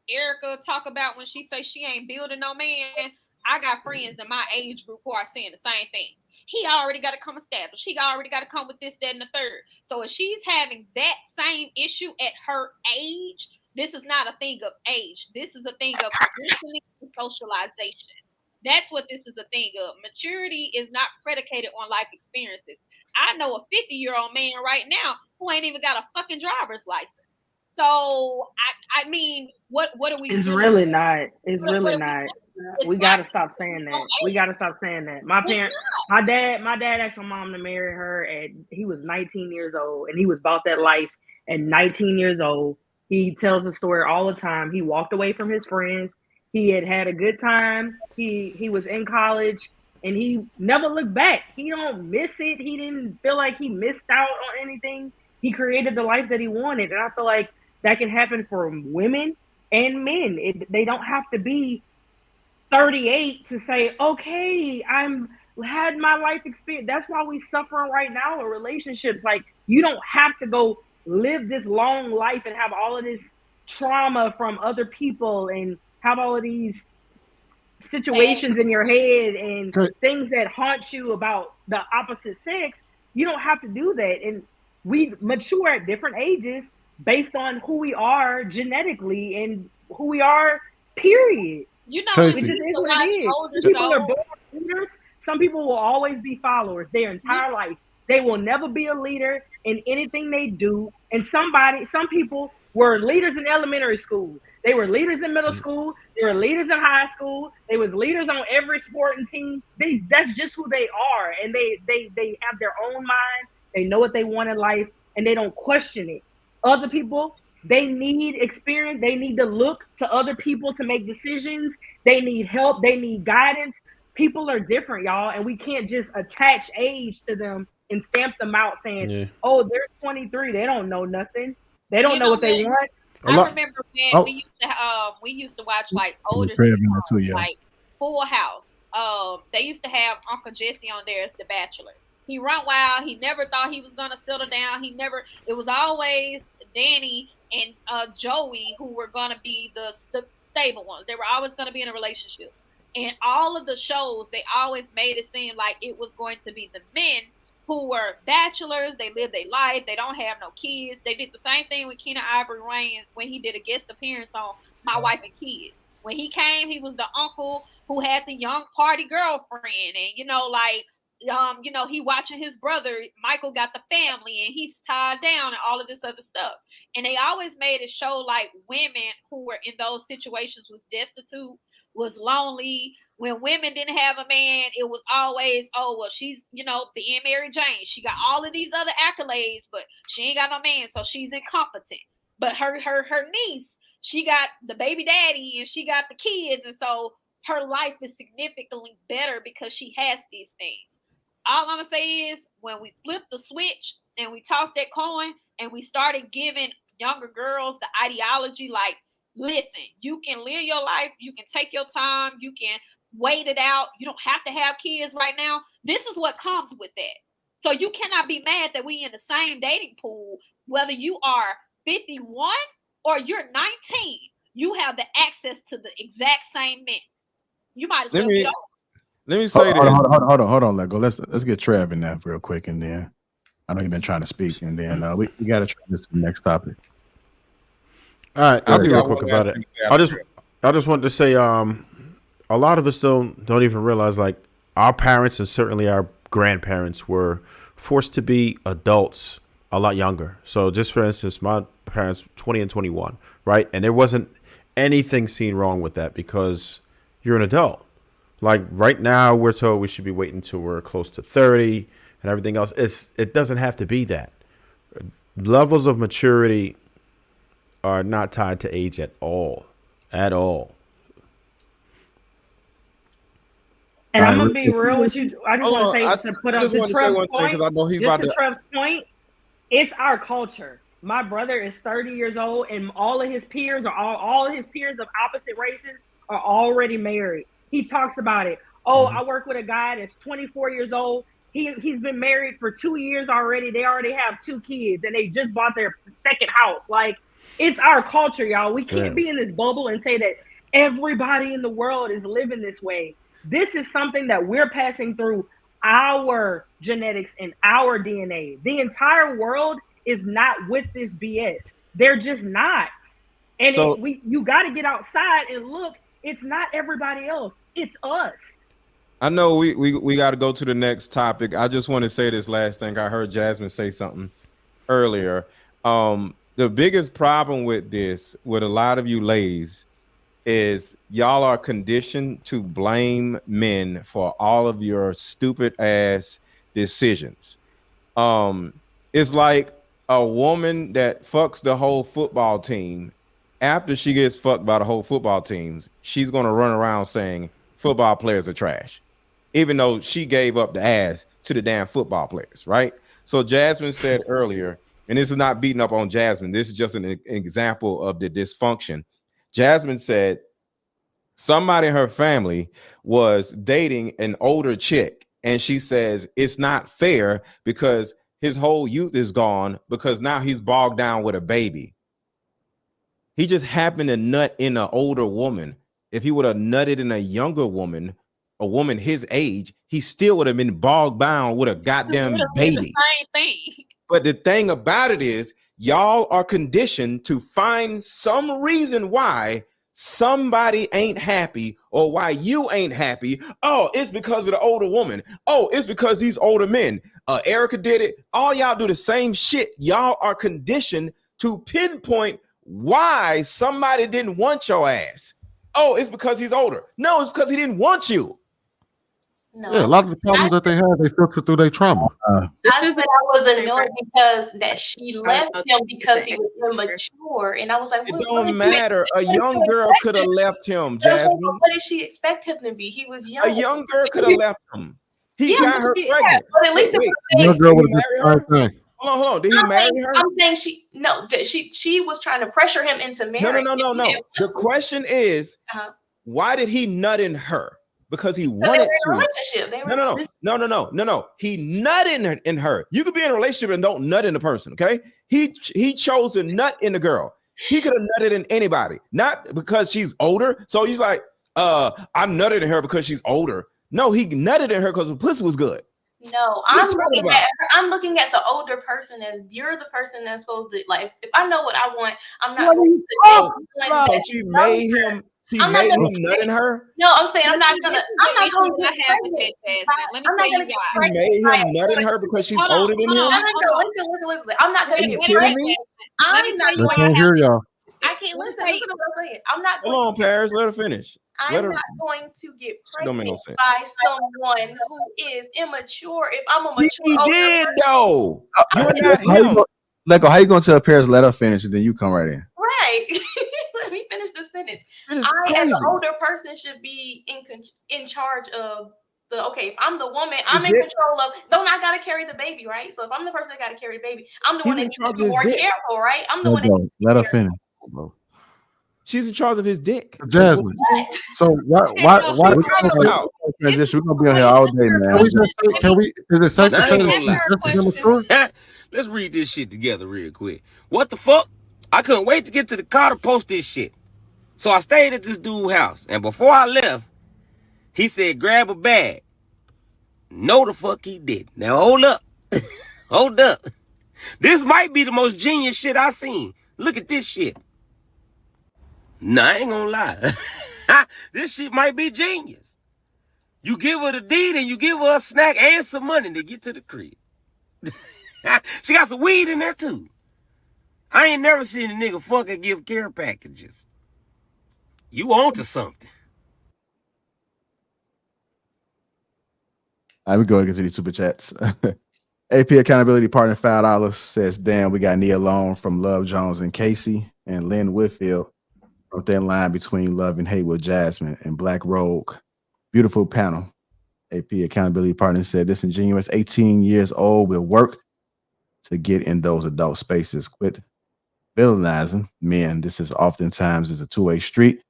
Erica talk about when she say she ain't building no man. I got friends in my age group who are saying the same thing. He already got to come established. He already got to come with this, that, and the third. So if she's having that same issue at her age, this is not a thing of age. This is a thing of conditioning and socialization. That's what this is a thing of. Maturity is not predicated on life experiences. I know a 50-year-old man right now who ain't even got a fucking driver's license. So I mean, what are we? It's really not. It's really not. We gotta stop saying that. We gotta stop saying that. My dad asked my mom to marry her he was 19 years old, and he was about that life at 19 years old. He tells the story all the time. He walked away from his friends. He had a good time. He was in college, and he never looked back. He don't miss it. He didn't feel like he missed out on anything. He created the life that he wanted. And I feel like that can happen for women and men. They don't have to be 38 to say, okay, I'm had my life experience. That's why we suffering right now in relationships. Like, you don't have to go live this long life and have all of this trauma from other people and have all of these situations in your head and things that haunt you about the opposite sex. You don't have to do that. And we mature at different ages based on who we are genetically and who we are, period. You know, it just is what it is. Some people are born leaders. Some people will always be followers their entire life. They will never be a leader in anything they do. And some people were leaders in elementary school. They were leaders in middle school. They were leaders in high school. They was leaders on every sporting team. That's just who they are. And they have their own mind. They know what they want in life and they don't question it. Other people, they need experience. They need to look to other people to make decisions. They need help. They need guidance. People are different, y'all. And we can't just attach age to them and stamp them out saying, oh, they're 23. They don't know nothing. They don't know what they want. I remember when we used to watch like older sitcoms, like Full House. They used to have Uncle Jesse on there as the Bachelor. He run wild. He never thought he was gonna settle down. It was always Danny and Joey who were gonna be the stable ones. They were always gonna be in a relationship. And all of the shows, they always made it seem like it was going to be the men who were bachelors. They live their life. They don't have no kids. They did the same thing with Keenen Ivory Wayans when he did a guest appearance on My Wife and Kids. When he came, he was the uncle who had the young party girlfriend. And, he watching his brother. Michael got the family and he's tied down and all of this other stuff. And they always made it show like women who were in those situations was destitute, was lonely. When women didn't have a man, it was always, oh, well, she's, being Mary Jane. She got all of these other accolades, but she ain't got no man, so she's incompetent. But her niece, she got the baby daddy and she got the kids, and so her life is significantly better because she has these things. All I'm gonna say is when we flipped the switch and we tossed that coin and we started giving younger girls the ideology like, listen, you can live your life, you can take your time, you can wait it out, you don't have to have kids right now. This is what comes with that. So you cannot be mad that we in the same dating pool, whether you are 51 or you're 19, you have the access to the exact same men. You might as well get over. Let me say this. Hold on. Let's get Trav in there real quick, and then I know you've been trying to speak, and then we got to try this to the next topic. All right, I'll be real quick about it. I just wanted to say, a lot of us don't even realize, like, our parents and certainly our grandparents were forced to be adults a lot younger. So just for instance, my parents 20 and 21, right? And there wasn't anything seen wrong with that because you're an adult. Like right now, we're told we should be waiting until we're close to 30 and everything else. It doesn't have to be that. Levels of maturity are not tied to age at all. At all. And I'm gonna be real with you. I just want to say to put up the Trev's point. Because I know he's about to. Trev's point, it's our culture. My brother is 30 years old, and all of his peers all of his peers of opposite races are already married. He talks about it. Oh, I work with a guy that's 24 years old. He's been married for 2 years already. They already have 2 kids, and they just bought their second house. Like, it's our culture, y'all. We can't be in this bubble and say that everybody in the world is living this way. This is something that we're passing through our genetics and our DNA. The entire world is not with this BS. They're just not. And you got to get outside and look. It's not everybody else. It's us. I know we got to go to the next topic. I just want to say this last thing. I heard Jasmine say something earlier. The biggest problem with this, with a lot of you ladies, is y'all are conditioned to blame men for all of your stupid ass decisions. It's like a woman that fucks the whole football team. After she gets fucked by the whole football team, she's going to run around saying football players are trash, even though she gave up the ass to the damn football players, right? So Jasmine said earlier and this is not beating up on Jasmine. This is just an example of the dysfunction. Jasmine said somebody in her family was dating an older chick, and she says it's not fair because his whole youth is gone because now he's bogged down with a baby. He just happened to nut in an older woman. If he would have nutted in a younger woman, a woman his age, he still would have been bogged down with a goddamn baby. The same thing. But the thing about it is, y'all are conditioned to find some reason why somebody ain't happy or why you ain't happy. Oh, it's because of the older woman. Oh, it's because these older men. Erica did it. All y'all do the same shit. Y'all are conditioned to pinpoint why somebody didn't want your ass. Oh, it's because he's older. No, it's because he didn't want you. No. Yeah, a lot of the problems that they have, they filter through their trauma. I said I was annoyed because that she left him because he was immature, and I was like, "It don't matter. A young girl could have left him, Jasmine. What did she expect him to be? He was young. A young girl could have left him. He got her pregnant. But at least Young girl would have done the same thing. Hold on. Did he marry her? I'm saying she was trying to pressure him into marriage. No. The question is, why did he nut in her? Because he wanted to. No. He nutted in her. You could be in a relationship and don't nut in the person. Okay. He chose to nut in the girl. He could have nutted in anybody, not because she's older. So he's like, I nutted in her because she's older. No, he nutted in her because the pussy was good. No, I'm looking at the older person as you're the person that's supposed to, like, if I know what I want, I'm not going to. So she made him. He made him nut in her. No, I'm saying I'm not going to get pregnant. He made him nut in her because she's older than him. Listen. I'm not going to get pregnant. I'm not going to can't hear y'all. I can't listen to what I'm saying. I'm not going. Hold on, Paris. Let her finish. I'm not going to get pregnant by someone who is immature. If I'm a mature, he did though. You're not him. How you gonna tell Paris let her finish and then you come right in? Right. Let me finish the sentence. I, as an older person, should be in charge of the. Okay, if I'm the woman, I'm in control of. Don't I gotta carry the baby, right? So if I'm the person that gotta carry the baby, I'm the one that needs to be more careful, right? I'm the one that. Let her finish. She's in charge of his dick. Jasmine. So why transition? We're gonna be on here all day, man. Is it safe to say that? Let's read this shit together real quick. What the fuck? I couldn't wait to get to the car to post this shit. So I stayed at this dude's house, and before I left, he said, grab a bag. No, the fuck he did. Now hold up. Hold up. This might be the most genius shit I seen. Look at this shit. Nah, I ain't gonna lie. This shit might be genius. You give her the deed and you give her a snack and some money to get to the crib. She got some weed in there too. I ain't never seen a nigga fuck and give care packages. You onto something. All right, we go and get to these super chats. AP accountability partner $5 says, damn, we got Nia Long from Love Jones and Casey and Lynn Whitfield. Wrote that line between Love and Hate with Jasmine and Black Rogue. Beautiful panel. AP accountability partner said, disingenuous 18 years old will work to get in those adult spaces. Quit villainizing men. This is oftentimes is a two-way street.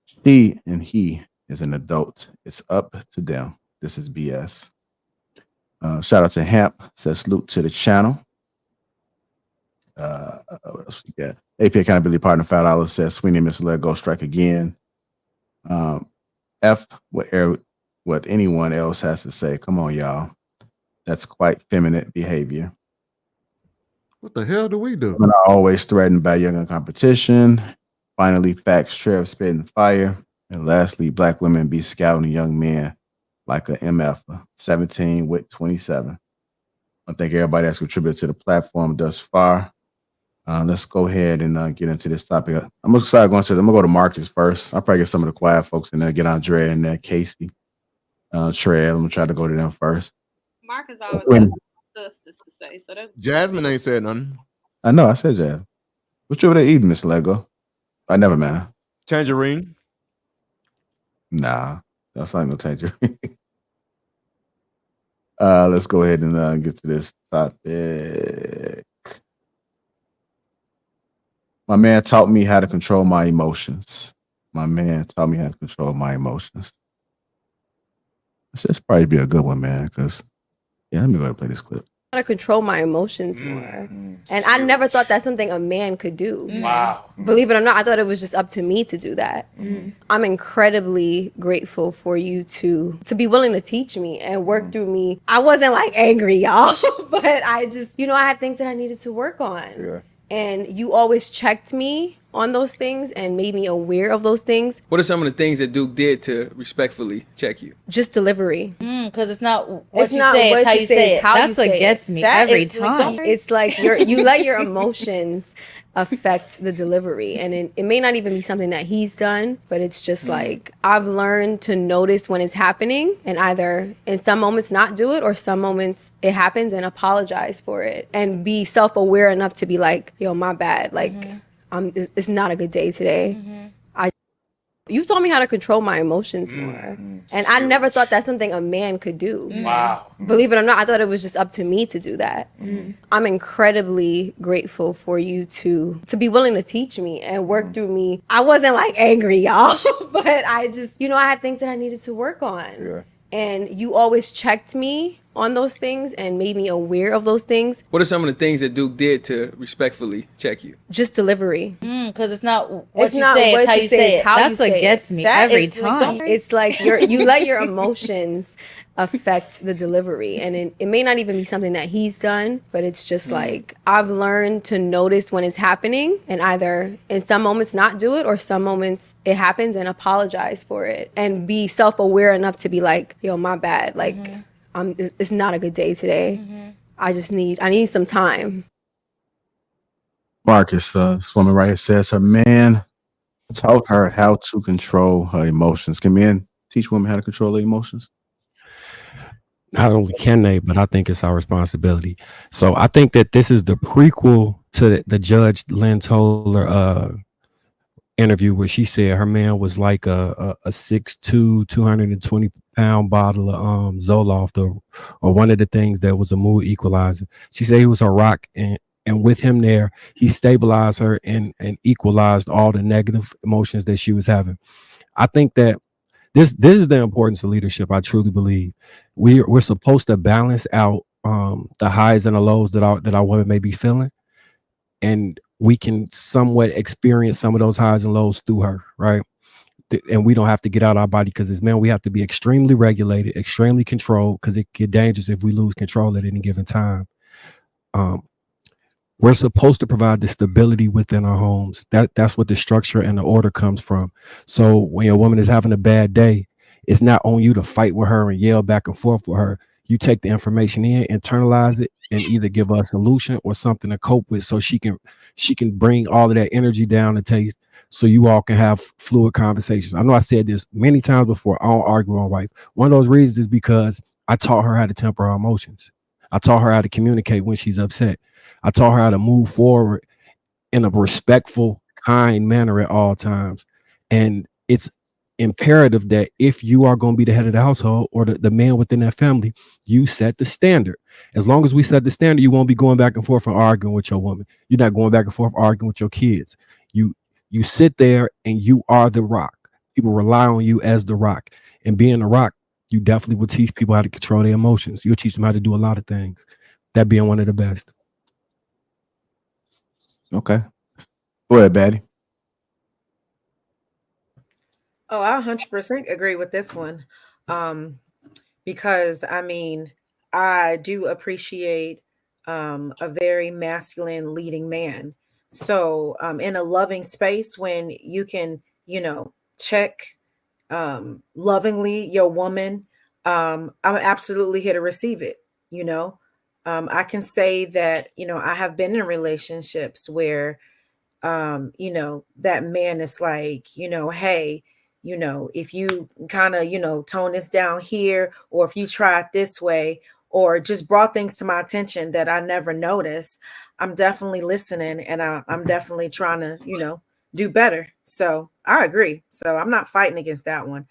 She and he is an adult. It's up to them. This is BS. Shout out to Hamp. Says salute to the channel. What else we got? AP accountability partner $5 says Sweeney and Mr. Let Go strike again. F what anyone else has to say. Come on, y'all. That's quite feminine behavior. What the hell do we do? Women are always threatened by younger competition. Finally, facts, Trev spitting fire. And lastly, black women be scouting young men like a MF 17 with 27. I thank everybody that's contributed to the platform thus far. Let's go ahead and get into this topic. I'm gonna go to Marcus first. I'll probably get some of the quiet folks and then get Andre and then Casey. Trev, I'm gonna try to go to them first. Marcus always has to say. So that's Jasmine ain't said nothing. I know, I said Jasmine. What you over there eating, Miss Lego? I never mind. Tangerine. Nah, that's not no tangerine. Let's go ahead and get to this topic. My man taught me how to control my emotions. My man taught me how to control my emotions. This probably be a good one, man, because, yeah, let me go ahead and play this clip. How to control my emotions more. And I never thought that's something a man could do. Wow. Believe it or not, I thought it was just up to me to do that. I'm incredibly grateful for you to be willing to teach me and work through me. I wasn't like angry, y'all, but I just, I had things that I needed to work on. Yeah. And you always checked me on those things and made me aware of those things. What are some of the things that Duke did to respectfully check you? Just delivery. Because it's not what you say, it's how you say it. That's what gets me every time. It's like you let your emotions affect the delivery, and it may not even be something that he's done, but it's just like I've learned to notice when it's happening and either in some moments not do it or some moments it happens and apologize for it and be self-aware enough to be like, yo, my bad, like it's not a good day today. You taught me how to control my emotions more. And I never thought that's something a man could do. Wow. Believe it or not, I thought it was just up to me to do that. I'm incredibly grateful for you to be willing to teach me and work through me. I wasn't like angry, y'all, but I just, I had things that I needed to work on. Yeah. And you always checked me on those things and made me aware of those things. What are some of the things that Duke did to respectfully check you? Just delivery. Because it's not what you say, it's how you say it. That's what gets me every time. It's like you let your emotions affect the delivery, and it may not even be something that he's done, but it's just like I've learned to notice when it's happening and either in some moments not do it or some moments it happens and apologize for it and be self-aware enough to be like, yo, my bad, like it's not a good day today. I need some time. Marcus, this woman right here says her man taught her how to control her emotions. Can men teach women how to control their emotions? Not only can they, but I think it's our responsibility. So I think that this is the prequel to the Judge Lynn Toler interview where she said her man was like a 6'2", 220-pound bottle of Zoloft or one of the things that was a mood equalizer. She said he was her rock, and with him there, he stabilized her and equalized all the negative emotions that she was having. I think that this is the importance of leadership. I truly believe we're supposed to balance out the highs and the lows that our women may be feeling, and we can somewhat experience some of those highs and lows through her, right? And we don't have to get out our body, because as men, we have to be extremely regulated, extremely controlled, because it get dangerous if we lose control at any given time. We're supposed to provide the stability within our homes. That's what the structure and the order comes from. So when your woman is having a bad day, it's not on you to fight with her and yell back and forth with her. You take the information in, internalize it, and either give her a solution or something to cope with, so she can bring all of that energy down to taste, so you all can have fluid conversations. I know I said this many times before. I don't argue with my wife. One of those reasons is because I taught her how to temper her emotions. I taught her how to communicate when she's upset. I taught her how to move forward in a respectful, kind manner at all times. And it's imperative that if you are going to be the head of the household or the man within that family, you set the standard. As long as we set the standard, you won't be going back and forth and arguing with your woman. You're not going back and forth arguing with your kids. You sit there and you are the rock. People rely on you as the rock. And being the rock, you definitely will teach people how to control their emotions. You'll teach them how to do a lot of things. That being one of the best. Okay. Go ahead, Batty. Oh, I 100% agree with this one. Because I mean, I do appreciate a very masculine leading man. So in a loving space, when you can, check lovingly your woman, I'm absolutely here to receive it. I can say that, I have been in relationships where that man is like, hey, if you kind of, tone this down here, or if you try it this way, or just brought things to my attention that I never noticed, I'm definitely listening, and I'm definitely trying to, do better. So I agree. So I'm not fighting against that one,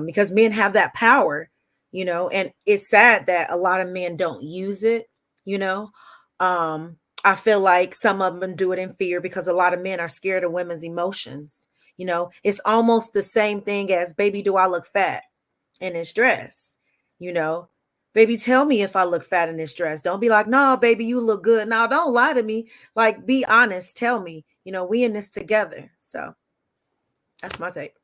because men have that power, and it's sad that a lot of men don't use it, I feel like some of them do it in fear because a lot of men are scared of women's emotions. You know, it's almost the same thing as, baby, do I look fat in this dress? You know, baby, tell me if I look fat in this dress. Don't be like, no, baby, you look good. Now, don't lie to me. Like, be honest. Tell me, you know, we in this together. So that's my take.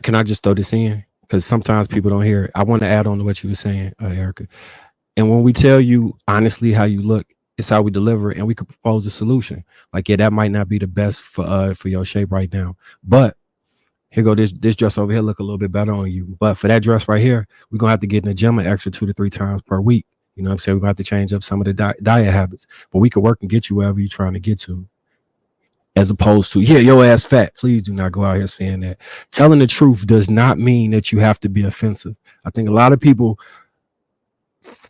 Can I just throw this in? Because sometimes people don't hear it. I want to add on to what you were saying, Erica. And when we tell you honestly how you look, it's how we deliver it, and we could propose a solution. Like, yeah, that might not be the best for your shape right now, but here go this dress over here look a little bit better on you. But for that dress right here, we're gonna have to get in the gym an extra 2 to 3 times per week. You know what I'm saying? We're gonna have to change up some of the diet habits, but we could work and get you wherever you're trying to get to. As opposed to, yeah, your ass fat. Please do not go out here saying that. Telling the truth does not mean that you have to be offensive. I think a lot of people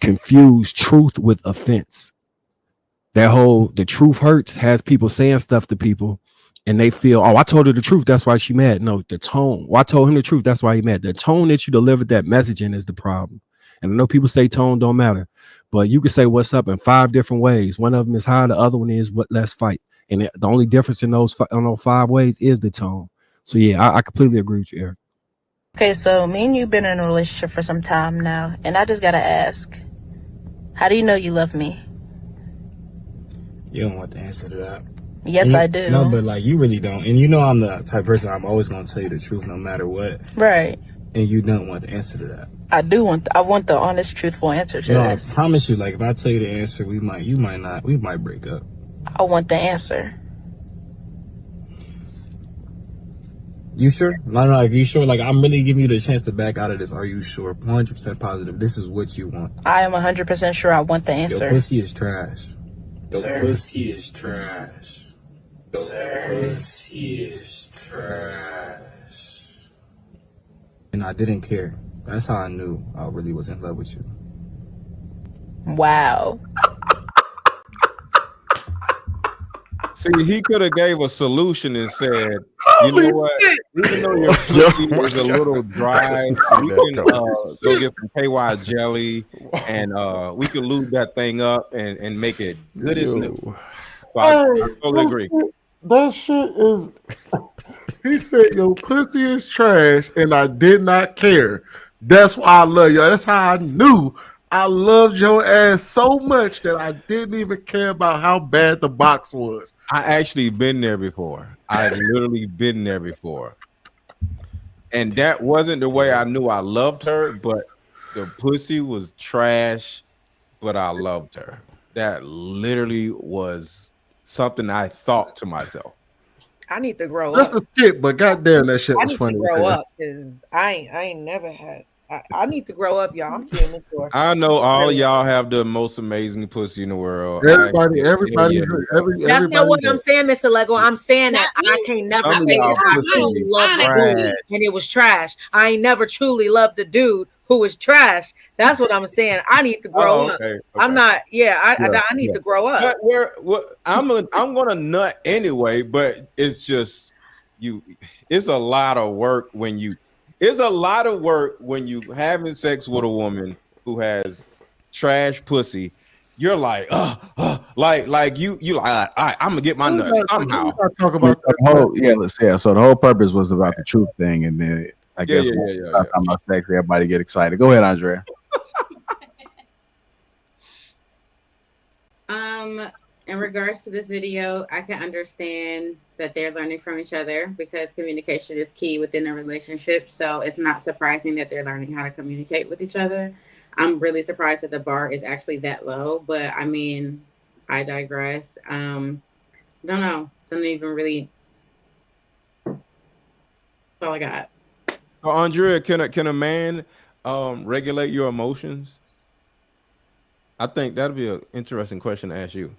confuse truth with offense. That whole the truth hurts has people saying stuff to people and they feel, oh, I told her the truth, that's why she mad. No, the tone. Well, I told him the truth, that's why he mad. The tone that you delivered that message in is the problem. And I know people say tone don't matter, but you can say what's up in 5 different ways. One of them is high, the other one is what let's fight. And the only difference in those 5 ways is the tone. So yeah, I completely agree with you, Eric. Okay, so me and you've been in a relationship for some time now, and I just gotta ask, how do you know you love me? You don't want the answer to that. Yes, I do. No, but like you really don't. And you know I'm the type of person, I'm always gonna tell you the truth no matter what. Right. And you don't want the answer to that. I do want I want the honest, truthful answer to this. I promise you, like if I tell you the answer, we might break up. I want the answer. You sure? No, like you sure? Like I'm really giving you the chance to back out of this. Are you sure? 100% positive. This is what you want. I am 100% sure I want the answer. Your pussy is trash. Your pussy is trash. Your pussy is trash. And I didn't care. That's how I knew I really was in love with you. Wow. See, he could have gave a solution and said, you know what? Even though your pussy is a little dry, we can go get some KY jelly and we can lube that thing up and make it good as new. So I totally agree. That shit is. He said your pussy is trash, and I did not care. That's why I love you. That's how I knew I loved your ass so much that I didn't even care about how bad the box was. I actually been there before. I've literally been there before. And that wasn't the way I knew I loved her, but the pussy was trash, but I loved her. That literally was something I thought to myself. I need to grow That's up. a skip, but goddamn, that shit I was need funny. to grow up because I ain't never had. I need to grow up, y'all. I'm too immature. I know all of y'all have the most amazing pussy in the world. Everybody. That's not what I'm saying, Mr. Lego. I'm saying that I can never say that I truly loved a dude and it was trash. I ain't never truly loved a dude who was trash. That's what I'm saying. I need to grow up. I'm not. Yeah, I need to grow up. I'm gonna nut anyway, but it's just you. It's a lot of work when you. It's a lot of work when you having sex with a woman who has trash pussy. You're like, like you like, all right, I'm gonna get my nuts somehow. Talk about So the whole purpose was about the truth thing, and then I guess talking about sex, everybody get excited. Go ahead, Andrea. In regards to this video, I can understand that they're learning from each other because communication is key within a relationship. So it's not surprising that they're learning how to communicate with each other. I'm really surprised that the bar is actually that low, but I mean, I digress. Don't know. Don't even really. That's all I got. Andrea, can a man regulate your emotions? I think that'd be an interesting question to ask you.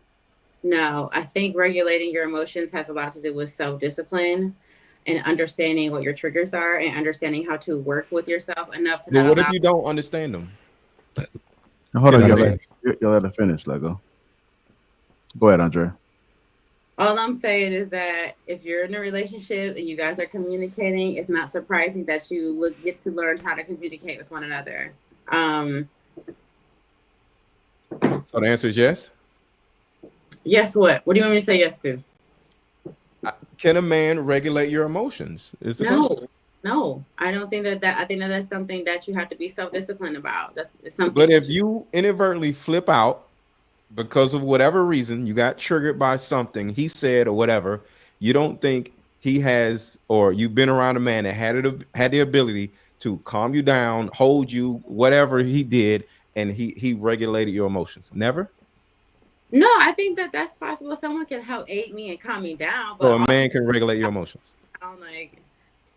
No, I think regulating your emotions has a lot to do with self-discipline and understanding what your triggers are and understanding how to work with yourself enough to. But what if you don't understand them? Hold on, you'll let her finish, Lego. Go ahead, Andrea. All I'm saying is that if you're in a relationship and you guys are communicating, it's not surprising that you get to learn how to communicate with one another. So the answer is yes? Yes, what? What do you want me to say yes to? Can a man regulate your emotions? Is the question. No, I don't think that. I think that that's something that you have to be self-disciplined about. That's something. But if you inadvertently flip out because of whatever reason, you got triggered by something he said or whatever, you don't think he has, or you've been around a man that had the ability to calm you down, hold you, whatever he did, and he regulated your emotions? Never. No, I think that that's possible. Someone can help aid me and calm me down, but So a man can regulate your emotions. I'm like,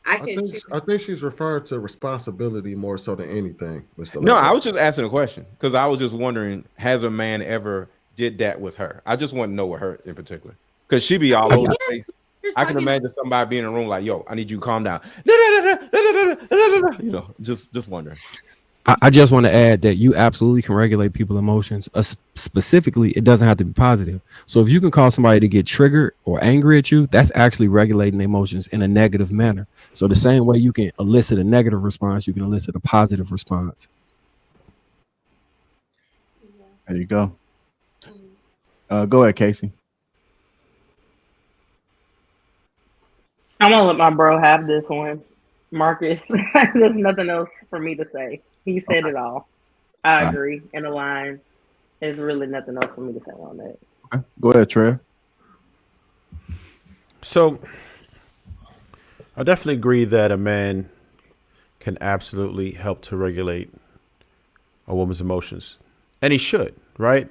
I think she's referring to responsibility more so than anything, Mr. No, Lapeef. I was just asking a question because I was just wondering, has a man ever did that with her? I just want to know with her in particular, because she be all over the place. I can imagine somebody being in a room like, "Yo, I need you to calm down." You know, just wondering. I just want to add that you absolutely can regulate people's emotions. Specifically, it doesn't have to be positive. So if you can cause somebody to get triggered or angry at you, that's actually regulating emotions in a negative manner. So the same way you can elicit a negative response, you can elicit a positive response. There you go. Go ahead, Casey. I'm gonna let my bro have this one. Marcus, there's nothing else for me to say. He said it all. I agree. In the line, there's really nothing else for me to say on that. Okay. Go ahead, Trev. So I definitely agree that a man can absolutely help to regulate a woman's emotions. And he should, right?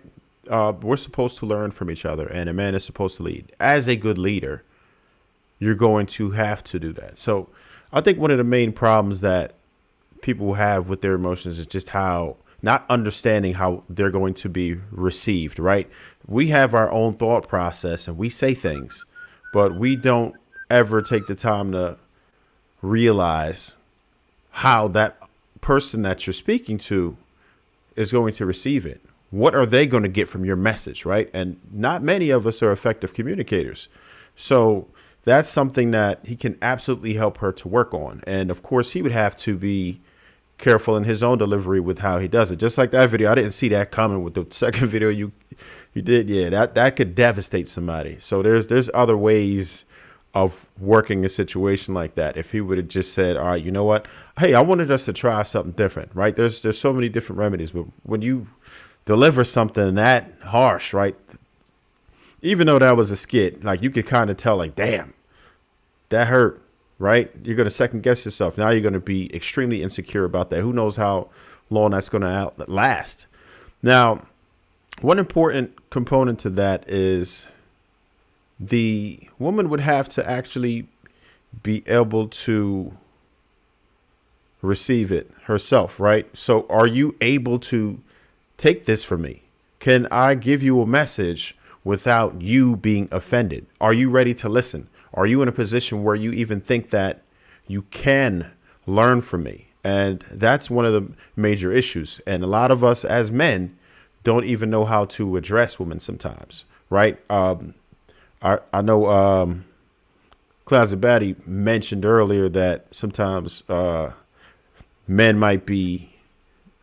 We're supposed to learn from each other, and a man is supposed to lead. As a good leader, you're going to have to do that. So I think one of the main problems that people have with their emotions is just how not understanding how they're going to be received, right? We have our own thought process and we say things, but we don't ever take the time to realize how that person that you're speaking to is going to receive it. What are they going to get from your message, right? And not many of us are effective communicators. So that's something that he can absolutely help her to work on. And of course, he would have to be careful in his own delivery with how he does it. Just like that video, I didn't see that coming with the second video you did. Yeah, that could devastate somebody. So there's other ways of working a situation like that. If he would have just said, all right, you know what? Hey, I wanted us to try something different, right? There's so many different remedies, but when you deliver something that harsh, right? Even though that was a skit, like you could kind of tell, like, damn, that hurt, right? You're going to second guess yourself. Now you're going to be extremely insecure about that. Who knows how long that's going to last? Now, one important component to that is the woman would have to actually be able to receive it herself, right? So are you able to take this from me? Can I give you a message without you being offended? Are you ready to listen? Are you in a position where you even think that you can learn from me? And that's one of the major issues. And a lot of us as men don't even know how to address women sometimes, right? I know Clazabati mentioned earlier that sometimes men might be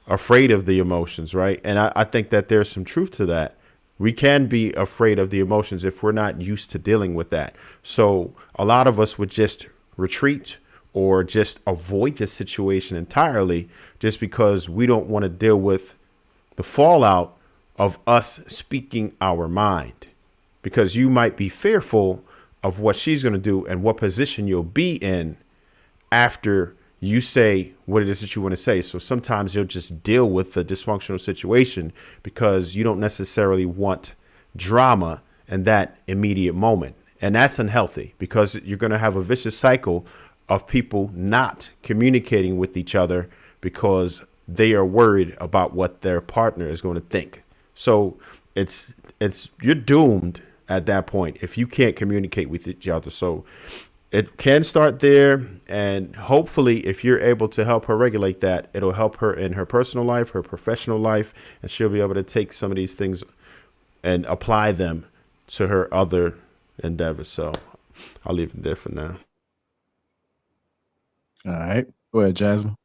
afraid of the emotions, right? And I think that there's some truth to that. We can be afraid of the emotions if we're not used to dealing with that. So a lot of us would just retreat or just avoid the situation entirely just because we don't want to deal with the fallout of us speaking our mind, because you might be fearful of what she's going to do and what position you'll be in after you say what it is that you want to say. So sometimes you'll just deal with the dysfunctional situation because you don't necessarily want drama in that immediate moment. And that's unhealthy because you're going to have a vicious cycle of people not communicating with each other because they are worried about what their partner is going to think. So you're doomed at that point if you can't communicate with each other. So it can start there, and hopefully if you're able to help her regulate that, it'll help her in her personal life, her professional life, and she'll be able to take some of these things and apply them to her other endeavors. So I'll leave it there for now. All right. Go ahead, Jasmine.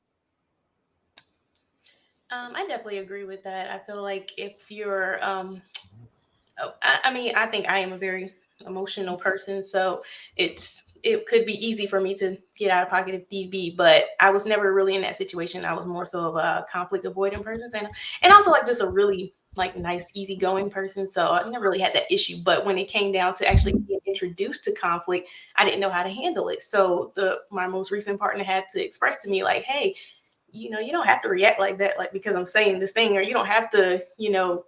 I definitely agree with that. I feel like if you're Oh, I mean, I think I am a very emotional person, so it could be easy for me to get out of pocket if need be, but I was never really in that situation. I was more so of a conflict avoidant person, and also like just a really like nice, easygoing person. So I never really had that issue. But when it came down to actually being introduced to conflict, I didn't know how to handle it. So my most recent partner had to express to me like, hey, you don't have to react like that, like because I'm saying this thing, or you don't have to,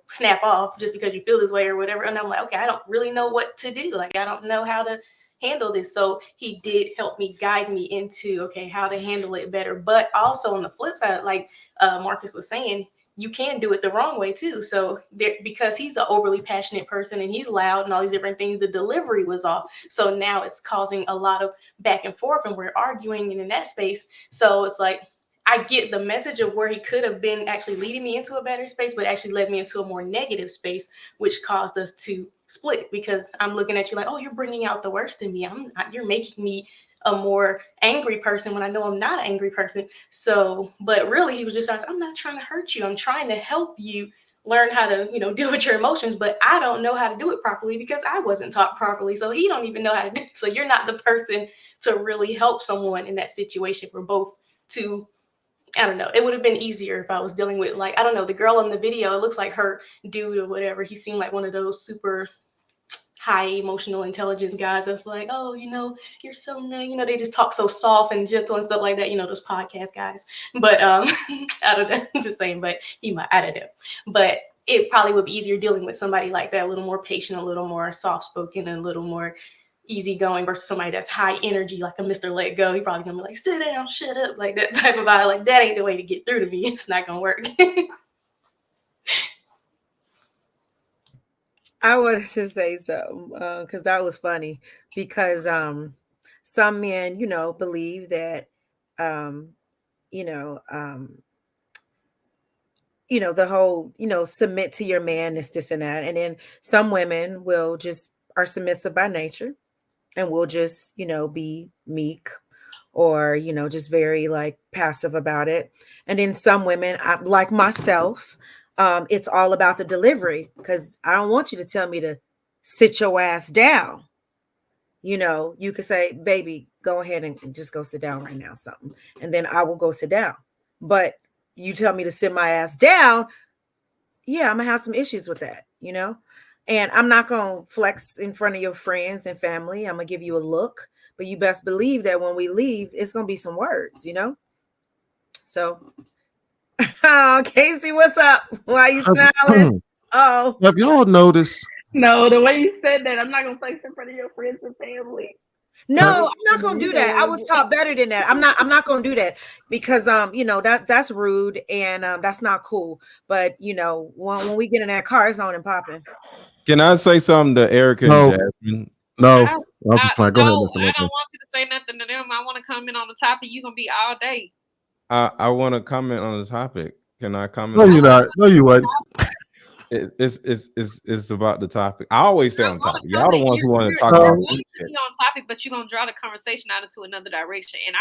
snap off just because you feel this way or whatever. And I'm like, okay, I don't really know what to do. Like, I don't know how to handle this. So he did help me guide me into, okay, how to handle it better. But also on the flip side, like Marcus was saying, you can do it the wrong way too. So because he's an overly passionate person and he's loud and all these different things, the delivery was off. So now it's causing a lot of back and forth and we're arguing in that space. So it's like, I get the message of where he could have been actually leading me into a better space, but actually led me into a more negative space, which caused us to split because I'm looking at you like, oh, you're bringing out the worst in me. You're making me a more angry person when I know I'm not an angry person. So, but really he was just like, I'm not trying to hurt you. I'm trying to help you learn how to, deal with your emotions, but I don't know how to do it properly because I wasn't taught properly. So he don't even know how to do it. So you're not the person to really help someone in that situation. We're both to I don't know. It would have been easier if I was dealing with like, I don't know, the girl in the video, it looks like her dude or whatever. He seemed like one of those super high emotional intelligence guys that's like, oh, you're so nice. They just talk so soft and gentle and stuff like that, those podcast guys. But I don't know, I'm just saying, but I don't know. But it probably would be easier dealing with somebody like that, a little more patient, a little more soft spoken, and a little more easygoing versus somebody that's high energy, like a Mr. Let Go. He probably gonna be like, sit down, shut up, like that type of vibe. Like that ain't the way to get through to me. It's not gonna work. I wanted to say something because that was funny because some men, believe that you know, um, the whole, submit to your man, this and that. And then some women will just are submissive by nature and will just, be meek or, just very like passive about it. And then some women, like myself, it's all about the delivery because I don't want you to tell me to sit your ass down. You could say, baby, go ahead and just go sit down right now, something. And then I will go sit down. But you tell me to sit my ass down, yeah, I'm gonna have some issues with that, and I'm not gonna flex in front of your friends and family. I'm gonna give you a look, but you best believe that when we leave, it's gonna be some words, So, oh, Casey, what's up? Why are you smiling? Oh, have y'all noticed? No, the way you said that, I'm not gonna flex in front of your friends and family. No, I'm not gonna do that. I was taught better than that. I'm not gonna do that because that's rude and that's not cool. But when we get in that car, it's on and popping. Can I say something to Erica and Jasmine? No. I don't want you to say nothing to them. I want to comment on the topic. You're gonna be all day. I want to comment on the topic. Can I comment? No, you're not. No, you wouldn't. It's about the topic. I always say on topic. Y'all the ones who want to talk about on topic, but you're gonna draw the conversation out into another direction. And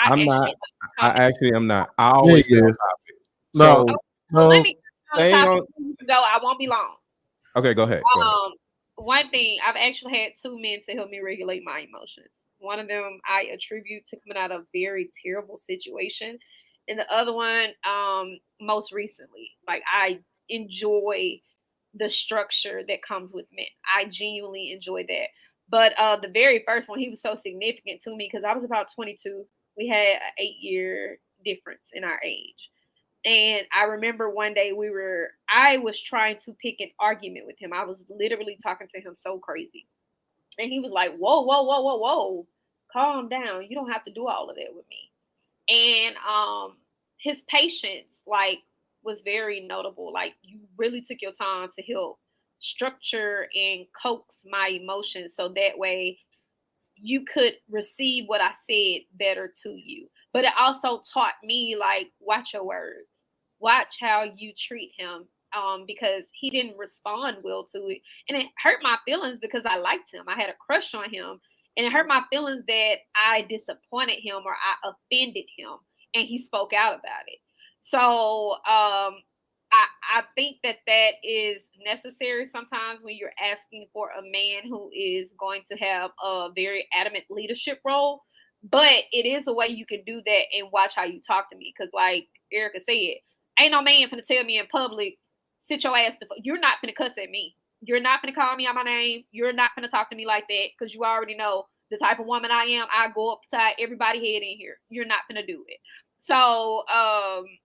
I actually am not. I always say on topic. So let me go. I won't be long. Okay, go ahead. One thing, I've actually had two men to help me regulate my emotions. One of them I attribute to coming out of a very terrible situation, and the other one, most recently, like I enjoy the structure that comes with men. I genuinely enjoy that. But the very first one, he was so significant to me because I was about 22. We had an 8-year difference in our age. And I remember one day I was trying to pick an argument with him. I was literally talking to him so crazy. And he was like, whoa, calm down. You don't have to do all of that with me. And his patience, was very notable. Like, you really took your time to help structure and coax my emotions so that way you could receive what I said better to you. But it also taught me, watch your words. Watch how you treat him, because he didn't respond well to it. And it hurt my feelings because I liked him. I had a crush on him. And it hurt my feelings that I disappointed him or I offended him. And he spoke out about it. So I I think that is necessary sometimes when you're asking for a man who is going to have a very adamant leadership role. But it is a way you can do that and watch how you talk to me. Because like Erica said, ain't no man finna tell me in public, sit your ass. You're not finna cuss at me. You're not finna call me out my name. You're not finna talk to me like that because you already know the type of woman I am. I go upside everybody head in here. You're not finna do it. So,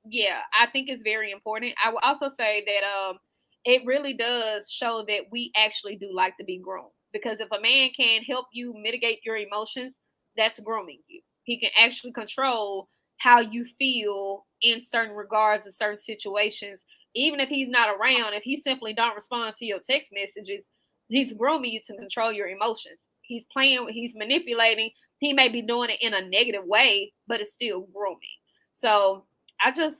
yeah, I think it's very important. I will also say that it really does show that we actually do like to be groomed. Because if a man can help you mitigate your emotions, that's grooming you. He can actually control how you feel in certain regards of certain situations. Even if he's not around, if he simply don't respond to your text messages, he's grooming you to control your emotions. He's playing, he's manipulating. He may be doing it in a negative way, but it's still grooming. So I just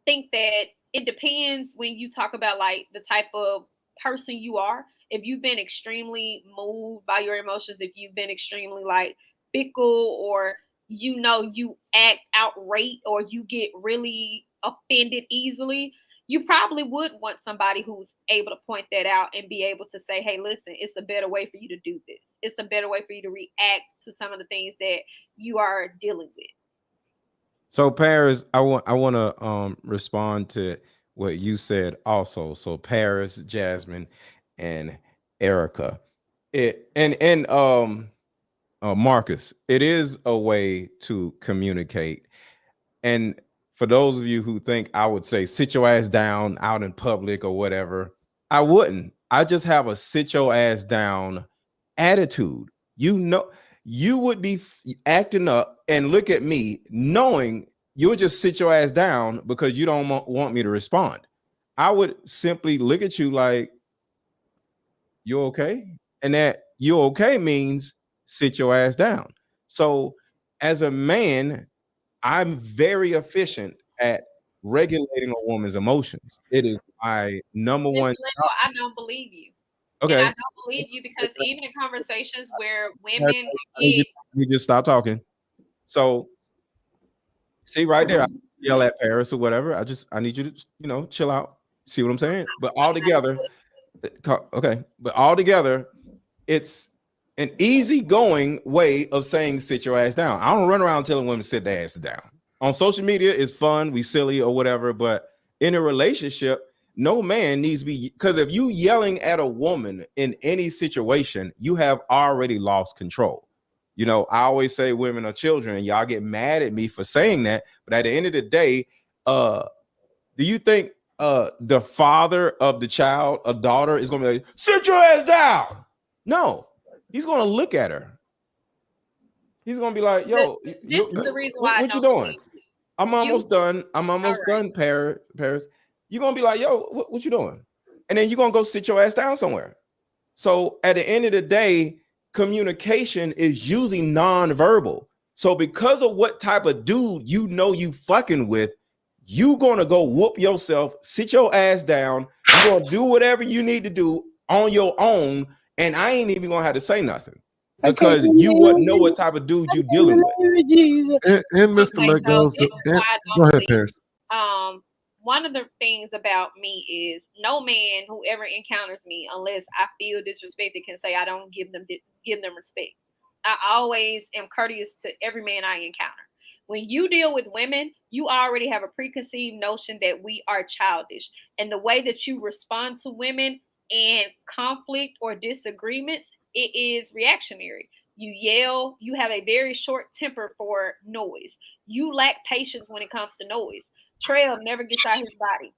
think that it depends when you talk about like the type of person you are. If you've been extremely moved by your emotions, if you've been extremely like fickle, or you act outright, or you get really offended easily, you probably would want somebody who's able to point that out and be able to say, hey, listen, it's a better way for you to do this. It's a better way for you to react to some of the things that you are dealing with. So Paris, I want to respond to what you said also. So Paris, Jasmine, and Erica, Marcus, it is a way to communicate. And for those of you who think I would say sit your ass down out in public or whatever, I wouldn't. I just have a sit your ass down attitude. You would be acting up and look at me knowing you'll just sit your ass down because you don't want me to respond. I would simply look at you like, you okay? And that you okay means sit your ass down. So as a man, I'm very efficient at regulating a woman's emotions. It is my number one job. I don't believe you. Okay. And I don't believe you because even in conversations where women you just stop talking. So see right there, I yell at Paris or whatever. I need you to, chill out. See what I'm saying? But all together, okay. But all together, it's an easygoing way of saying sit your ass down. I don't run around telling women to sit their asses down. On social media, it's fun, we silly or whatever, but in a relationship, no man needs to be, because if you yelling at a woman in any situation, you have already lost control. I always say women are children, and y'all get mad at me for saying that. But at the end of the day, do you think the father of the child, a daughter, is going to be like, sit your ass down? No, he's going to look at her. He's going to be like, yo, this is the reason why what you doing? I'm almost done. I'm almost done, Paris. You're going to be like, yo, what you doing? And then you're going to go sit your ass down somewhere. So at the end of the day, communication is usually nonverbal. So because of what type of dude you fucking with, you going to go whoop yourself, sit your ass down. You're going to do whatever you need to do on your own. And I ain't even going to have to say nothing. Because you wouldn't know what type of dude you dealing with. And Mr. Let goes. Go ahead, Paris. One of the things about me is no man who ever encounters me, unless I feel disrespected, can say I don't give them respect. I always am courteous to every man I encounter. When you deal with women, you already have a preconceived notion that we are childish, and the way that you respond to women in conflict or disagreements, it is reactionary. You yell, you have a very short temper for noise. You lack patience when it comes to noise. Trail never gets out his body.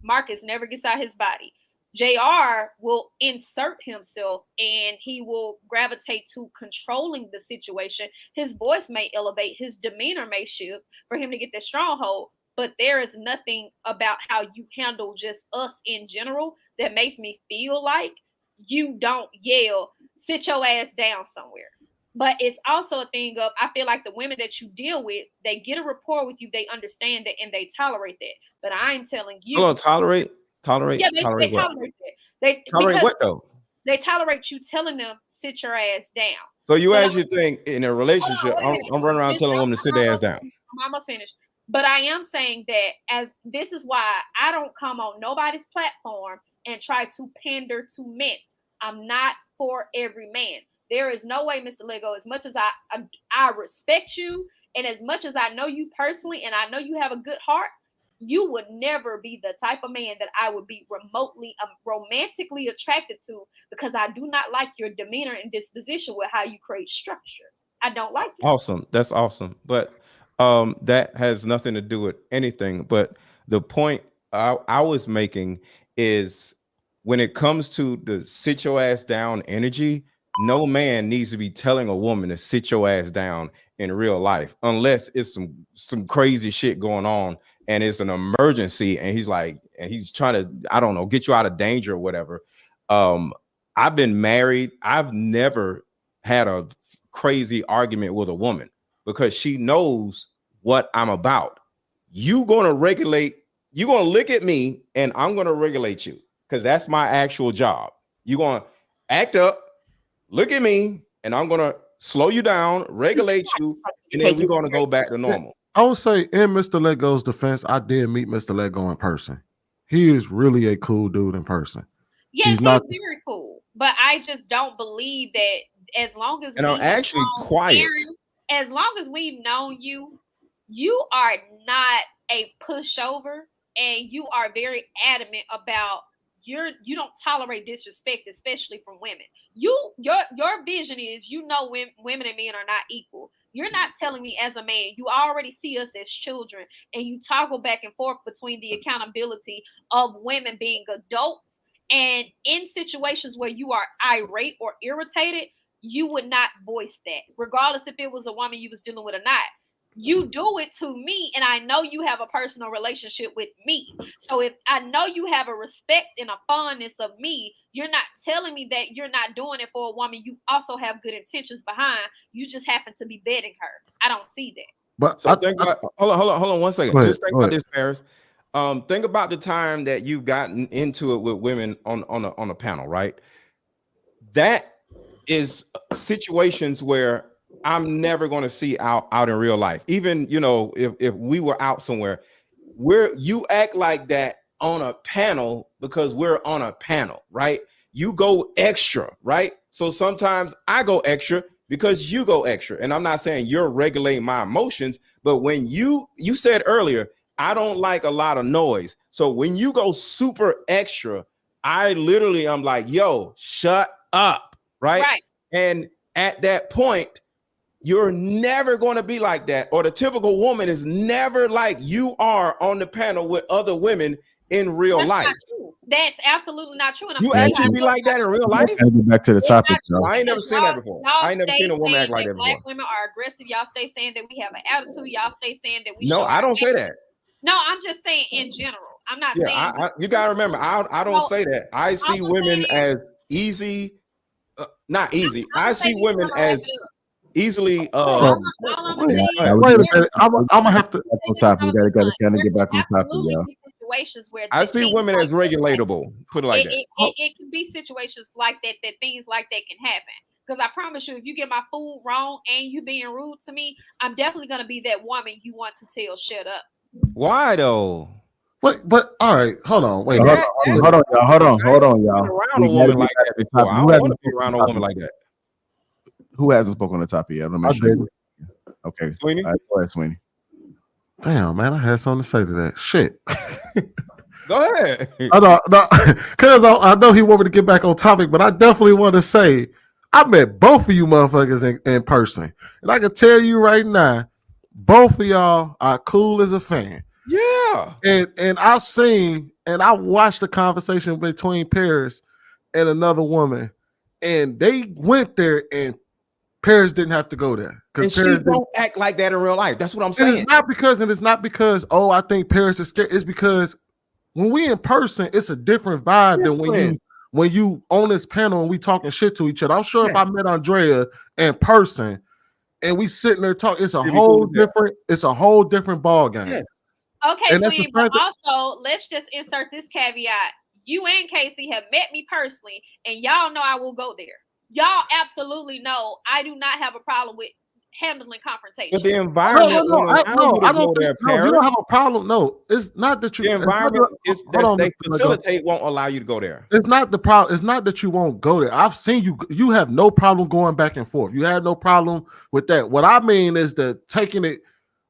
Marcus never gets out his body. JR will insert himself and he will gravitate to controlling the situation. His voice may elevate, his demeanor may shift for him to get that stronghold, but there is nothing about how you handle just us in general that makes me feel like you don't yell, sit your ass down somewhere. But it's also a thing of, I feel like the women that you deal with, they get a rapport with you, they understand it, and they tolerate that. But I'm telling you, tolerate. Yeah, they tolerate what? tolerate that. Tolerate what though? They tolerate you telling them sit your ass down. So you actually think in a relationship, I'm running around telling women to sit their ass down. I'm almost finished. But I am saying that as this is why I don't come on nobody's platform and try to pander to men. I'm not for every man. There is no way, Mr. Lego, as much as I respect you and as much as I know you personally and I know you have a good heart, you would never be the type of man that I would be remotely romantically attracted to, because I do not like your demeanor and disposition with how you create structure. I don't like it. Awesome. That's awesome. But that has nothing to do with anything. But the point I was making is when it comes to the sit your ass down energy, no man needs to be telling a woman to sit your ass down in real life, unless it's some crazy shit going on and it's an emergency and he's trying to, I don't know, get you out of danger or whatever. I've been married. I've never had a crazy argument with a woman because she knows what I'm about. You're going to look at me and I'm going to regulate you because that's my actual job. You're going to act up, look at me, and I'm going to slow you down, regulate you, and then we're going to go back to normal. I would say in Mr. Lego's defense, I did meet Mr. Lego in person. He is really a cool dude in person. Yes, he's very cool. But I just don't believe that as long as I'm actually quiet. As long as we've known you, you are not a pushover, and you are very adamant about you don't tolerate disrespect, especially from women. Your vision is, women and men are not equal. You're not telling me as a man, you already see us as children, and you toggle back and forth between the accountability of women being adults. And in situations where you are irate or irritated, you would not voice that, regardless if it was a woman you was dealing with or not. You do it to me, and I know you have a personal relationship with me. So if I know you have a respect and a fondness of me, you're not telling me that you're not doing it for a woman you also have good intentions behind. You just happen to be betting her. I don't see that. But so hold on 1 second. Just think about this, Paris. Think about the time that you've gotten into it with women on a panel, right? That is situations where I'm never going to see out in real life. Even, if we were out somewhere, you act like that on a panel because we're on a panel, right? You go extra, right? So sometimes I go extra because you go extra. And I'm not saying you're regulating my emotions, but when you said earlier, I don't like a lot of noise. So when you go super extra, I'm like, yo, shut up, right? And at that point, you're never going to be like that. Or the typical woman is never like you are on the panel with other women in real life. Not true. That's absolutely not true. And you actually be like that in real life? Back to the topic. I ain't never seen that before. I ain't never seen a woman act like that before. Black women are aggressive. Y'all stay saying that we have an attitude. Y'all stay saying that we. No, I don't say that. No, I'm just saying in general. I'm not saying. You gotta remember, I don't say that. I see women as easy, not easy. I see women as easily. Wait a minute. I'm gonna have to. On topic. We gotta kind of get back on topic, y'all. Situations where I see women as regulatable. Put it like that. It can be situations like that things like that can happen. Because I promise you, if you get my food wrong and you being rude to me, I'm definitely gonna be that woman you want to tell shut up. Why though? But all right, hold on, wait. Hold on, y'all. Around a woman like that before. I don't want to be around a woman like that. Who hasn't spoken on the topic yet? Okay, Sweeney. All right, go ahead, Sweeney. Damn, man, I had something to say to that. Shit. Go ahead. Because I know he wanted to get back on topic, but I definitely want to say I met both of you motherfuckers in person, and I can tell you right now, both of y'all are cool as a fan. Yeah. And I've seen and I watched the conversation between Paris and another woman, and they went there, and Paris didn't have to go there. And she don't act like that in real life. That's what I'm saying. And it's not because I think Paris is scared. It's because when we in person, it's a different vibe than when you on this panel and we talking shit to each other. I'm sure if I met Andrea in person and we sitting there talking, it's a whole different ball game. Yes. Okay, Sweetie, but also let's just insert this caveat. You and Casey have met me personally, and y'all know I will go there. Y'all absolutely know I do not have a problem with handling confrontation. But the environment won't allow you to go there, Paris. You don't have a problem. No, it's not that you. The environment they facilitate won't allow you to go there. It's not the problem. It's not that you won't go there. I've seen you. You have no problem going back and forth. You had no problem with that. What I mean is the taking it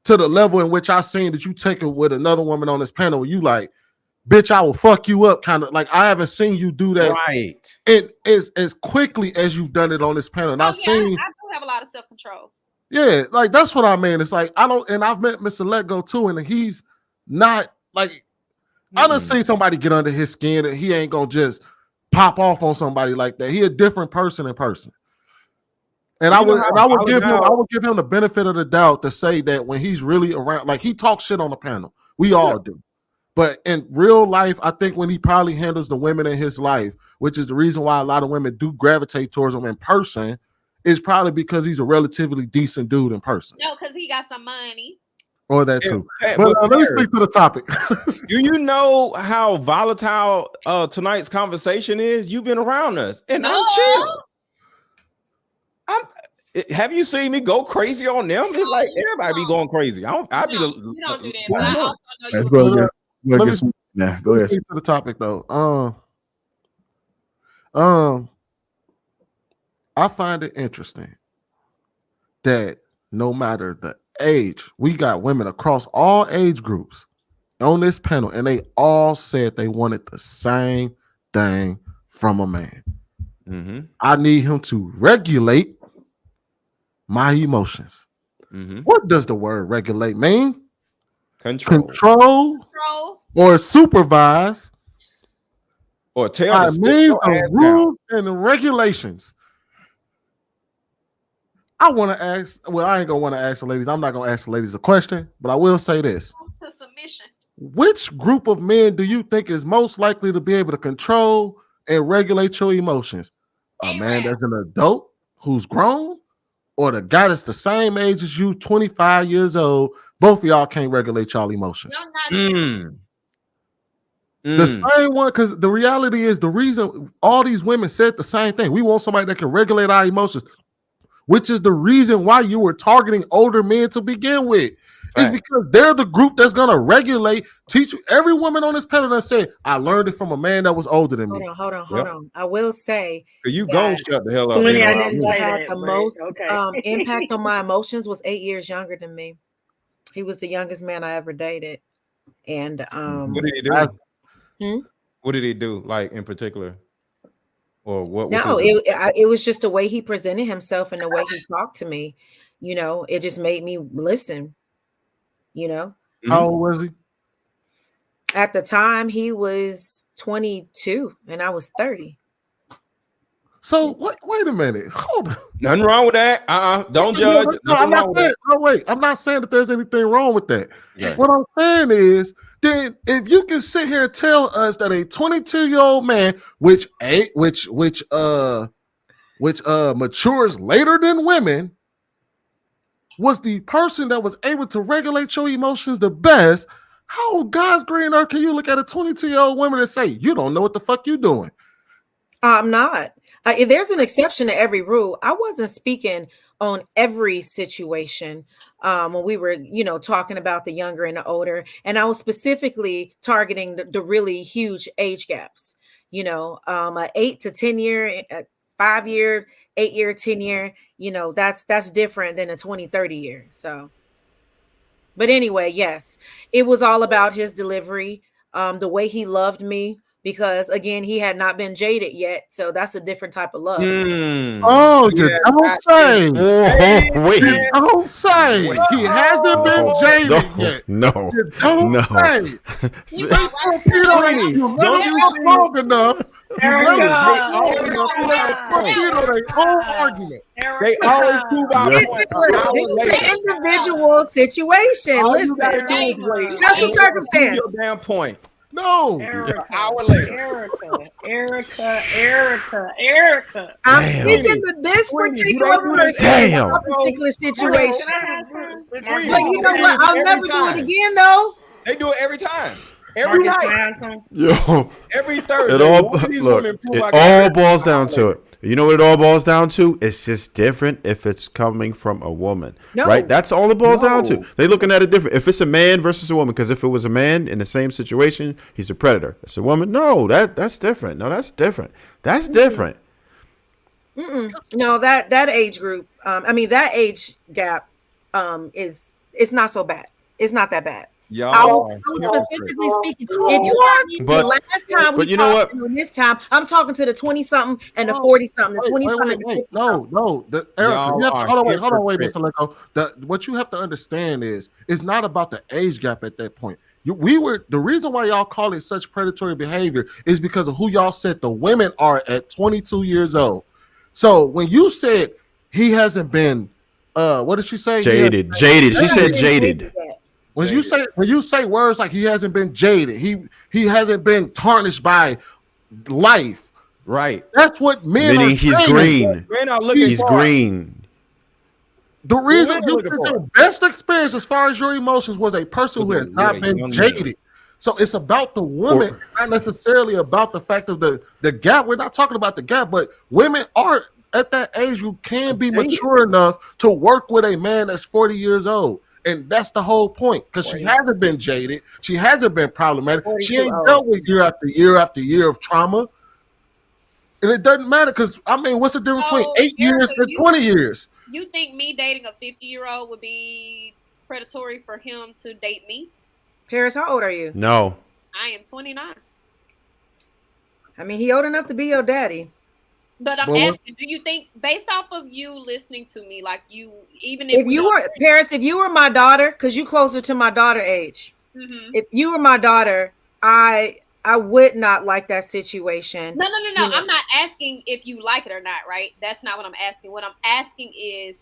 to the level in which I seen that you take it with another woman on this panel. You like, bitch, I will fuck you up. Kind of like I haven't seen you do that. Right. It is as quickly as you've done it on this panel. And I seen. do have a lot of self-control. Yeah, like that's what I mean. It's like I don't, and I've met Mr. Let Go too, and he's not like I done seen somebody get under his skin, and he ain't gonna just pop off on somebody like that. He a different person in person. And I would give him the benefit of the doubt to say that when he's really around, like he talks shit on the panel. We all do. But in real life, I think when he probably handles the women in his life, which is the reason why a lot of women do gravitate towards him in person, is probably because he's a relatively decent dude in person. No, because he got some money. Or that too. But let me speak to the topic. Do you know how volatile tonight's conversation is? You've been around us, and I'm chill. Have you seen me go crazy on them? It's like everybody be going crazy. You don't do that. Let's go. Go ahead. Speak to the topic though. I find it interesting that no matter the age, we got women across all age groups on this panel, and they all said they wanted the same thing from a man. Mm-hmm. I need him to regulate my emotions. Mm-hmm. What does the word regulate mean? Control. Or supervise. Or tell it means the rules and the regulations. I want to ask, well, I ain't gonna want to ask the ladies. I'm not gonna ask the ladies a question, but I will say this. To submission. Which group of men do you think is most likely to be able to control and regulate your emotions? A man that's an adult who's grown, or the guy that's the same age as you, 25 years old? Both of y'all can't regulate y'all emotions. The same one, because the reality is the reason all these women said the same thing. We want somebody that can regulate our emotions, which is the reason why you were targeting older men to begin with. It's because they're the group that's going to regulate, teach you. Every woman on this panel that said, I learned it from a man that was older than me. Hold on. I will say you gonna shut the hell up. Had the most impact on my emotions was 8 years younger than me. He was the youngest man I ever dated. And what did he do? What did he do, like in particular? Or what was it was just the way he presented himself and the way he talked to me. You know, it just made me listen. You know, how old was he? At the time, he was 22 and I was 30. So wait a minute. Hold on. Nothing wrong with that. Don't judge. No, I'm not saying that there's anything wrong with that. Okay. What I'm saying is, then if you can sit here and tell us that a 22-year-old man, which matures later than women, was the person that was able to regulate your emotions the best, how God's green earth can you look at a 22-year-old woman and say, you don't know what the fuck you doing? I'm not. There's an exception to every rule. I wasn't speaking on every situation when we were, talking about the younger and the older. And I was specifically targeting the really huge age gaps, a 8 to 10 year, 5 year, 8 year, 10 year, that's different than a 20, 30 year. So, but anyway, yes, it was all about his delivery, the way he loved me, because again, he had not been jaded yet. So that's a different type of love. Oh, yeah, don't say. Don't say. He hasn't been jaded yet. No. Don't say. Don't you long enough. They always prove our point. It's an individual situation. Listen, that's a circumstance. Your damn point. No, Erica, hour later. Erica. I'm speaking to this particular situation. But you know what? I'll never do it again, though. They do it every time. Every night. Yo. Every Thursday. It all boils down to it. You know what it all boils down to? It's just different if it's coming from a woman, right? That's all it boils down to. They're looking at it different. If it's a man versus a woman, because if it was a man in the same situation, he's a predator. It's a woman. No, that's different. No, that's different. That's different. No, that age group. That age gap. It's not so bad. It's not that bad. I was specifically speaking. If you asked me the last time we talked, and this time I'm talking to the 20-something and the 40-something, the 20-something. No, Erica, hold on, wait, Mr. Leko. What you have to understand is it's not about the age gap at that point. The reason why y'all call it such predatory behavior is because of who y'all said the women are at 22 years old. So when you said he hasn't been, what did she say? Jaded. She said jaded. When you say words like he hasn't been jaded, he hasn't been tarnished by life. Right. That's what men meaning are he's saying. green. Men are looking he's green. The reason the best experience as far as your emotions was a person who has not been jaded. So it's about the woman, not necessarily about the fact of the gap. We're not talking about the gap, but women are at that age. You can be mature enough to work with a man that's 40 years old. And that's the whole point, because she hasn't been jaded. She hasn't been problematic. She ain't dealt with year after year after year of trauma. And it doesn't matter, because, what's the difference between 8 years and 20 years? You think me dating a 50-year-old would be predatory for him to date me? Paris, how old are you? No. I am 29. He old enough to be your daddy. But I'm asking, do you think, based off of you listening to me, like you, even if you were Paris, if you were my daughter, because you closer to my daughter age, if you were my daughter, I would not like that situation. No. I'm not asking if you like it or not, right? That's not what I'm asking. What I'm asking is,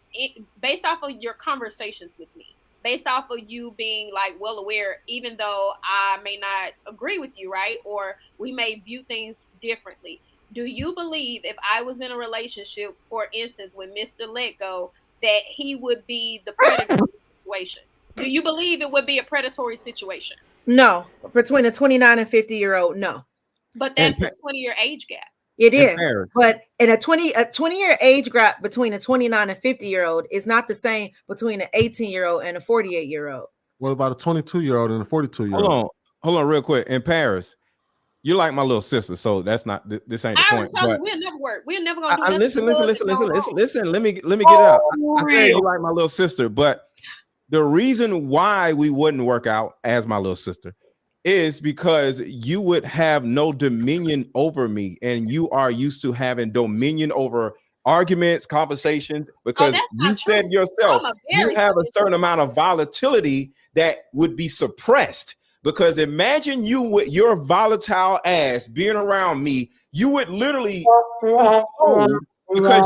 based off of your conversations with me, based off of you being like well aware, even though I may not agree with you, right? Or we may view things differently. Do you believe if I was in a relationship, for instance, with Mr. Let Go, that he would be the predatory situation? Do you believe it would be a predatory situation? No. Between a 29 and 50-year-old, no. But that's a 20-year age gap. It is. But in a 20-year age gap between a 29 and 50-year-old is not the same between an 18-year-old and a 48-year-old. What about a 22-year-old and a 42-year-old? Hold on real quick. In Paris, you're like my little sister, so that's not this ain't the point. We'll never work. We're never gonna do listen. Let me get it out. I said you like my little sister, but the reason why we wouldn't work out as my little sister is because you would have no dominion over me, and you are used to having dominion over arguments, conversations, because you said yourself you have a certain amount of volatility that would be suppressed. Because imagine you with your volatile ass being around me, you would literally because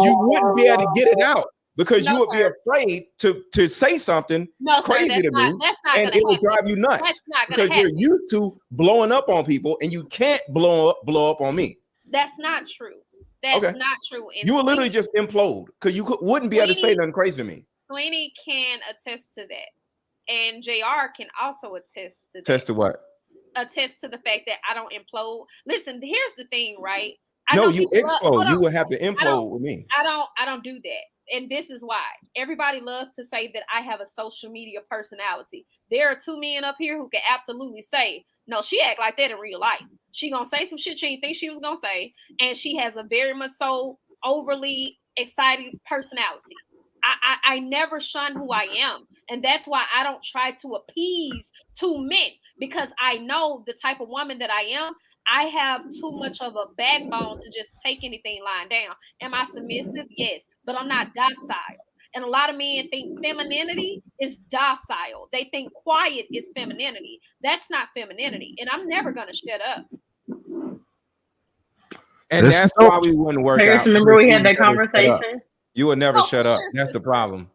you wouldn't be able to get it out because you would be afraid to say something crazy to me, and it would drive you nuts because you're used to blowing up on people and you can't blow up on me. That's not true. That's not true. And you would literally just implode because you wouldn't be able to say nothing crazy to me. Sweeney can attest to that. And JR can also attest to that. Attest to what? Attest to the fact that I don't implode. Listen, here's the thing, right? You explode. You would have to implode with me. I don't do that. And this is why. Everybody loves to say that I have a social media personality. There are two men up here who can absolutely say, no, she act like that in real life. She gonna say some shit she didn't think she was gonna say. And she has a very much so overly excited personality. I never shun who I am. And that's why I don't try to appease two men, because I know the type of woman that I am. I have too much of a backbone to just take anything lying down. Am I submissive? Yes, but I'm not docile. And a lot of men think femininity is docile. They think quiet is femininity. That's not femininity. And I'm never going to shut up. And that's why we wouldn't work out. Remember we had that conversation? You would never shut up. That's the problem.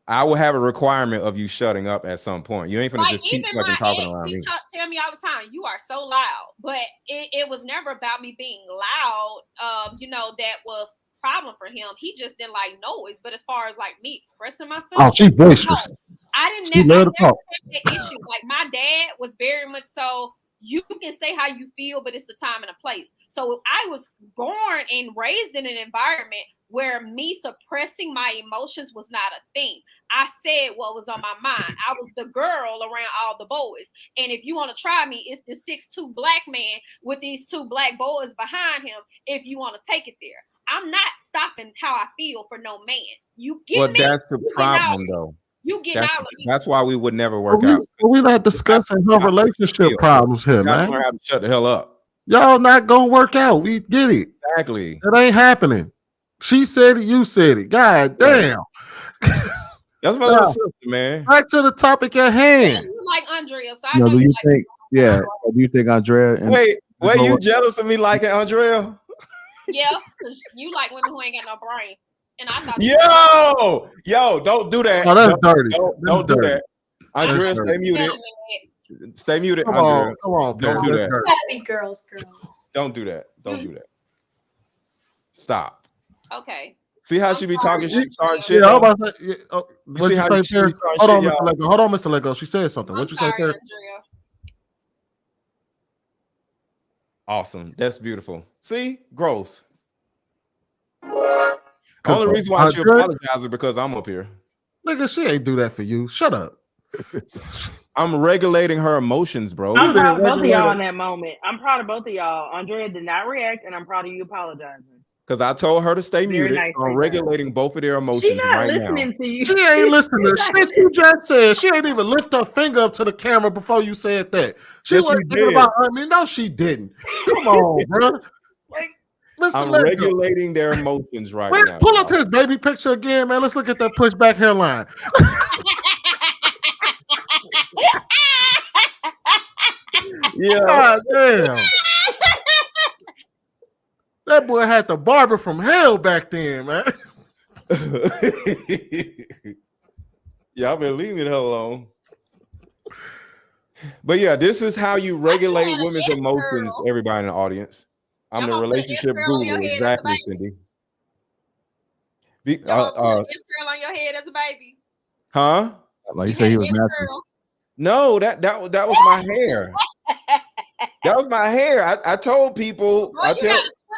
I will have a requirement of you shutting up at some point. You ain't gonna just keep fucking talking around me. Tell me all the time, you are so loud. But it was never about me being loud. That was a problem for him. He just didn't like noise. But as far as like me expressing myself, she boisterous. I didn't never have that issue. Like my dad was very much so, you can say how you feel, but it's a time and a place. So I was born and raised in an environment where me suppressing my emotions was not a thing. I said what was on my mind. I was the girl around all the boys. And if you want to try me, it's the 6'2" black man with these 2 black boys behind him if you want to take it there. I'm not stopping how I feel for no man. You get me? That's the problem, though. You get out of me. That's why we would never work out. We're not discussing her relationship problems here, man. Y'all have to shut the hell up. Y'all not gonna work out. We get it. Exactly. It ain't happening. She said it. You said it. God damn. That's my little sister, man. Back to the topic at hand. You like Andrea, so I No, know do you you like think? Yeah. Do you think Andrea? And Wait, you jealous of me liking Andrea? Yeah, because you like women who ain't got no brain. And I thought Yo, don't do that. Oh, that's dirty. Don't do that. Andrea, stay muted. Stay muted, Andrea. Come on, don't do that. Gotta be girls. Don't do that. Don't do that. Stop. Okay. See how she be talking? She starting shit. Yeah, I'm about to say, You see how she be starting hold on, shit, Mr. y'all? Lego. Hold on, Mr. Lego. She said something. What you say, Terry? Awesome. That's beautiful. See? Growth. The only reason why she apologizes is because I'm up here. Nigga, she ain't do that for you. Shut up. I'm regulating her emotions, bro. I'm proud of both of y'all in that moment. I'm proud of both of y'all. Andrea did not react, and I'm proud of you apologizing. Because I told her to stay Very muted. nice, I'm regulating both of their emotions She not right listening now. to you. She ain't listening to shit you just said. She ain't even lift her finger up to the camera before you said that. She Yes, wasn't she thinking did. about me. No, she didn't. Come on, bro. Like, Mr. I'm Lego. regulating their emotions right Wait, now. pull up his baby picture again, man. Let's look at that pushback hairline. Yeah. God damn. That boy had the barber from hell back then, man. Y'all been leaving me the hell alone. But yeah, this is how you regulate women's emotions, everybody in the audience. I'm the relationship guru. Exactly, Cindy. This girl on your head as a baby. Huh? Like you say he was natural. No, that was my hair. That was my hair. I told people,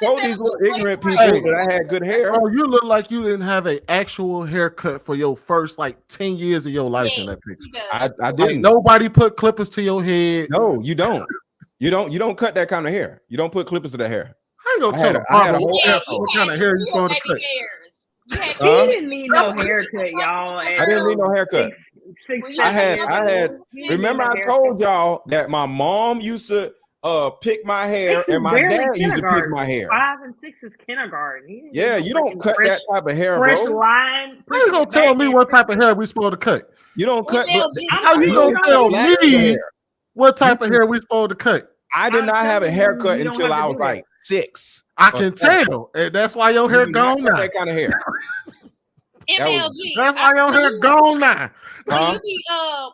told these little ignorant people that I had good hair. Oh, you look like you didn't have an actual haircut for your first 10 years of your life in that picture. I didn't. Nobody put clippers to your head. No, you don't. You don't cut that kind of hair. You don't put clippers to the hair. I ain't gonna tell what kind of hair you supposed to cut. He didn't need no haircut, y'all. I didn't need no haircut. I had. Remember, I told y'all that my mom used to pick my hair, and my dad used to pick my hair. 5 and 6 is kindergarten. Yeah, you don't cut that type of hair, fresh bro. line. How you gonna tell me what type of hair we supposed to cut? You don't cut. How you gonna tell me what type of hair we supposed to cut? I did not have a haircut until I was like 6. I can tell, and that's why your hair gone now. That kind of hair. MLG. That's why your hair gone now.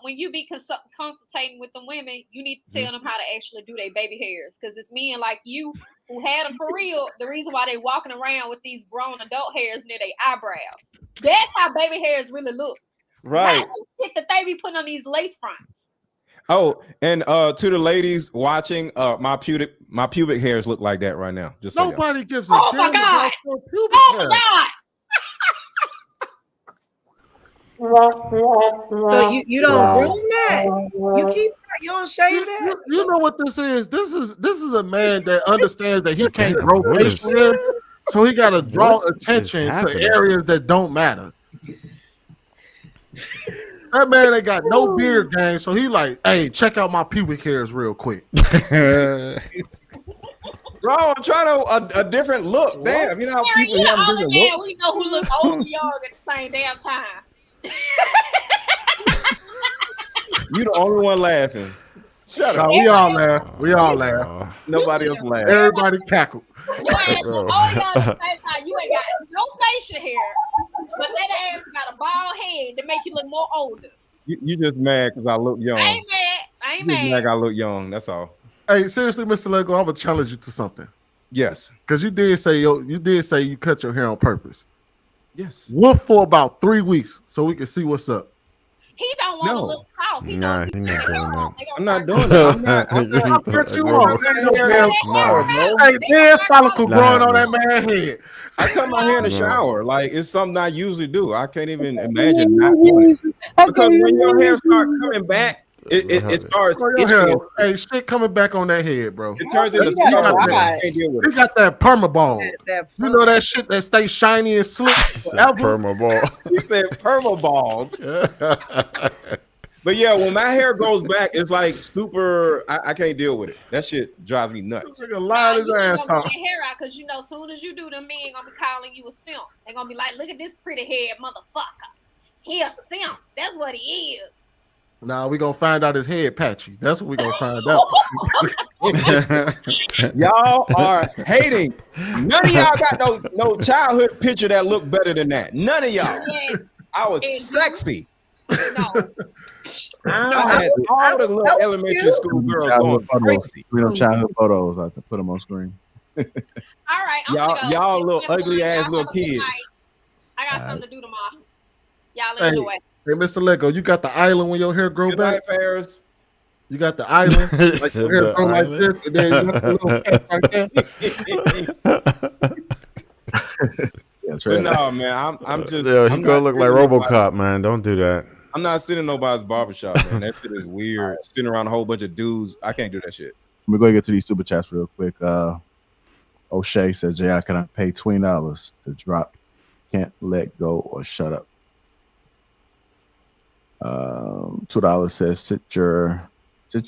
When you be consultating with the women, you need to tell them how to actually do their baby hairs, because it's men like you who had them for real. The reason why they walking around with these grown adult hairs near their eyebrows. That's how baby hairs really look. Right. Not the shit that they be putting on these lace fronts. Oh, and to the ladies watching, my pubic hairs look like that right now. Just so nobody gives a oh my god! Oh my god! So you don't groom that? You don't shave that? You know what this is? This is a man that understands that he can't grow facial hair, so he got to draw attention to areas that don't matter. That man ain't got no beard game, so he like, hey, check out my pubic hairs real quick. Bro, I'm trying a different look. Damn, you know how people have a different look. We know who look old and young at the same damn time. You the only one laughing. Shut up. No, we all laugh. We all laugh. Nobody else laugh. Everybody cackle. Your ass look old young at the same time. You ain't got no facial hair, but that ass got a bald head to make you look more older. You just mad because I look young. I ain't mad. I ain't mad. Like I look young. That's all. Hey, seriously, Mr. Lego, I'm gonna challenge you to something. Yes. Because you did say you cut your hair on purpose. Yes. Woof for about 3 weeks so we can see what's up. He don't want to look soft. He Nah, he's not doing that. I'm not doing that. I'm not. Bet you on. Hey, dead follicle growing on that man's head. I come out here in the shower. Like, it's something I usually do. I can't even imagine not doing it. Because when your hair starts coming back, it starts itching. Hey, shit coming back on that head, bro. It turns into stuff. I can't deal with it. He got that permaball. You know that shit that stays shiny and slick forever? Permaball. He said permaball. But yeah, when my hair grows back, it's like super. I can't deal with it. That shit drives me nuts. Nigga line his ass off. Hair out because you know, as soon as you do, them men gonna be calling you a simp. They're gonna be like, "Look at this pretty head motherfucker. He a simp. That's what he is." Nah, we gonna find out his head patchy. That's what we gonna find out. Y'all are hating. None of y'all got no childhood picture that looked better than that. None of y'all. I was sexy. I had all the little elementary school girls going crazy. We know childhood photos. I have to put them on screen. All right, y'all little ugly ass little kids. I got something to do tomorrow. Y'all enjoy. Hey, Mr. Lego, you got the island when your hair grow Good back? night, Paris. You got the island, like your hair grow like this, and then you got the little cat right there. But no, man, I'm just. Yeah, he gonna look like RoboCop, man. Don't do that. I'm not sitting in nobody's barbershop, man. That shit is weird. Sitting around a whole bunch of dudes. I can't do that shit. We're going to get to these super chats real quick. O'Shea said, JI, can I pay $20 to drop Can't Let Go or Shut Up? $2 says, sit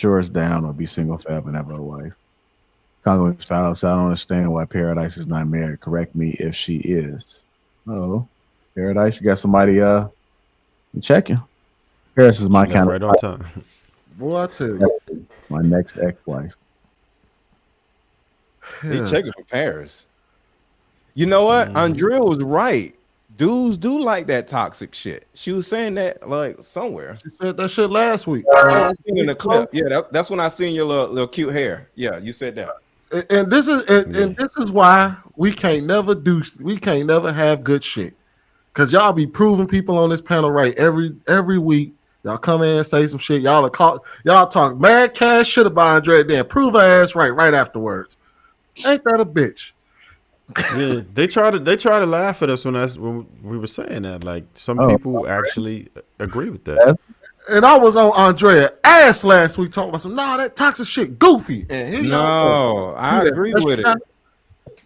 yours down or be single forever and have a wife. Congo found out, so I don't understand why Paradise is not married. Correct me if she is. Oh, Paradise, you got somebody checking. Paris is my kind right of on time. Boy, I tell you. My next ex-wife. He checking for Paris. You know what? Andrea was right. Dudes do like that toxic shit. She was saying that like somewhere. She said that shit last week. I seen in the clip. Yeah, that's when I seen your little cute hair. Yeah, you said that. And this is why we can't never have good shit. Cause y'all be proving people on this panel right every week. Y'all come in and say some shit. Y'all talk mad cash shit about Andrea, then prove her ass right afterwards. Ain't that a bitch? Yeah, they try to laugh at us when we were saying that. Like some people actually agree with that. And I was on Andrea ass last week talking about some that toxic shit goofy. And I agree with it.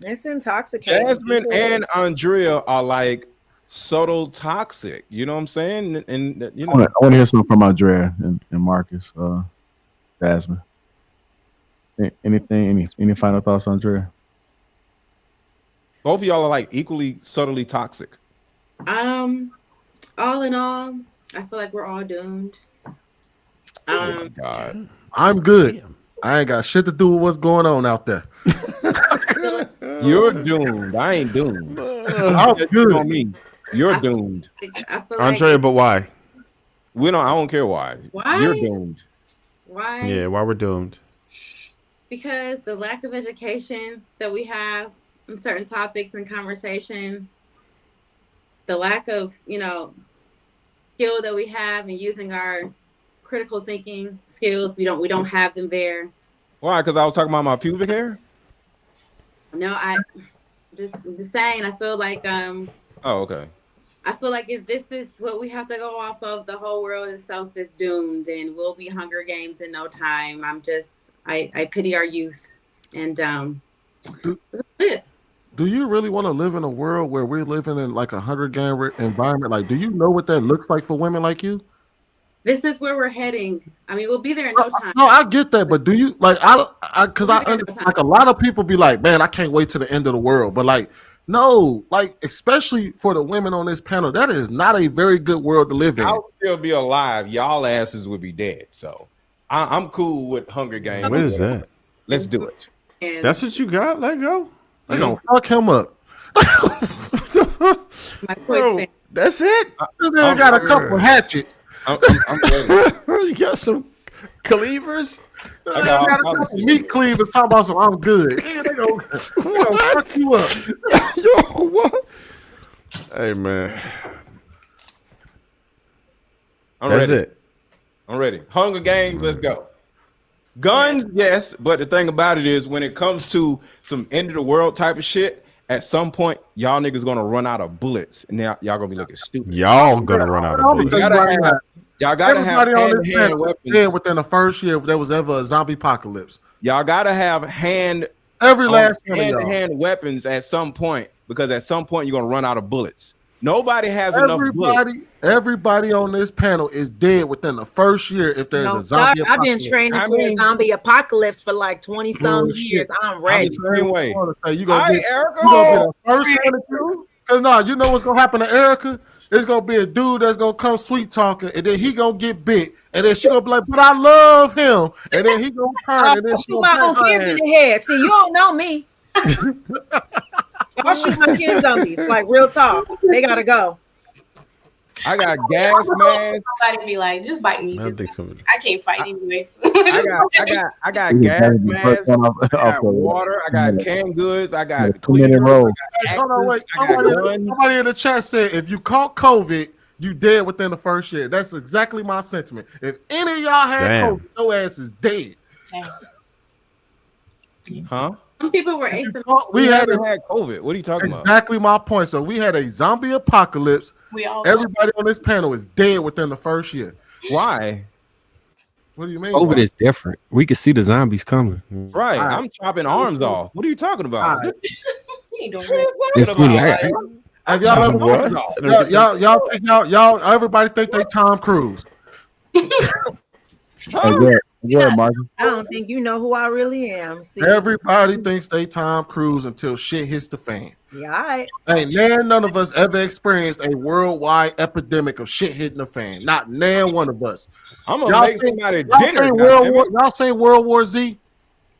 It's intoxicating. Jasmine and Andrea are like subtle toxic. You know what I'm saying? And you know, I want to hear something from Andrea and Marcus. Jasmine. Any final thoughts, Andrea? Both of y'all are like equally subtly toxic. All in all, I feel like we're all doomed. Oh my God. I'm good. I ain't got shit to do with what's going on out there. You're doomed. I ain't doomed. I'm good on me. You're doomed. I feel Andrea, like but why? I don't care why. Why? You're doomed. Why? Yeah, why we're doomed? Because the lack of education that we have in certain topics and conversation, the lack of, skill that we have in using our critical thinking skills, we don't have them there. Why? Because I was talking about my pubic hair? No, I'm just saying, I feel like oh, okay. I feel like if this is what we have to go off of, the whole world itself is doomed and we'll be Hunger Games in no time. I pity our youth, and that's it. Do you really want to live in a world where we're living in like a Hunger Game environment? Like, do you know what that looks like for women like you? This is where we're heading. I mean, we'll be there in no time. No, I get that, but do you like? Because I understand, like a lot of people be like, man, I can't wait to the end of the world, but like, no, like especially for the women on this panel, that is not a very good world to live in. I'll still be alive. Y'all asses would be dead. So I'm cool with Hunger Games. What is that? Let's do it. And That's what you got? Let go. They gonna fuck him up. Bro, that's it. This nigga got a couple hatchets. I'm ready. You got some cleavers. I got a couple meat cleavers talking about some. I'm good. They gonna fuck you up. Yo, what? Hey man. That's it. I'm ready. Hunger Games, let's go. Guns, yes, but the thing about it is when it comes to some end of the world type of shit, at some point, y'all niggas gonna run out of bullets, and y'all gonna be looking stupid. Y'all gonna run out of bullets. Y'all gotta have hand weapons. Yeah, within the first year, if there was ever a zombie apocalypse, y'all gotta have hand weapons at some point, because at some point you're gonna run out of bullets. Nobody has enough bullets. Everybody on this panel is dead within the first year if there's a zombie apocalypse. I've been training for a zombie apocalypse for like 20-some years. I'm ready. Same way. You gonna get the first one to do? Because no, you know what's gonna happen to Erica? It's gonna be a dude that's gonna come sweet talking, and then he gonna get bit, and then she gonna be like, "But I love him," and then he gonna turn, and then shoot my own kids in the head. See, you don't know me. I'll shoot my kids zombies. Like real talk, they gotta go. I got gas masks. Somebody be like, just bite me. I can't fight anyway. I got gas masks. I got water. I got canned goods. I got clean roll. Somebody in the chat said, if you caught COVID, you dead within the first year. That's exactly my sentiment. If any of y'all had COVID, your ass is dead. Huh? Some people were asymptomatic. We had COVID. What are you talking about? Exactly my point. So we had a zombie apocalypse. Everybody on this panel is dead within the first year. Why? What do you mean? COVID is different. We can see the zombies coming. Right. I'm chopping arms off. What are you talking about? Y'all everybody think they Tom Cruise. I don't think you know who I really am. See? Everybody thinks they Tom Cruise until shit hits the fan. Yeah, all right. Ain't none of us ever experienced a worldwide epidemic of shit hitting the fan. Not one of us. I'm gonna make somebody dinner. Y'all say World War Z.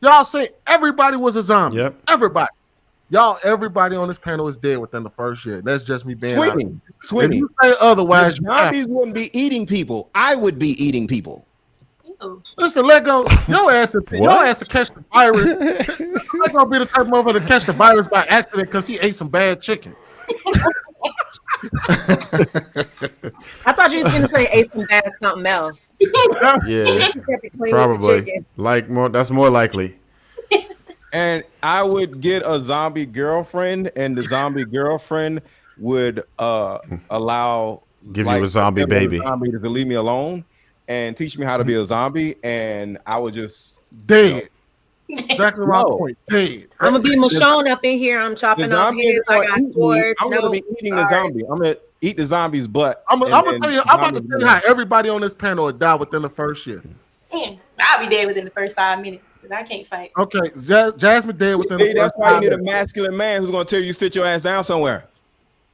Y'all say everybody was a zombie. Yep. Everybody. Everybody on this panel is dead within the first year. That's just me being Sweetie. If you say otherwise, zombies wouldn't be eating people. I would be eating people. Listen, Lego, your ass to catch the virus. I'm gonna be the type of motherfucker to catch the virus by accident because he ate some bad chicken. I thought you was gonna say ate some bad something else. Yeah, probably. That's more likely. And I would get a zombie girlfriend, and the zombie girlfriend would give you a zombie baby. Zombie to leave me alone and teach me how to be a zombie, and I would just dead. Exactly my point. Dead. I'm gonna be Michonne up in here. I'm chopping off heads. I got swords. I'm gonna be eating the zombie. I'm gonna eat the zombie's butt. I'm about to tell you how everybody on this panel would die within the first year. I'll be dead within the first 5 minutes because I can't fight. Okay, Jasmine dead within the first 5 minutes. That's why you need a masculine man who's gonna tell you to sit your ass down somewhere.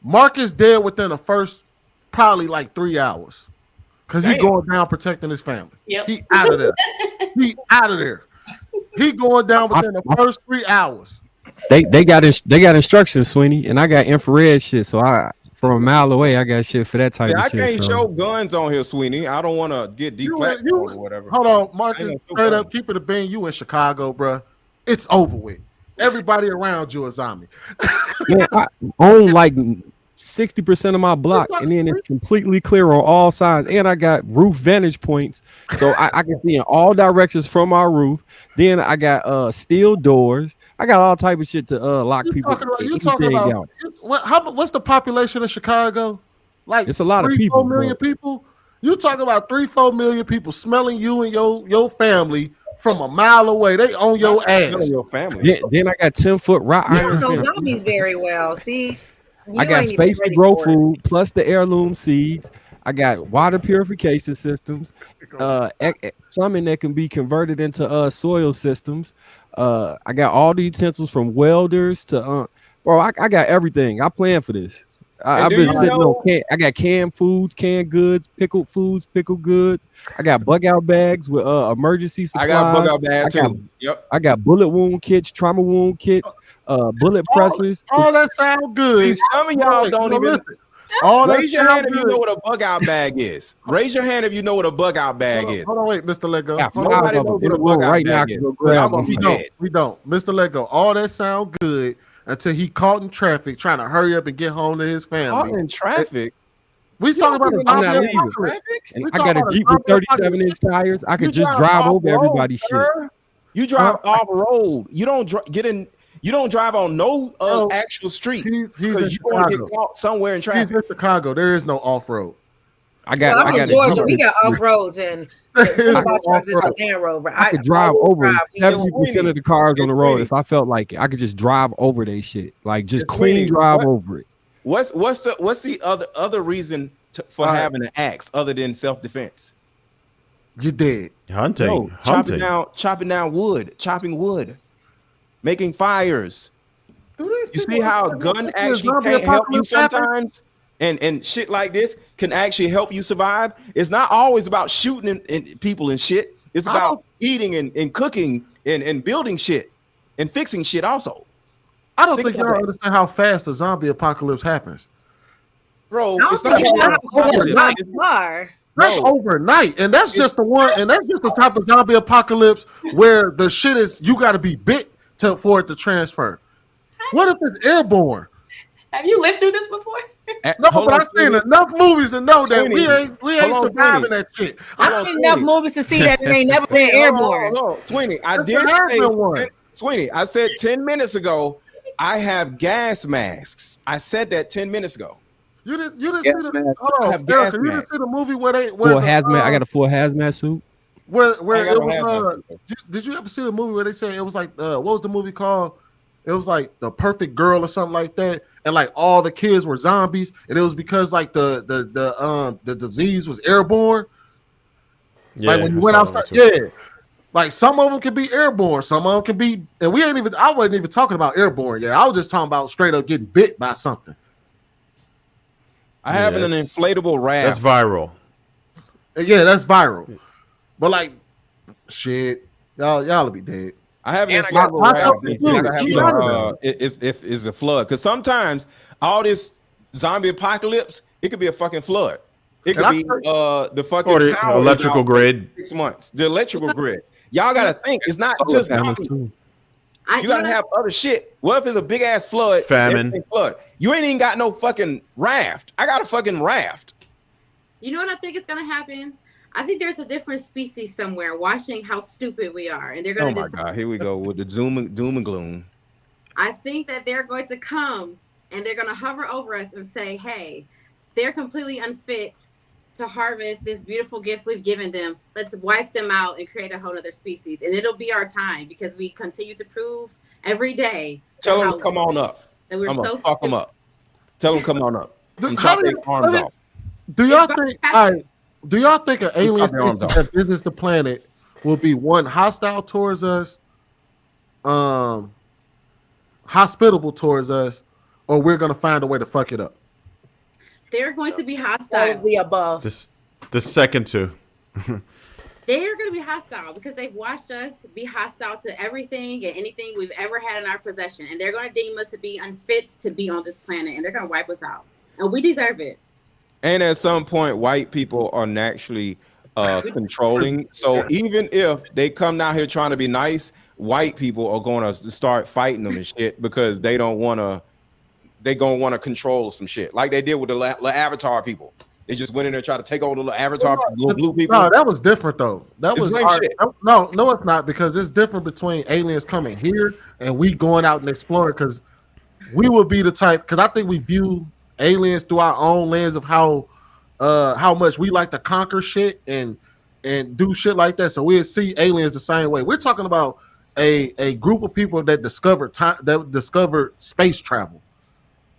Marcus dead within the first probably like 3 hours. Because he's going down protecting his family. Yep. He out of there. He out of there. He going down within the first 3 hours. They got instructions, Sweeney, and I got infrared shit. So from a mile away, I got shit for that type of shit. I can't show guns on here, Sweeney. I don't want to get deflected or whatever. Hold on, Marcus. Straight up, keep it a bean. You in Chicago, bro. It's over with. Everybody around you a zombie. Man, I own like 60% of my block, and then it's completely clear on all sides, and I got roof vantage points, so I can see in all directions from our roof. Then I got steel doors. I got all type of shit to lock people. You talking about what's the population of Chicago? Like it's a lot of people. 4 million people. You talking about 3-4 million people smelling you and your family from a mile away. They own your ass. Your family. Then I got 10-foot wrought iron. You know zombies very well. See. I got space to grow food, plus the heirloom seeds. I got water purification systems, plumbing that can be converted into soil systems. I got all the utensils from welders to bro. I got everything. I plan for this. I've been sitting on. I got canned foods, canned goods, pickled foods, pickled goods. I got bug out bags with emergency supplies. I got bug out bags too. Yep. I got bullet wound kits, trauma wound kits. Bullet pressers. All that sound good. See, some of y'all don't even. Raise your hand if you know what a bug out bag is. Raise your hand if you know what a bug out bag is. Hold on, wait, Mr. Lego. Nobody knows what a bug out bag is. We don't. Mr. Lego, all that sound good until he caught in traffic trying to hurry up and get home to his family. Caught in traffic? We talking about the I'm not zombie leaving. apocalypse. And I got a Jeep with 37-inch tires. I could just drive over everybody's shit. You drive off road. You don't get in. You don't drive on no actual street because you're going to get caught somewhere in traffic. He's in Chicago. There is no off road. I got in Georgia. We got off roads and Land Rover. I could drive over 70% of the cars on the road if I felt like it. I could just drive over they shit, like just clean drive over it. What's the other reason for having an axe other than self-defense? You did hunting, chopping down wood, chopping wood, making fires. You see how a gun actually can't help you sometimes, and shit like this can actually help you survive. It's not always about shooting and people and shit. It's about eating and cooking and building shit and fixing shit also. I don't think y'all understand how fast the zombie apocalypse happens. Bro, it's not overnight. That's overnight, and that's just the one, and that's just the type of zombie apocalypse where the shit is you got to be bit for it to transfer. What if it's airborne? Have you lived through this before? No, but I've seen enough movies to know that we ain't surviving that shit. I've seen enough movies to see that it ain't never been airborne. Sweeney, I said 10 minutes ago, I have gas masks. I said that 10 minutes ago. You didn't see the Erica, you didn't see the movie where they I got a full hazmat suit. Where it was did you ever see the movie where they say it was like what was the movie called? It was like The Perfect Girl or something like that, and like all the kids were zombies, and it was because like the disease was airborne. Yeah, like when you went outside, like some of them can be airborne, some of them can be, and I wasn't even talking about airborne yet. I was just talking about straight up getting bit by something. I have an inflatable raft. That's viral. Yeah, that's viral. But like, shit, y'all be dead. I have an inflatable raft. It's a flood, because sometimes all this zombie apocalypse, it could be a fucking flood. It could be the fucking electrical grid. 6 months. The electrical grid. Y'all gotta think. It's not just zombies. You gotta have other shit. What if it's a big ass flood? Famine. Flood. You ain't even got no fucking raft. I got a fucking raft. You know what I think is gonna happen? I think there's a different species somewhere watching how stupid we are, and they're gonna. Oh my god! Here we go with the doom and gloom. I think that they're going to come and they're gonna hover over us and say, "Hey, they're completely unfit to harvest this beautiful gift we've given them. Let's wipe them out and create a whole other species." And it'll be our time, because we continue to prove every day. Tell them to come on up. That we're so fuck them up. Tell them to come on up. And chop their arms off. Do y'all think an alien that visits the planet will be one hostile towards us, hospitable towards us, or we're gonna find a way to fuck it up? They're going to be hostile. All of the above. The second two. They're going to be hostile because they've watched us be hostile to everything and anything we've ever had in our possession. And they're going to deem us to be unfit to be on this planet. And they're going to wipe us out. And we deserve it. And at some point, white people are naturally controlling. So even if they come down here trying to be nice, white people are going to start fighting them and shit, because they don't want to. They're going to want to control some shit like they did with the Avatar people. They just went in there and tried to take over the Avatar little blue people. No, that was different though. That was shit. No, it's not, because it's different between aliens coming here and we going out and exploring, because we would be the type, because I think we view aliens through our own lens of how much we like to conquer shit and do shit like that. So we'll see aliens the same way. We're talking about a group of people that discovered space travel.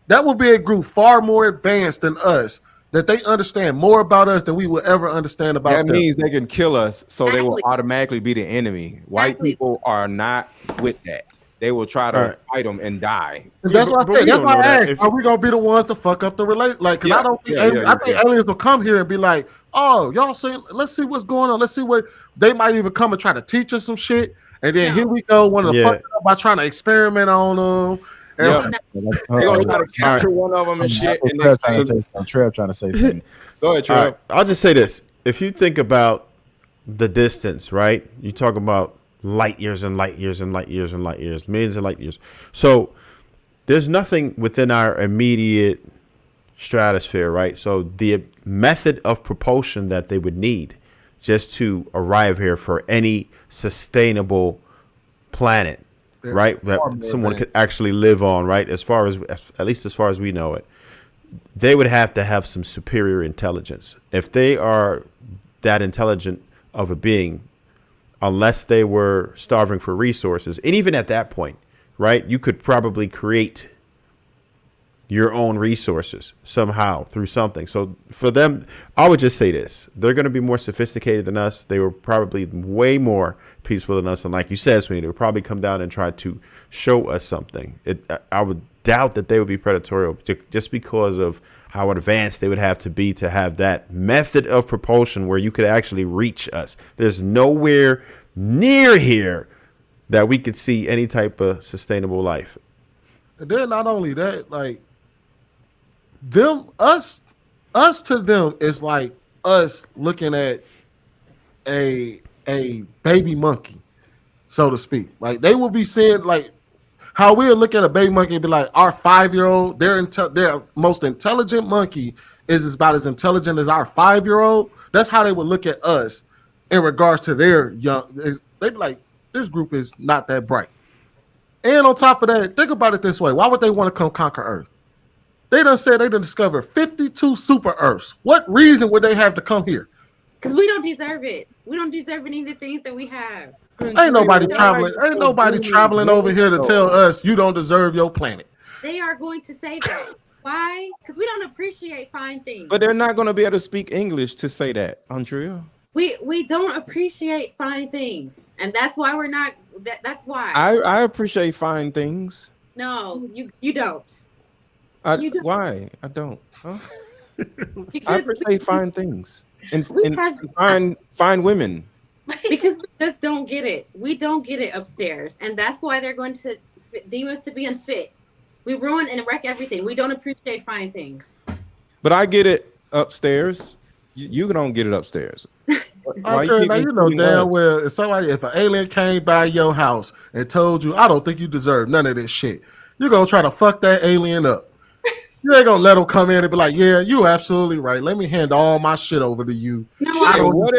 That would be a group far more advanced than us, that they understand more about us than we will ever understand about them. That means they can kill us, so they will automatically be the enemy. White people are not with that. They will try to fight them and die. And that's what I said. That's why I asked, are we going to be the ones to fuck up the relation? Like, because I don't think I think aliens will come here and be like, oh, y'all see, let's see what's going on. Let's see what they might even come and try to teach us some shit. And then here we go, one of the fuck up by trying to experiment on them. They're gonna try to capture one of them and shit. Trev trying to say something. Go ahead, Trev. Right, I'll just say this: if you think about the distance, right? You talk about light years and light years and light years and light years, millions of light years. So there's nothing within our immediate stratosphere, right? So the method of propulsion that they would need just to arrive here for any sustainable planet, right, that someone could actually live on, right, as far as, at least as far as we know it, they would have to have some superior intelligence. If they are that intelligent of a being, unless they were starving for resources, and even at that point, right, you could probably create your own resources somehow through something. So for them, I would just say this: they're going to be more sophisticated than us. They were probably way more peaceful than us, and like you said, Sweeney, they would probably come down and try to show us something. I would doubt that they would be predatory, just because of how advanced they would have to be to have that method of propulsion where you could actually reach us. There's nowhere near here that we could see any type of sustainable life. And then not only that, like us to them is like us looking at a baby monkey, so to speak. Like they will be seeing like how we'll look at a baby monkey and be like, our 5-year-old, their most intelligent monkey is about as intelligent as our 5-year-old. That's how they would look at us in regards to their young. They'd be like, this group is not that bright. And on top of that, think about it this way: why would they want to come conquer Earth? They done said they done discovered 52 super Earths. What reason would they have to come here? Because we don't deserve it. We don't deserve any of the things that we have. Ain't nobody traveling. Ain't nobody traveling over here to tell us you don't deserve your planet. They are going to say that. Why? Because we don't appreciate fine things. But they're not going to be able to speak English to say that, Andrea. We don't appreciate fine things, and that's why we're not. That's why. I appreciate fine things. No, you don't. You don't. Why? I don't. Huh? I appreciate fine things and fine women. Because we just don't get it. We don't get it upstairs, and that's why they're going to deem us to be unfit. We ruin and wreck everything. We don't appreciate fine things. But I get it upstairs. You don't get it upstairs. Now you know damn well if an alien came by your house and told you, I don't think you deserve none of this shit, you're gonna try to fuck that alien up. You ain't gonna let him come in and be like, yeah, you absolutely right. Let me hand all my shit over to you. What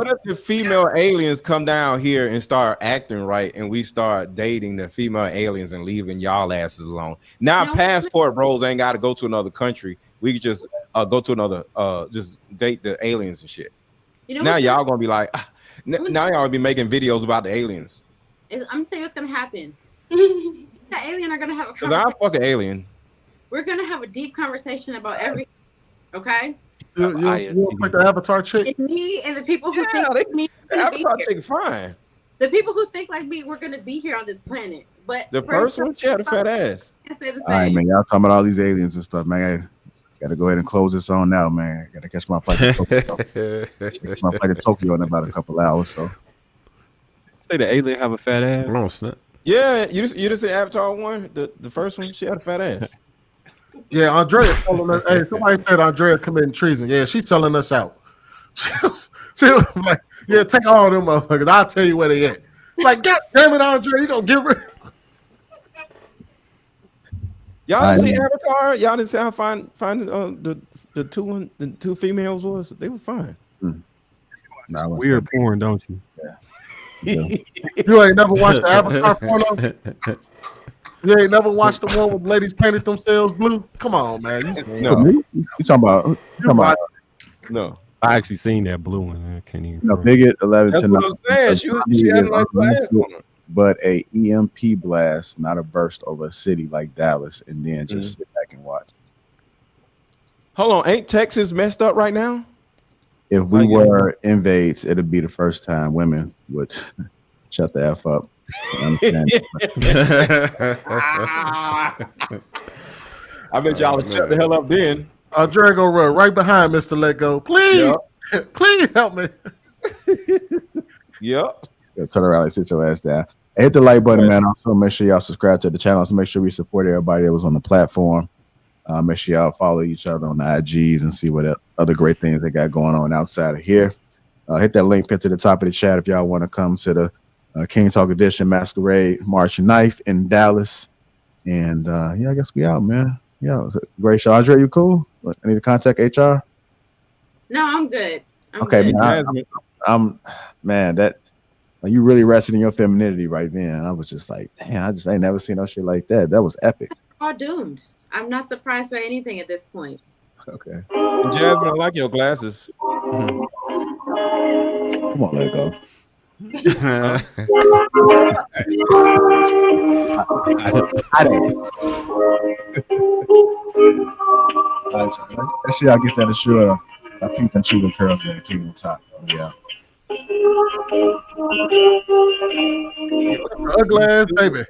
if the female aliens come down here and start acting right, and we start dating the female aliens and leaving y'all asses alone? Now passport bros ain't got to go to another country. We could just go to another, just date the aliens and shit. Now y'all gonna be like, now y'all be making videos about the aliens. I'm saying what's gonna happen. The alien are gonna have a conversation. Cause I fuck an alien. We're gonna have a deep conversation about everything. Okay. You like the Avatar chick? And me and the people who think like me. The Avatar chick is fine. The people who think like me, we're gonna be here on this planet. But the first one, she had a fat ass. All right, man. Y'all talking about all these aliens and stuff, man. I gotta go ahead and close this on now, man. Gotta catch my flight to Tokyo. Catch my flight to Tokyo in about a couple hours. So, say the alien have a fat ass. No, snap. Yeah, you didn't see Avatar 1, the first one. She had a fat ass. Yeah, Andrea telling us. Hey, somebody said Andrea committing treason. Yeah, she's selling us out. She was like, yeah, take all them motherfuckers. I'll tell you where they at. Like, God damn it, Andrea, you gonna give her? Y'all didn't see Avatar? Y'all didn't see how fine the two females was? They was fine. Nah, weird porn, don't you? Yeah. You ain't never watched the Avatar porno? You ain't never watched the one where ladies painted themselves blue? Come on, man. You talking about? No. I actually seen that blue one. I can't even. No, Bigot 11 That's to what I'm saying. She had a nice glass on her. But a EMP blast, not a burst over a city like Dallas, and then just sit back and watch. Hold on, ain't Texas messed up right now? If we were invades, it'd be the first time women would shut the F up. I bet y'all would shut the hell up then. Andrea gonna run right behind Mr. Let Go. Please, please help me. Yep. Turn around and sit your ass down. Hey, hit the like button, man. Also, make sure y'all subscribe to the channel. So make sure we support everybody that was on the platform. Make sure y'all follow each other on the IGs and see what other great things they got going on outside of here. Hit that link pinned to the top of the chat if y'all want to come to the King Talk Edition Masquerade March 9th in Dallas. And yeah, I guess we out, man. Yeah, great show. Andre, you cool? I need to contact HR. No, I'm good. Okay, good. man, man, that you really rested in your femininity right then. I was just like, damn, I just ain't never seen no shit like that. That was epic. We're all doomed. I'm not surprised by anything at this point. Okay. Jasmine, I like your glasses. Come on, let it go. That shit, I'll get that assured. I peep and chew the curls, man. Keep on top. Yeah. Ugly ass baby.